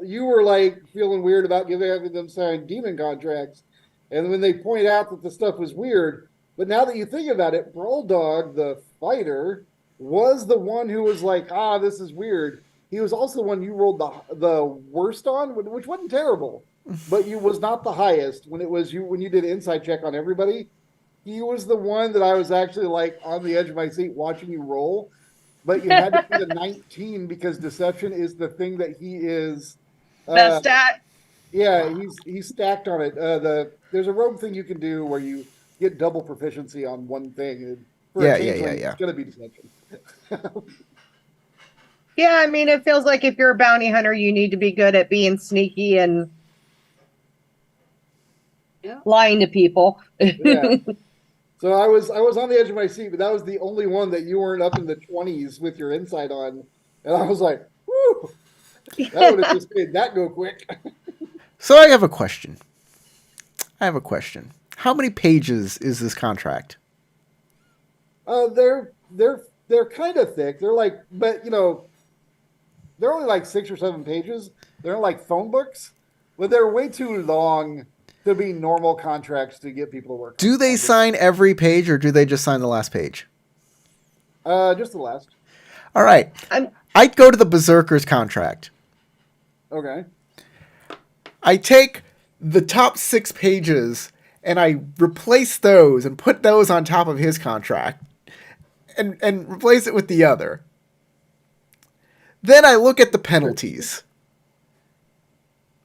you were like feeling weird about having them sign demon contracts, and when they point out that the stuff was weird, but now that you think about it, Bulldog, the fighter, was the one who was like, this is weird. He was also the one you rolled the worst on, which wasn't terrible, but you was not the highest when you did an insight check on everybody. He was the one that I was actually like on the edge of my seat watching you roll, but you had to get a 19 because deception is the thing that he is Best at. Yeah, he's stacked on it. There's a rogue thing you can do where you get double proficiency on one thing. And for Yeah. a changeling, it's gonna be deception. Yeah, I mean, it feels like if you're a bounty hunter, you need to be good at being sneaky and lying to people. Yeah. So I was on the edge of my seat, but that was the only one that you weren't up in the 20s with your insight on, and I was like, "Whoo!" That would have just made that go quick. So I have a question. How many pages is this contract? They're kind of thick. They're like, but they're only like 6 or 7 pages. They're like phone books, but they're way too long to be normal contracts to get people to work. Do they sign every page or do they just sign the last page? Just the last. All right. I'd go to the Berserker's contract. Okay. I take the top 6 pages and I replace those and put those on top of his contract and replace it with the other. Then I look at the penalties.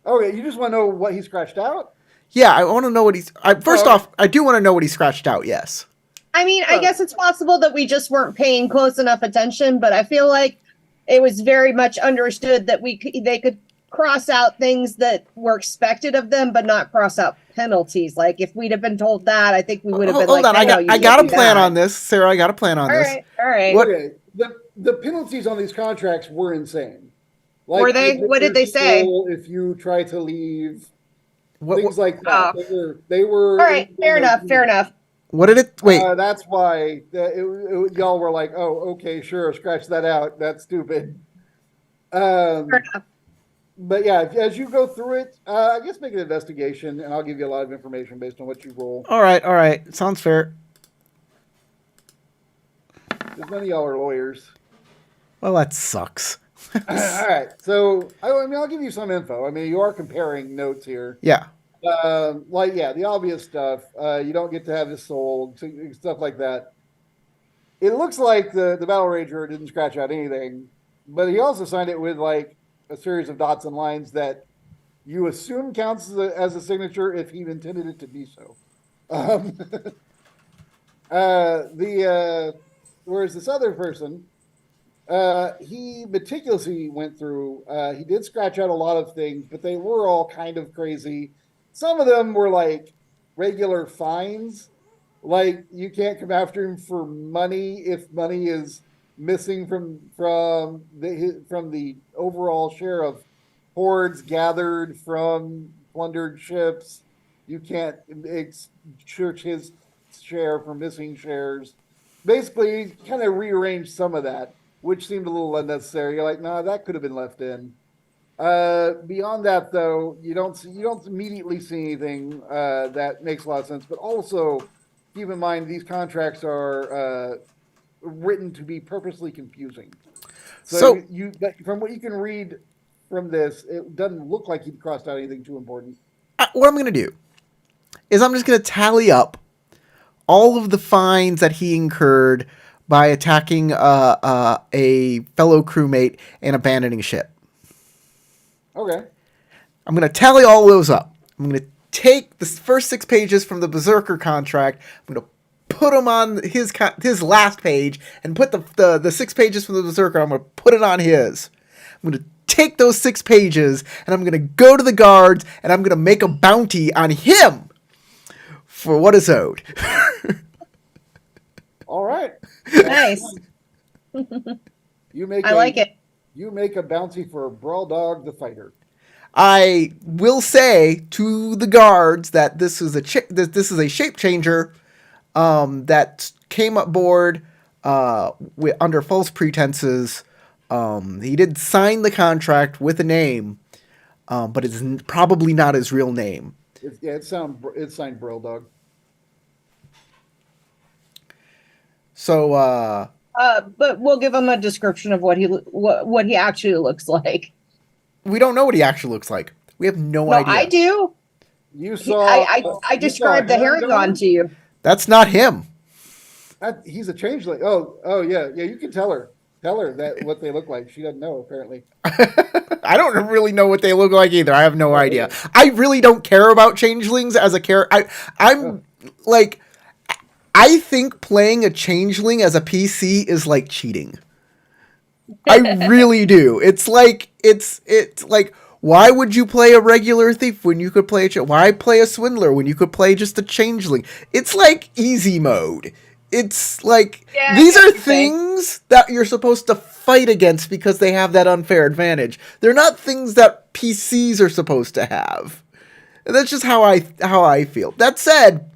Okay, you just want to know what he scratched out? Yeah, I want to know what he's... First off, I do want to know what he scratched out, yes. I mean, I guess it's possible that we just weren't paying close enough attention, but I feel like it was very much understood that they could cross out things that were expected of them, but not cross out penalties. Like if we'd have been told that, I think we would have been Hold like, on, no, I got a plan on this. Sarah, I got a plan on this. All right. What- Okay, the penalties on these contracts were insane. Like, Were they? What did they say? If you try to leave, What, things like that. They were. All right, fair enough. what did it... Wait. That's why y'all were like, "Oh, okay, sure, scratch that out. That's stupid." Fair enough. But yeah, as you go through it, I guess make an investigation, and I'll give you a lot of information based on what you roll. All right. Sounds fair. Because none of y'all are lawyers. Well, that sucks. All right, so I'll give you some info. I mean, you are comparing notes here. Yeah. The obvious stuff. You don't get to have his soul, stuff like that. It looks like the Battle Rager didn't scratch out anything, but he also signed it with like a series of dots and lines that you assume counts as a signature if he intended it to be so. Whereas this other person, he meticulously went through. He did scratch out a lot of things, but they were all kind of crazy. Some of them were like regular fines, like you can't come after him for money if money is missing from the overall share of hoards gathered from plundered ships. You can't church his share for missing shares. Basically, he kind of rearranged some of that, which seemed a little unnecessary. You're like, nah, that could have been left in. Beyond that, though, you don't immediately see anything that makes a lot of sense. But also, keep in mind these contracts are written to be purposely confusing. So from what you can read from this, it doesn't look like he crossed out anything too important. What I'm going to do is I'm just going to tally up all of the fines that he incurred by attacking a fellow crewmate and abandoning ship. Okay. I'm going to tally all those up. I'm going to take the first 6 pages from the Berserker contract. I'm going to put them on his last page and put the 6 pages from the Berserker. I'm going to put it on his. I'm going to take those 6 pages and I'm going to go to the guards and I'm going to make a bounty on him for what is owed. All right. Nice. You make I like it. You make a bounty for Brawl Dog the Fighter. I will say to the guards that this is a shape changer that came aboard under false pretenses. He did sign the contract with a name, but it's probably not his real name. It's signed Brawl Dog. So But we'll give him a description of what he actually looks like. we don't know what he actually looks like. We have no idea. I do. You saw. I described the Harlequin to you. That's not him. He's a changeling. Oh yeah. You can tell her. Tell her that what they look like. She doesn't know apparently. I don't really know what they look like either. I have no idea. I really don't care about changelings as a character. I'm like, I think playing a changeling as a PC is like cheating. I really do. It's like why would you play a regular thief when you could play why play a swindler when you could play just a changeling? It's like easy mode. It's like these are things that you're supposed to fight against because they have that unfair advantage. They're not things that PCs are supposed to have. And that's just how I feel. That said,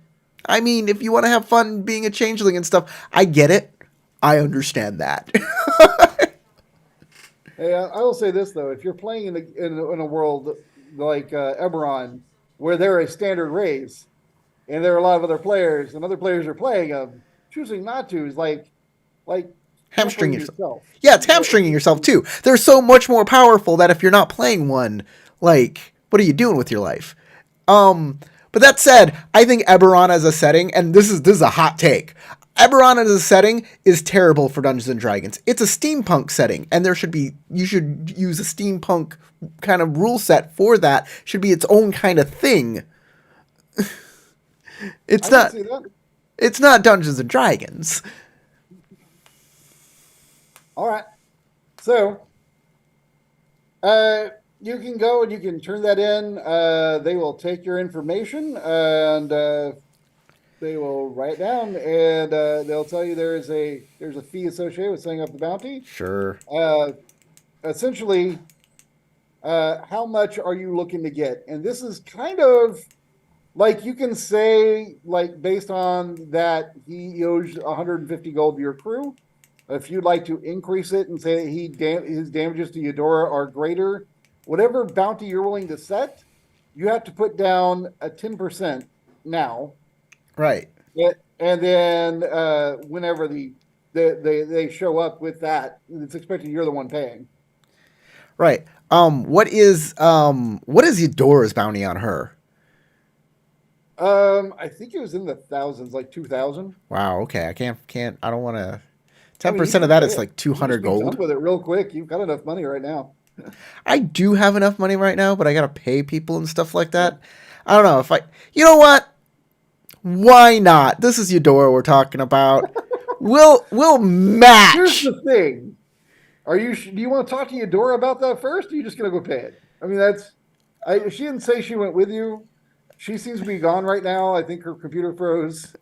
I mean, if you want to have fun being a changeling and stuff, I get it. I understand that. Hey, I will say this though: if you're playing in a world like Eberron, where they're a standard race, and there are a lot of other players, and other players are playing them, choosing not to is like hamstringing yourself. Yeah, it's hamstringing yourself too. They're so much more powerful that if you're not playing one, like, what are you doing with your life? But that said, I think Eberron as a setting, and this is a hot take. Eberron as a setting is terrible for Dungeons and Dragons. It's a steampunk setting, and you should use a steampunk kind of rule set for that. Should be its own kind of thing. It's not Dungeons and Dragons. All right. So, you can go and you can turn that in. They will take your information and they will write it down, and they'll tell you there's a fee associated with setting up the bounty. Sure. Essentially, how much are you looking to get? And this is kind of like you can say, like based on that, he owes 150 gold to your crew. If you'd like to increase it and say his damages to Eudora are greater, whatever bounty you're willing to set, you have to put down a 10% now. Right. And then whenever they show up with that, it's expected you're the one paying. Right. What is Eudora's bounty on her? I think it was in the thousands, like 2,000. Wow. Okay. I can't. I don't want to. 10% of that is like 200 gold. Jump with it real quick. You've got enough money right now. I do have enough money right now, but I gotta pay people and stuff like that. I don't know if you know what? Why not? This is Eudora we're talking about. We'll match. Here's the thing. Do you want to talk to Eudora about that first? Or are you just gonna go pay it? I mean, she didn't say she went with you. She seems to be gone right now. I think her computer froze.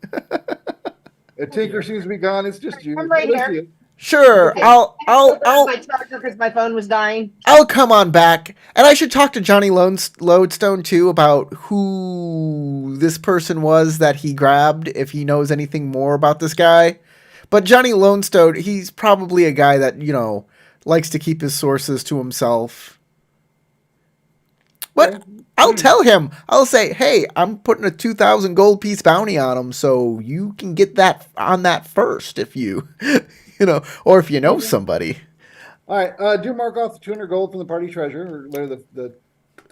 Tinker seems to be gone. It's just you. I'm right here. Sure, okay. I'll my charger because my phone was dying. I'll come on back, and I should talk to Johnny Lodestone too about who this person was that he grabbed, if he knows anything more about this guy. But Johnny Lodestone, he's probably a guy that likes to keep his sources to himself. But I'll tell him. I'll say, hey, I'm putting a 2,000 gold piece bounty on him, so you can get that on that first if you. Or if you know somebody. All right, do mark off the 200 gold from the party treasure, or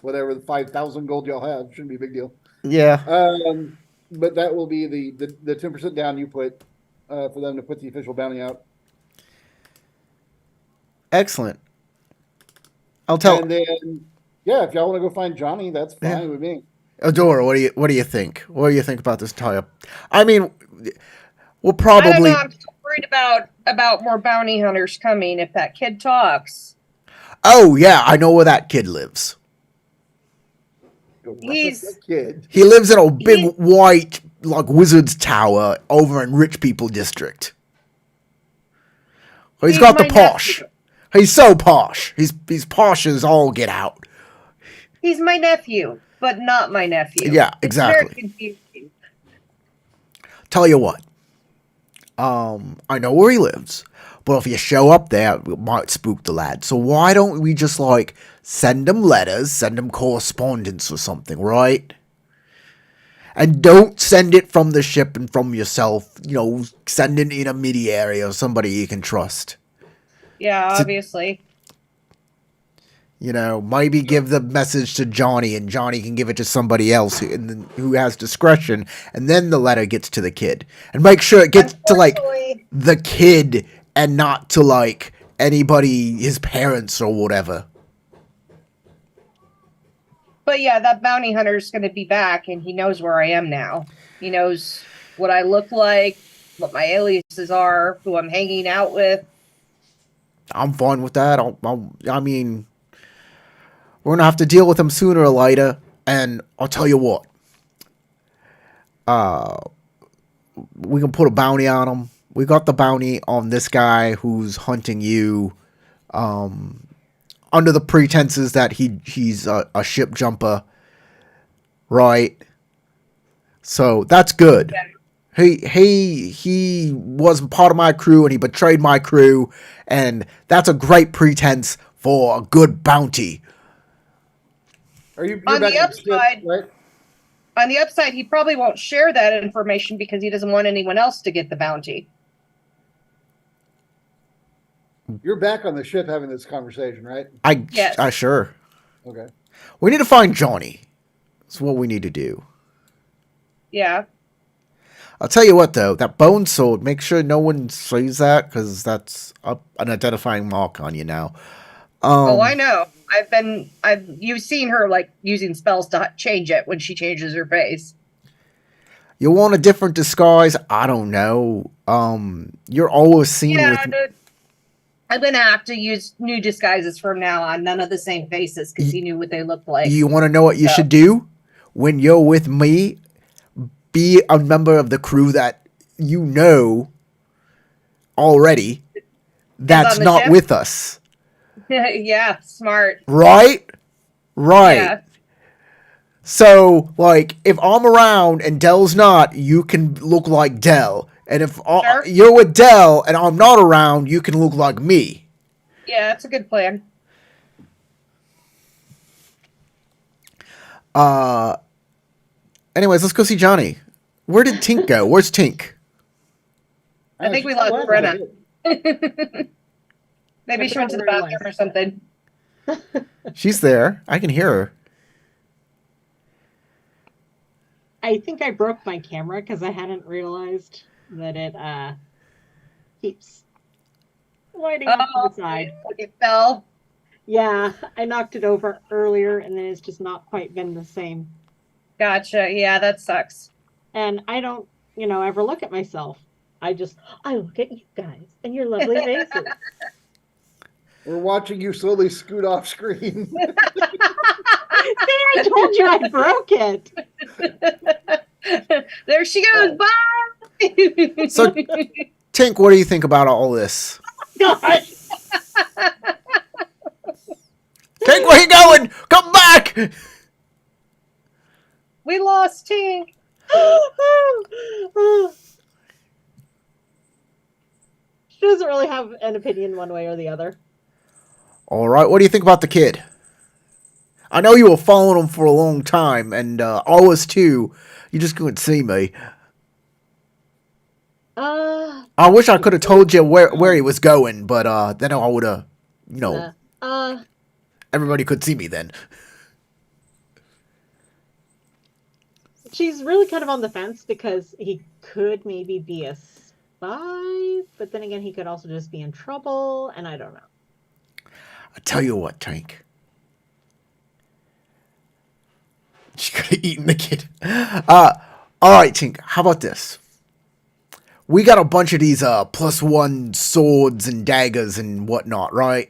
whatever the 5,000 gold y'all have. Shouldn't be a big deal. Yeah. But that will be the 10% down you put for them to put the official bounty out. Excellent. I'll tell. And then, if y'all want to go find Johnny, that's fine with me. Adora, what do you think? What do you think about this tie-up? I mean, we'll probably. I don't know. I'm still worried about more bounty hunters coming if that kid talks. Oh yeah, I know where that kid lives. He lives in a big white like wizard's tower over in rich people district. He's got the my posh. nephew. He's so posh. He's posh as all get out. He's my nephew, but not my nephew. Yeah, It's very exactly. confusing. Tell you what. I know where he lives, but if you show up there, it might spook the lad. So why don't we just, like, send him letters, send him correspondence or something, right? And don't send it from the ship and from yourself. You know, send an intermediary or somebody you can trust. Yeah, obviously. You know, maybe give the message to Johnny, and Johnny can give it to somebody else who has discretion, and then the letter gets to the kid. And make sure it gets to, like, the kid and not to, like, anybody, his parents or whatever. But yeah, that bounty hunter's going to be back, and he knows where I am now. He knows what I look like, what my aliases are, who I'm hanging out with. I'm fine with that. I mean, we're going to have to deal with him sooner or later, and I'll tell you what. We can put a bounty on him. We got the bounty on this guy who's hunting you, under the pretenses that he's a ship jumper, right? So that's good. Yeah. He wasn't part of my crew and he betrayed my crew, and that's a great pretense for a good bounty. You're On back the at ship, upside, right? on the upside, he probably won't share that information because he doesn't want anyone else to get the bounty. You're back on the ship having this conversation, right? Yes. I sure. Okay. We need to find Johnny. That's what we need to do. Yeah. I'll tell you what, though, that bone sword, make sure no one sees that, because that's an identifying mark on you now. Oh, I know. You've seen her, like, using spells to change it when she changes her face. You want a different disguise? I don't know. You're always seen with... I'm going to have to use new disguises from now on. None of the same faces, because he knew what they looked like. You want to know what you should do? When you're with me, be a member of the crew that you know already that's not ship? with us. Yeah, smart. Right? Right. Yeah. So, like, if I'm around and Dell's not, you can look like Dell. And if Sure. you're with Dell and I'm not around, you can look like me. Yeah, that's a good plan. Anyways, let's go see Johnny. Where did Tink go? Where's Tink? I think we lost Brenna. Maybe she went to the bathroom or something. She's there. I can hear her. I think I broke my camera because I hadn't realized that it keeps sliding off to the side. It fell. Yeah, I knocked it over earlier and then it's just not quite been the same. Gotcha. Yeah, that sucks. And I don't, ever look at myself. I look at you guys and your lovely faces. We're watching you slowly scoot off screen. See, I told you I broke it. There she goes. Bye. So, Tink, what do you think about all this? God. Tink, where you going? Come back! We lost Tink. She doesn't really have an opinion one way or the other. All right, what do you think about the kid? I know you were following him for a long time, and I was too. You just couldn't see me. I wish I could have told you where he was going, but then I would have, everybody could see me then. She's really kind of on the fence because he could maybe be a spy, but then again, he could also just be in trouble, and I don't know. I tell you what, Tank. She could have eaten the kid. All right, Tink. How about this? We got a bunch of these +1 swords and daggers and whatnot, right?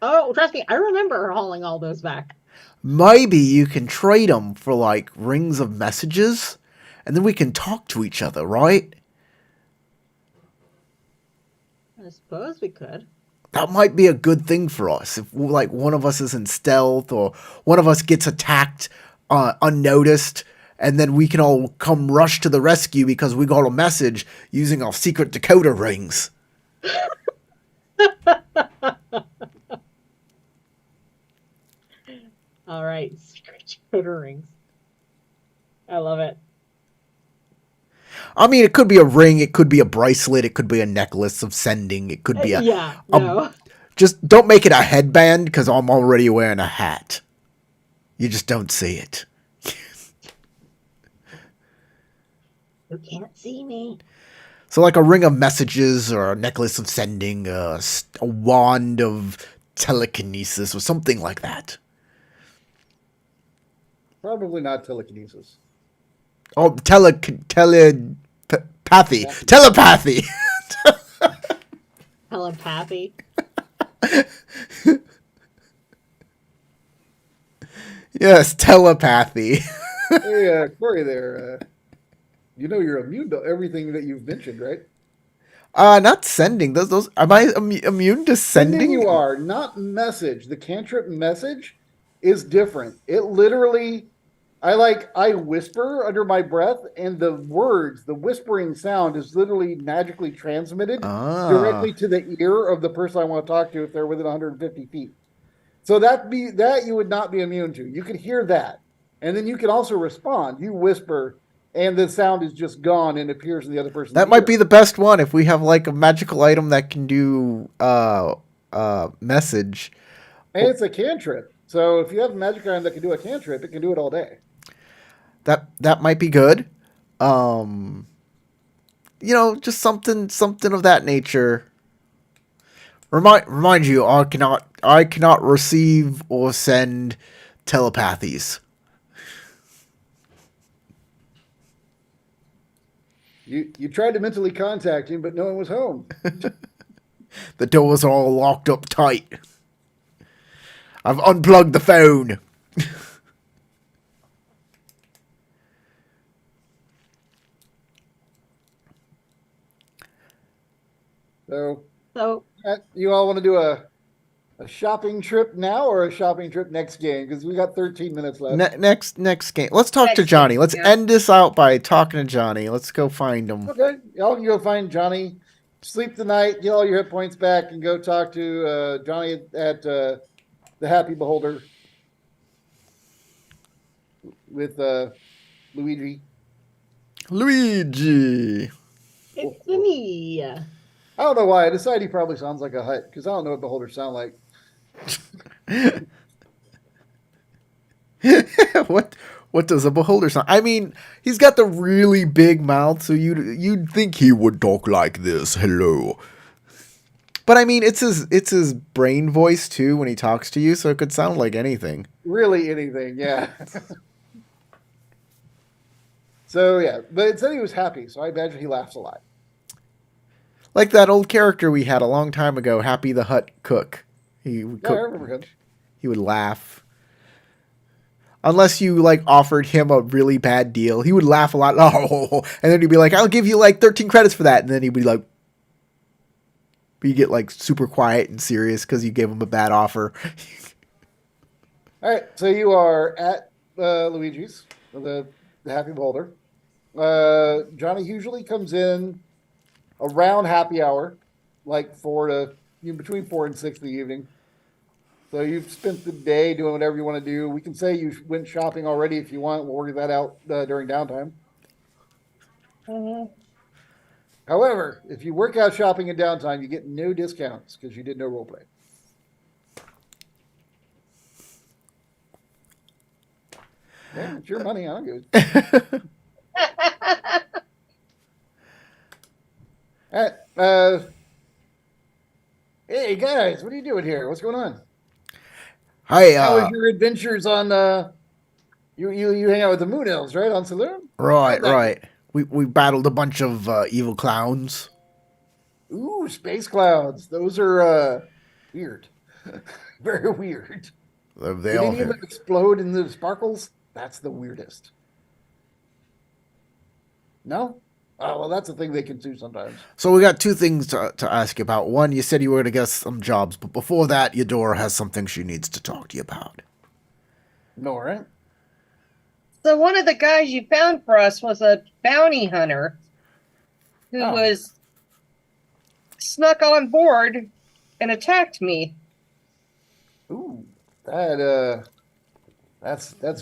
Oh, trust me, I remember her hauling all those back. Maybe you can trade them for, like, rings of messages, and then we can talk to each other, right? I suppose we could. That might be a good thing for us if like one of us is in stealth or one of us gets attacked unnoticed, and then we can all come rush to the rescue because we got a message using our secret decoder rings. All right, secret decoder rings. I love it. I mean, it could be a ring, it could be a bracelet, it could be a necklace of sending, it could be no. Just don't make it a headband because I'm already wearing a hat. You just don't see it. You can't see me. So like a ring of messages or a necklace of sending, a wand of telekinesis or something like that. Probably not telekinesis. Oh, telepathy. Telepathy. Telepathy. Yes, telepathy. Hey, Corey there. You know you're immune to everything that you've mentioned, right? Not sending. Those am I immune to sending? You are, not message. The cantrip message is different. It literally, I whisper under my breath, and the whispering sound is literally magically transmitted directly to the ear of the person I want to talk to if they're within 150 feet. So that you would not be immune to. You could hear that, and then you can also respond. You whisper, and the sound is just gone and appears in the other person's That might be the best one if we have like a magical item that can do message. And it's a cantrip. So if you have a magic item that can do a cantrip, it can do it all day. That might be good. Just something of that nature. Remind you, I cannot receive or send telepathies. You tried to mentally contact him, but no one was home. The doors are all locked up tight. I've unplugged the phone. So So you all want to do a shopping trip now or a shopping trip next game? Because we got 13 minutes left. Next game. Let's talk to Johnny. Let's end this out by talking to Johnny. Let's go find him. Okay, y'all can go find Johnny. Sleep the night, get all your hit points back, and go talk to Johnny at the Happy Beholder with Luigi. Luigi. it's me. I don't know why. I decided he probably sounds like a hut because I don't know what beholders sound like. What does a beholder sound? I mean, he's got the really big mouth, so you'd think he would talk like this. Hello. But I mean, it's his brain voice too when he talks to you, so it could sound like anything. Really anything, yeah. So yeah, but it said he was happy, so I imagine he laughs a lot. Like that old character we had a long time ago, Happy the Hut Cook. He would I remember him. He would laugh. Unless you like offered him a really bad deal, he would laugh a lot. Oh, and then he'd be like, "I'll give you like 13 credits for that," and then he'd be like, you get like super quiet and serious because you gave him a bad offer. All right, so you are at Luigi's, the Happy Beholder. Johnny usually comes in around happy hour, like between 4 and 6 in the evening. So you've spent the day doing whatever you want to do. We can say you went shopping already if you want. We'll work that out during downtime. Mhm. However, if you work out shopping in downtime, you get no discounts because you did no roleplay. Yeah, it's your money. I don't give it. All right. Hey guys, what are you doing here? What's going on? Hi. How was your adventures on? You hang out with the Moon Elves, right? On Saloon. Right. We battled a bunch of evil clowns. Ooh, space clouds. Those are weird. Very weird. They Did all any of them explode in the sparkles? That's the weirdest. No? Oh, well, that's a thing they can do sometimes. So we got two things to ask you about. One, you said you were going to get some jobs, but before that, Eudora has something she needs to talk to you about. No, right? So one of the guys you found for us was a bounty hunter who was snuck on board and attacked me. Ooh, that's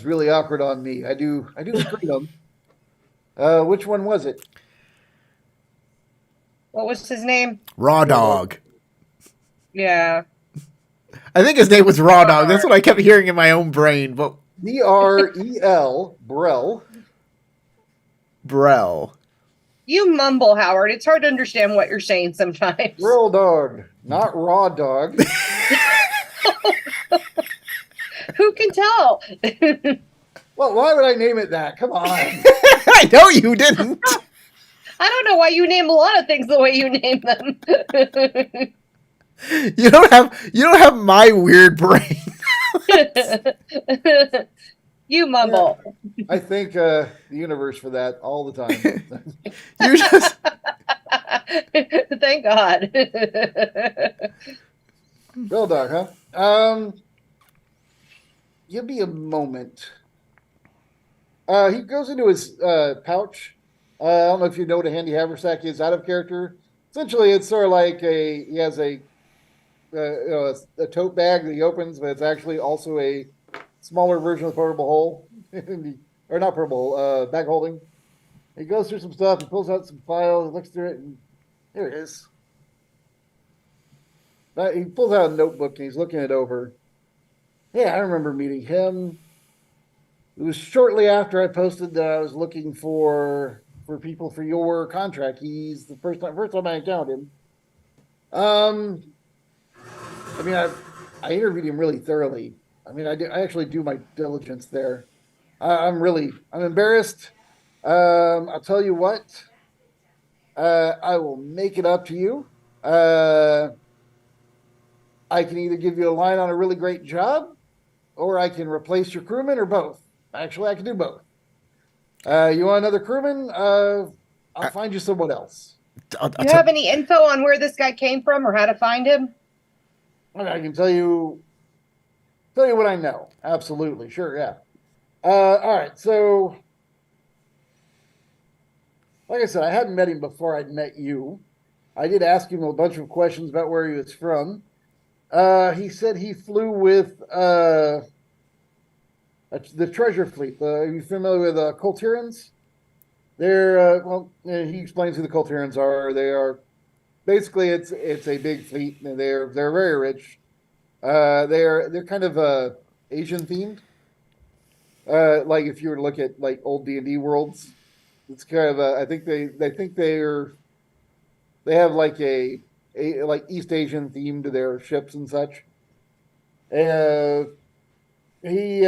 really awkward on me. I do screen them. Which one was it? What was his name? Raw Dog. Yeah. I think his name was Raw Dog. That's what I kept hearing in my own brain. But Brel, Brel. Brel. You mumble, Howard. It's hard to understand what you're saying sometimes. Brel Dog, not Raw Dog. Who can tell? Well, why would I name it that? Come on. I know you didn't. I don't know why you name a lot of things the way you name them. You don't have my weird brain. You mumble. Yeah, I thank the universe for that all the time. You just Thank God. Real dog, huh? Give me a moment. He goes into his pouch. I don't know if you know what a handy haversack is out of character. Essentially, it's sort of like he has a tote bag that he opens, but it's actually also a smaller version of the portable hole, or not portable hole, bag holding. He goes through some stuff. He pulls out some files, looks through it, and here it is. He pulls out a notebook and he's looking it over. Yeah, I remember meeting him. It was shortly after I posted that I was looking for people for your contract. He's the first time I encountered him. I mean, I interviewed him really thoroughly. I mean, I actually do my diligence there. I'm embarrassed. I'll tell you what. I will make it up to you. I can either give you a line on a really great job, or I can replace your crewman, or both. Actually, I can do both. You want another crewman? I'll find you someone else. Do you have any info on where this guy came from or how to find him? I can tell you what I know. Absolutely, sure, yeah. All right, so like I said, I hadn't met him before I'd met you. I did ask him a bunch of questions about where he was from. He said he flew with the treasure fleet. Are you familiar with Colterans? They're he explains who the Colterans are. They are basically it's a big fleet. And they're very rich. They're kind of Asian themed. Like if you were to look at like old D&D worlds, it's kind of I think they have like a like East Asian theme to their ships and such. He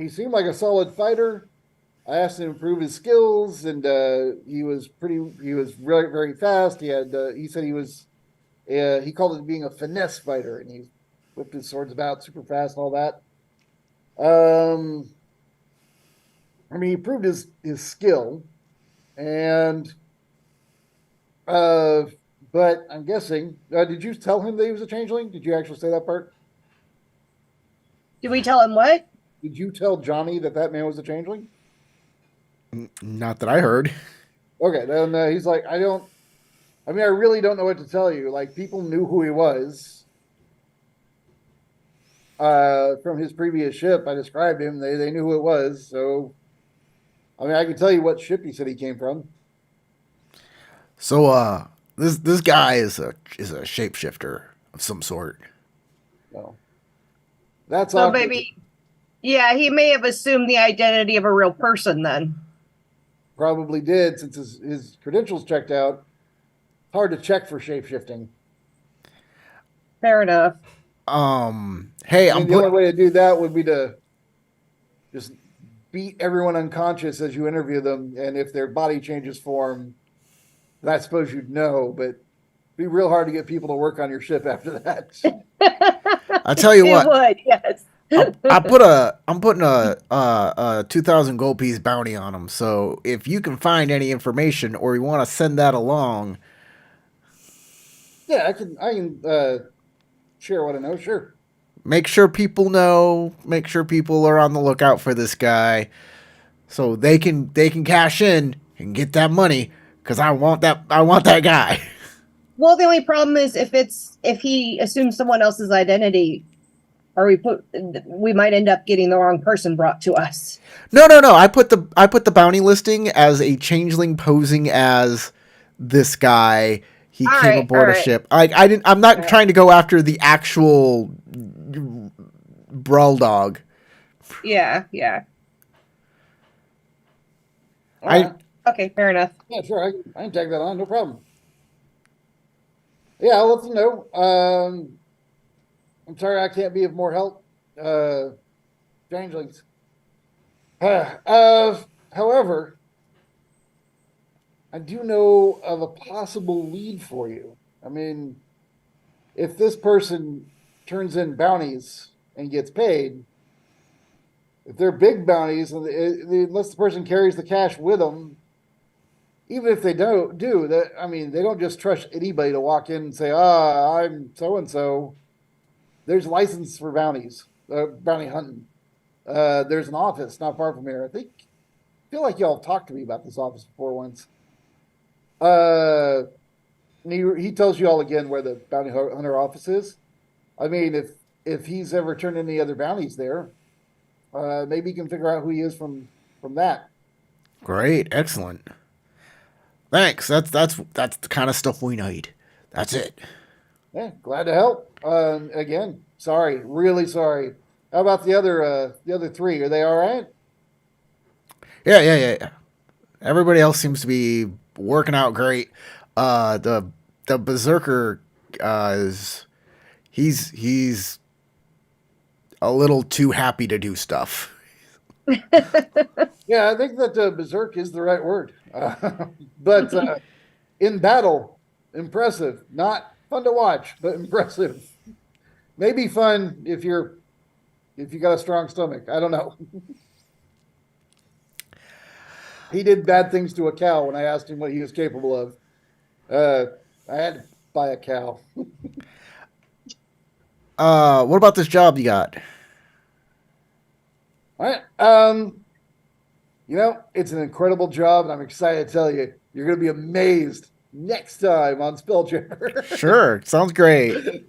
seemed like a solid fighter. I asked him to improve his skills, and he was very, very fast. He said he called it being a finesse fighter, and he whipped his swords about super fast and all that. I mean, he proved his skill, and but I'm guessing. Did you tell him that he was a changeling? Did you actually say that part? Did we tell him what? Did you tell Johnny that man was a changeling? Not that I heard. Okay, then he's like, I really don't know what to tell you. Like, people knew who he was from his previous ship. I described him. They knew who it was. So, I mean, I can tell you what ship he said he came from. So, this guy is a shapeshifter of some sort. So, that's so maybe, yeah, he may have assumed the identity of a real person then. Probably did, since his credentials checked out. Hard to check for shapeshifting. Fair enough. Hey, the only way to do that would be to just beat everyone unconscious as you interview them, and if their body changes form, then I suppose you'd know, but it'd be real hard to get people to work on your ship after that. I'll tell you what. It would, yes. I'm putting a 2,000 gold piece bounty on him. So if you can find any information or you want to send that along, Yeah, I can share what I know. Sure. make sure people know. Make sure people are on the lookout for this guy, so they can cash in and get that money. Cause I want that guy. Well, the only problem is if he assumes someone else's identity, or we might end up getting the wrong person brought to us. No. I put the bounty listing as a changeling posing as this guy. He All came right, all aboard a right. ship. I didn't. I'm not All right. trying to go after the actual brawl dog. Yeah, yeah. All I right. Okay, fair enough. Yeah, sure. I can tag that on. No problem. Yeah, I'll let them know. I'm sorry I can't be of more help. Changelings. However, I do know of a possible lead for you. I mean, if this person turns in bounties and gets paid, if they're big bounties, unless the person carries the cash with them, even if they don't do that, I mean, they don't just trust anybody to walk in and say, I'm so and so. There's license for bounties, bounty hunting. There's an office not far from here. I feel like y'all talked to me about this office before once. And he tells you all again where the bounty hunter office is. I mean, if he's ever turned any other bounties there, maybe you can figure out who he is from that. great, excellent. Thanks. That's the kind of stuff we need. That's it. Yeah, glad to help. Again, sorry, really sorry. How about the other three? Are they all right? Yeah. Everybody else seems to be working out great. The berserker is he's a little too happy to do stuff. Yeah, I think that berserk is the right word. But in battle, impressive. Not fun to watch, but impressive. Maybe fun if you got a strong stomach. I don't know. He did bad things to a cow when I asked him what he was capable of. I had to buy a cow. What about this job you got? All right. It's an incredible job, and I'm excited to tell you, you're going to be amazed next time on Spelljammer. Sure, sounds great.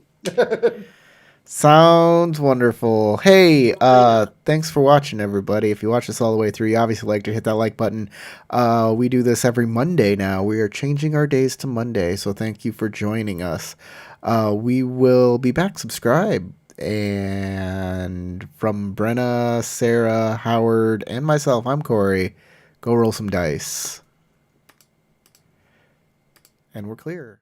Sounds wonderful. Hey, thanks for watching, everybody. If you watch this all the way through, you obviously like to hit that like button. We do this every Monday now. We are changing our days to Monday, so thank you for joining us. We will be back. Subscribe. And from Brenna, Sarah, Howard, and myself, I'm Corey. Go roll some dice. And we're clear.